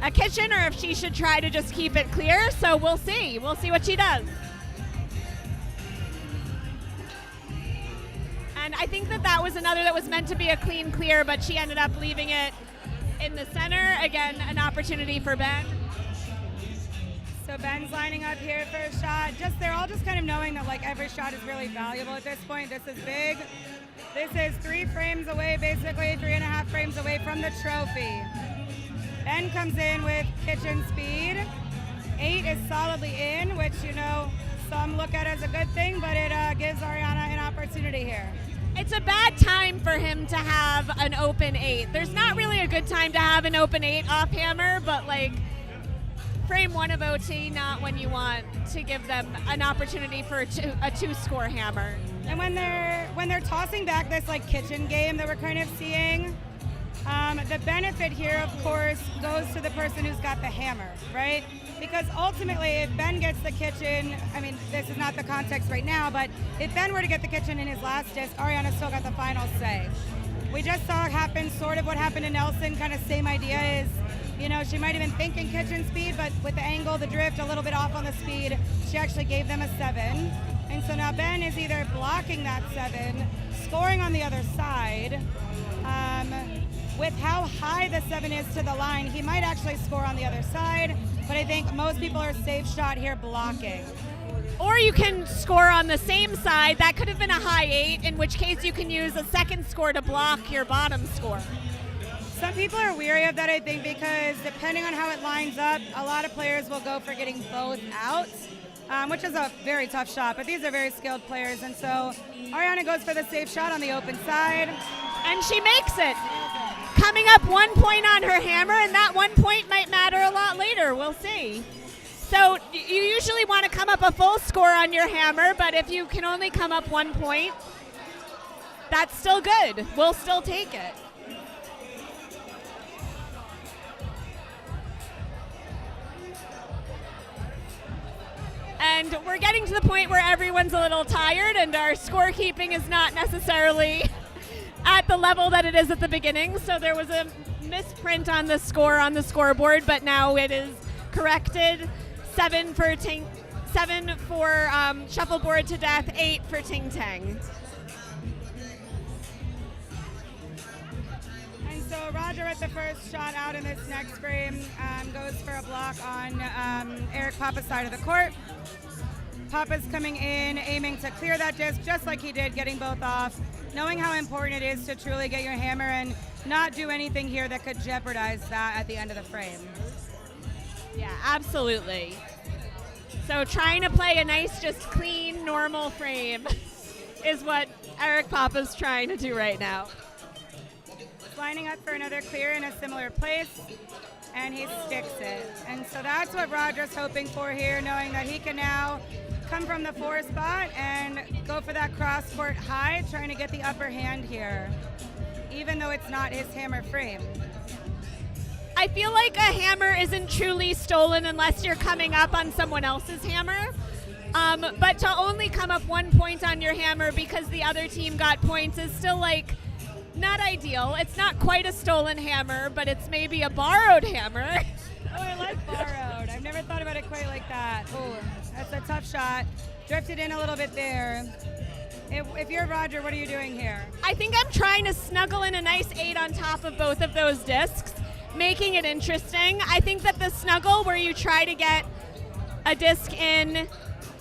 a kitchen or if she should try to just keep it clear. So we'll see. We'll see what she does. And I think that was another that was meant to be a clean clear, but she ended up leaving it in the center. Again, an opportunity for Ben. So Ben's lining up here for a shot. They're all just kind of knowing that like every shot is really valuable at this point. This is big. This is 3 frames away, basically 3.5 frames away from the trophy. Ben comes in with kitchen speed. 8 is solidly in, which, you know, some look at as a good thing, but it gives Ariana an opportunity here. It's a bad time for him to have an open 8. There's not really a good time to have an open 8 off hammer, but like frame 1 of OT, not when you want to give them an opportunity for a 2-score hammer. And when they're tossing back this like kitchen game that we're kind of seeing, the benefit here, of course, goes to the person who's got the hammer, right? Because ultimately, if Ben gets the kitchen, I mean, this is not the context right now, but if Ben were to get the kitchen in his last disc, Ariana still got the final say. We just saw it happen, sort of what happened to Nelson, kind of same idea is, you know, she might have been thinking kitchen speed, but with the angle, the drift, a little bit off on the speed, she actually gave them a 7. And so now Ben is either blocking that 7, scoring on the other side. With how high the 7 is to the line, he might actually score on the other side, but I think most people are safe shot here blocking. Or you can score on the same side. That could have been a high 8, in which case you can use a second score to block your bottom score. Some people are weary of that, I think, because depending on how it lines up, a lot of players will go for getting both out, which is a very tough shot, but these are very skilled players, and so Ariana goes for the safe shot on the open side. And she makes it. Coming up 1 point on her hammer, and that 1 point might matter a lot later. We'll see. So you usually want to come up a full score on your hammer, but if you can only come up 1 point, that's still good. We'll still take it. And we're getting to the point where everyone's a little tired and our scorekeeping is not necessarily at the level that it is at the beginning. So there was a misprint on the score on the scoreboard, but now it is corrected. 7 for Shuffleboard to Death, 8 for Ting Tang. And so Roger with the first shot out in this next frame goes for a block on Eric Papa's side of the court. Papa's coming in, aiming to clear that disc just like he did, getting both off, knowing how important it is to truly get your hammer and not do anything here that could jeopardize that at the end of the frame. Yeah, absolutely. So trying to play a nice, just clean, normal frame is what Eric Papa's trying to do right now. Lining up for another clear in a similar place, and he sticks it. And so that's what Roger's hoping for here, knowing that he can now come from the 4 spot and go for that cross-court high, trying to get the upper hand here, even though it's not his hammer frame. I feel like a hammer isn't truly stolen unless you're coming up on someone else's hammer. But to only come up 1 point on your hammer because the other team got points is still like not ideal. It's not quite a stolen hammer, but it's maybe a borrowed hammer. Oh, I like borrowed. I've never thought about it quite like that. Oh, that's a tough shot. Drifted in a little bit there. If you're Roger, what are you doing here? I think I'm trying to snuggle in a nice 8 on top of both of those discs, making it interesting. I think that the snuggle where you try to get a disc in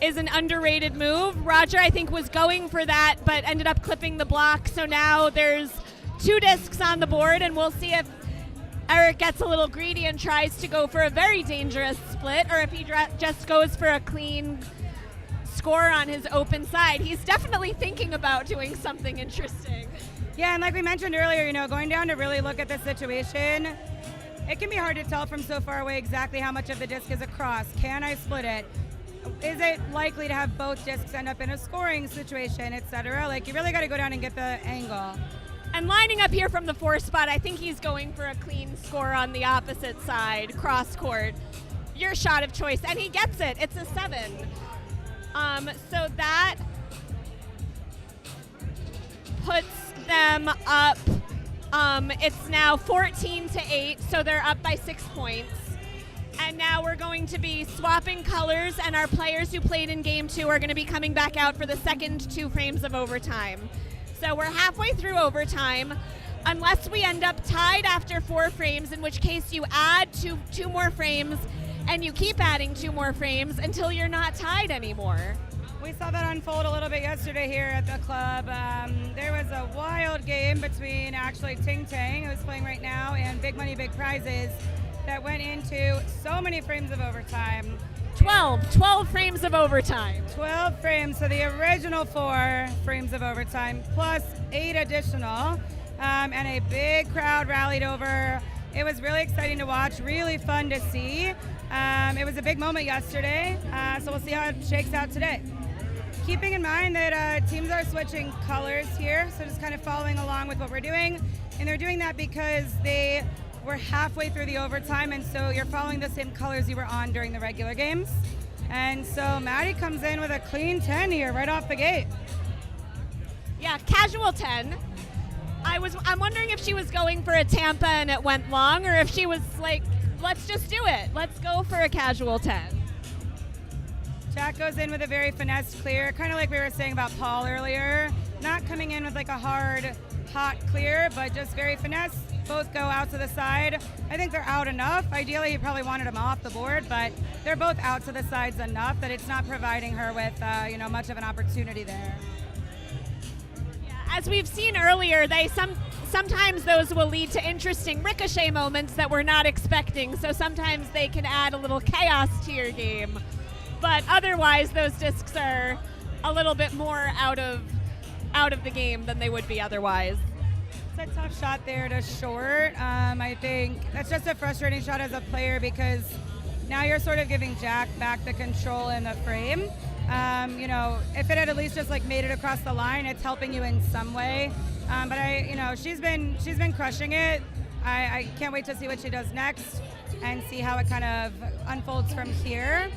is an underrated move. Roger, I think, was going for that, but ended up clipping the block. So now there's 2 discs on the board, and we'll see if Eric gets a little greedy and tries to go for a very dangerous split, or if he just goes for a clean score on his open side. He's definitely thinking about doing something interesting. Yeah, and like we mentioned earlier, going down to really look at the situation, it can be hard to tell from so far away exactly how much of the disc is across. Can I split it? Is it likely to have both discs end up in a scoring situation, etc.? Like, you really got to go down and get the angle. And lining up here from the 4 spot, I think he's going for a clean score on the opposite side, cross court. Your shot of choice, and he gets it. It's a 7. So that puts them up. It's now 14-8, so they're up by 6 points. And now we're going to be swapping colors, and our players who played in game 2 are going to be coming back out for the second 2 frames of overtime. So we're halfway through overtime, unless we end up tied after 4 frames, in which case you add two more frames, and you keep adding 2 more frames until you're not tied anymore. We saw that unfold a little bit yesterday here at the club. There was a wild game between actually Ting Tang, who's playing right now, and Big Money Big Prizes that went into so many frames of overtime. 12 frames of overtime. 12 frames, so the original 4 frames of overtime plus 8 additional, and a big crowd rallied over. It was really exciting to watch, really fun to see. It was a big moment yesterday, so we'll see how it shakes out today. Keeping in mind that teams are switching colors here, so just kind of following along with what we're doing, and they're doing that because we're halfway through the overtime, and so you're following the same colors you were on during the regular games. And so Maddie comes in with a clean 10 here right off the gate. Yeah, casual 10. I'm wondering if she was going for a Tampa and it went long, or if she was like, let's just do it. Let's go for a casual 10. Jack goes in with a very finesse clear, kind of like we were saying about Paul earlier. Not coming in with like a hard, hot clear, but just very finesse. Both go out to the side. I think they're out enough. Ideally, he probably wanted them off the board, but they're both out to the sides enough that it's not providing her with, much of an opportunity there. Yeah, as we've seen earlier, sometimes those will lead to interesting ricochet moments that we're not expecting. So sometimes they can add a little chaos to your game, but otherwise, those discs are a little bit more out of the game than they would be otherwise. It's a tough shot there to short. I think that's just a frustrating shot as a player because now you're sort of giving Jack back the control in the frame. If it had at least just like made it across the line, it's helping you in some way. But she's been crushing it. I can't wait to see what she does next and see how it kind of unfolds from here.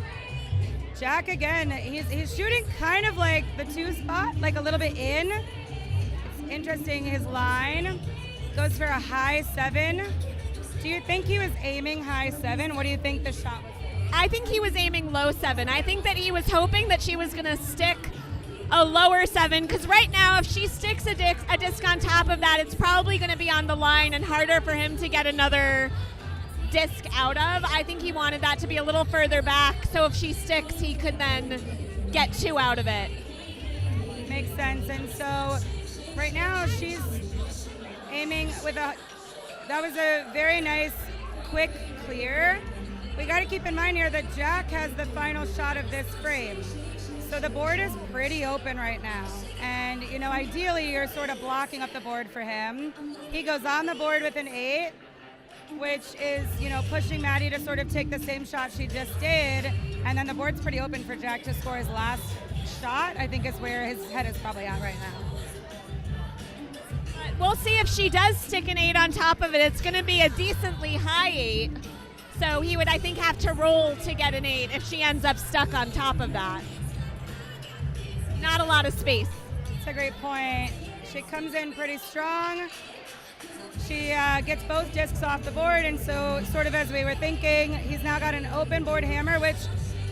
Jack again, he's shooting kind of like the 2 spot, like a little bit in. interesting. His line goes for a high 7. Do you think he was aiming high 7? What do you think the shot was? I think he was aiming low 7. I think that he was hoping that she was going to stick a lower 7, because right now if she sticks a disc on top of that, it's probably going to be on the line and harder for him to get another disc out of. I think he wanted that to be a little further back, so if she sticks, he could then get 2 out of it. Makes sense. And so right now she's aiming with that was a very nice quick clear. We got to keep in mind here that Jack has the final shot of this frame. So the board is pretty open right now. And, you know, ideally you're sort of blocking up the board for him. He goes on the board with an 8, which is, you know, pushing Maddie to sort of take the same shot she just did. And then the board's pretty open for Jack to score his last shot, I think is where his head is probably at right now. But we'll see if she does stick an 8 on top of it. It's going to be a decently high 8. So he would, I think, have to roll to get an 8 if she ends up stuck on top of that. Not a lot of space. That's a great point. She comes in pretty strong. She gets both discs off the board, and so sort of as we were thinking, he's now got an open board hammer, which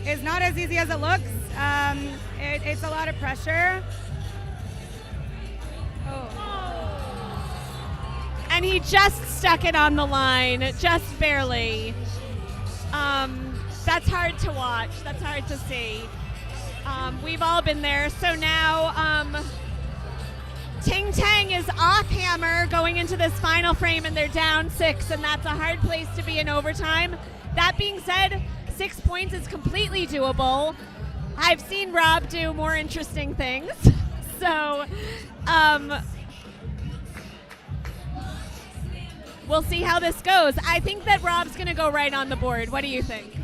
is not as easy as it looks. It's a lot of pressure. Oh. And he just stuck it on the line, just barely. That's hard to watch. That's hard to see. We've all been there. So now Ting Tang is off hammer going into this final frame, and they're down 6, and that's a hard place to be in overtime. That being said, 6 points is completely doable. I've seen Rob do more interesting things. So we'll see how this goes. I think that Rob's going to go right on the board. What do you think?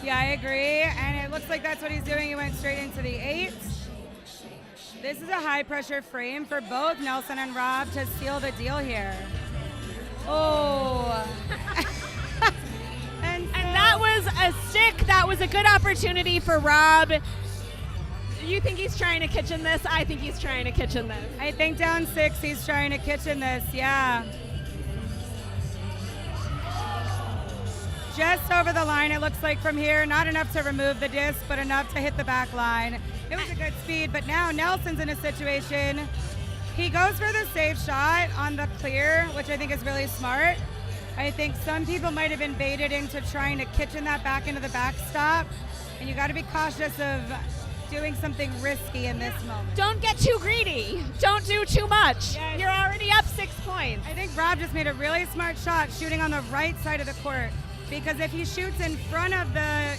Yeah, I agree, and it looks like that's what he's doing. He went straight into the 8. This is a high-pressure frame for both Nelson and Rob to seal the deal here. Oh. and that was a stick. That was a good opportunity for Rob. You think he's trying to kitchen this? I think he's trying to kitchen this. I think down 6, he's trying to kitchen this, yeah. Just over the line, it looks like from here. Not enough to remove the disc, but enough to hit the back line. It was a good speed, but now Nelson's in a situation. He goes for the safe shot on the clear, which I think is really smart. I think some people might have been baited into trying to kitchen that back into the backstop, and you got to be cautious of doing something risky in this moment. Don't get too greedy. Don't do too much. Yes. You're already up 6 points. I think Rob just made a really smart shot shooting on the right side of the court. Because if he shoots in front of the,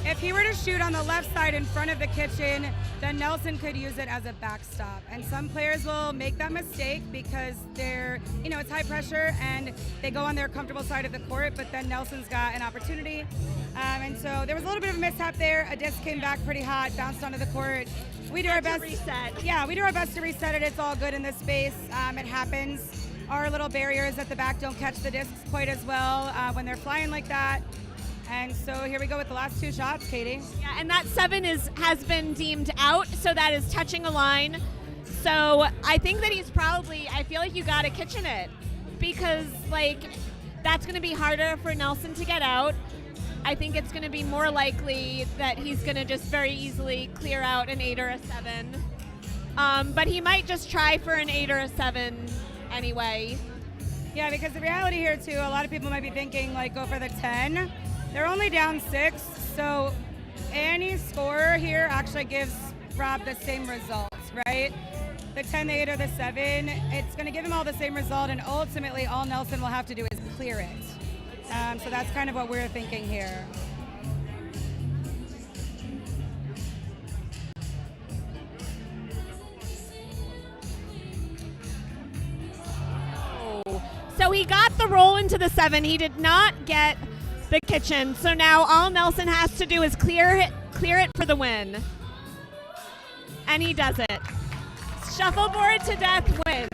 if he were to shoot on the left side in front of the kitchen, then Nelson could use it as a backstop. And some players will make that mistake because they're, you know, it's high pressure and they go on their comfortable side of the court, but then Nelson's got an opportunity. And so there was a little bit of a mishap there. A disc came back pretty hot, bounced onto the court. We do our best to reset. Yeah, we do our best to reset it. It's all good in this space. It happens. Our little barriers at the back don't catch the discs quite as well when they're flying like that. And so here we go with the last 2 shots, Katie. Yeah, and that 7 has been deemed out, so that is touching a line. So I think that he's probably, I feel like you got to kitchen it because, like, that's going to be harder for Nelson to get out. I think it's going to be more likely that he's going to just very easily clear out an 8 or a 7. But he might just try for an 8 or a 7 anyway. Yeah, because the reality here too, a lot of people might be thinking like go for the 10. They're only down 6, so any score here actually gives Rob the same results, right? The 10, the 8, or the 7, it's going to give him all the same result, and ultimately all Nelson will have to do is clear it. So that's kind of what we're thinking here. So he got the roll into the 7. He did not get the kitchen. So now all Nelson has to do is clear it for the win. And he does it. Shuffleboard to death wins.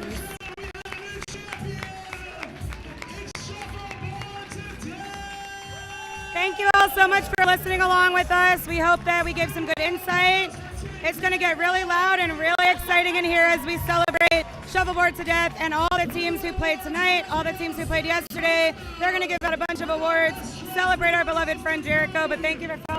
Thank you all so much for listening along with us. We hope that we gave some good insight. It's going to get really loud and really exciting in here as we celebrate Shuffleboard to Death and all the teams who played tonight, all the teams who played yesterday. They're going to give out a bunch of awards, celebrate our beloved friend Jericho, but thank you for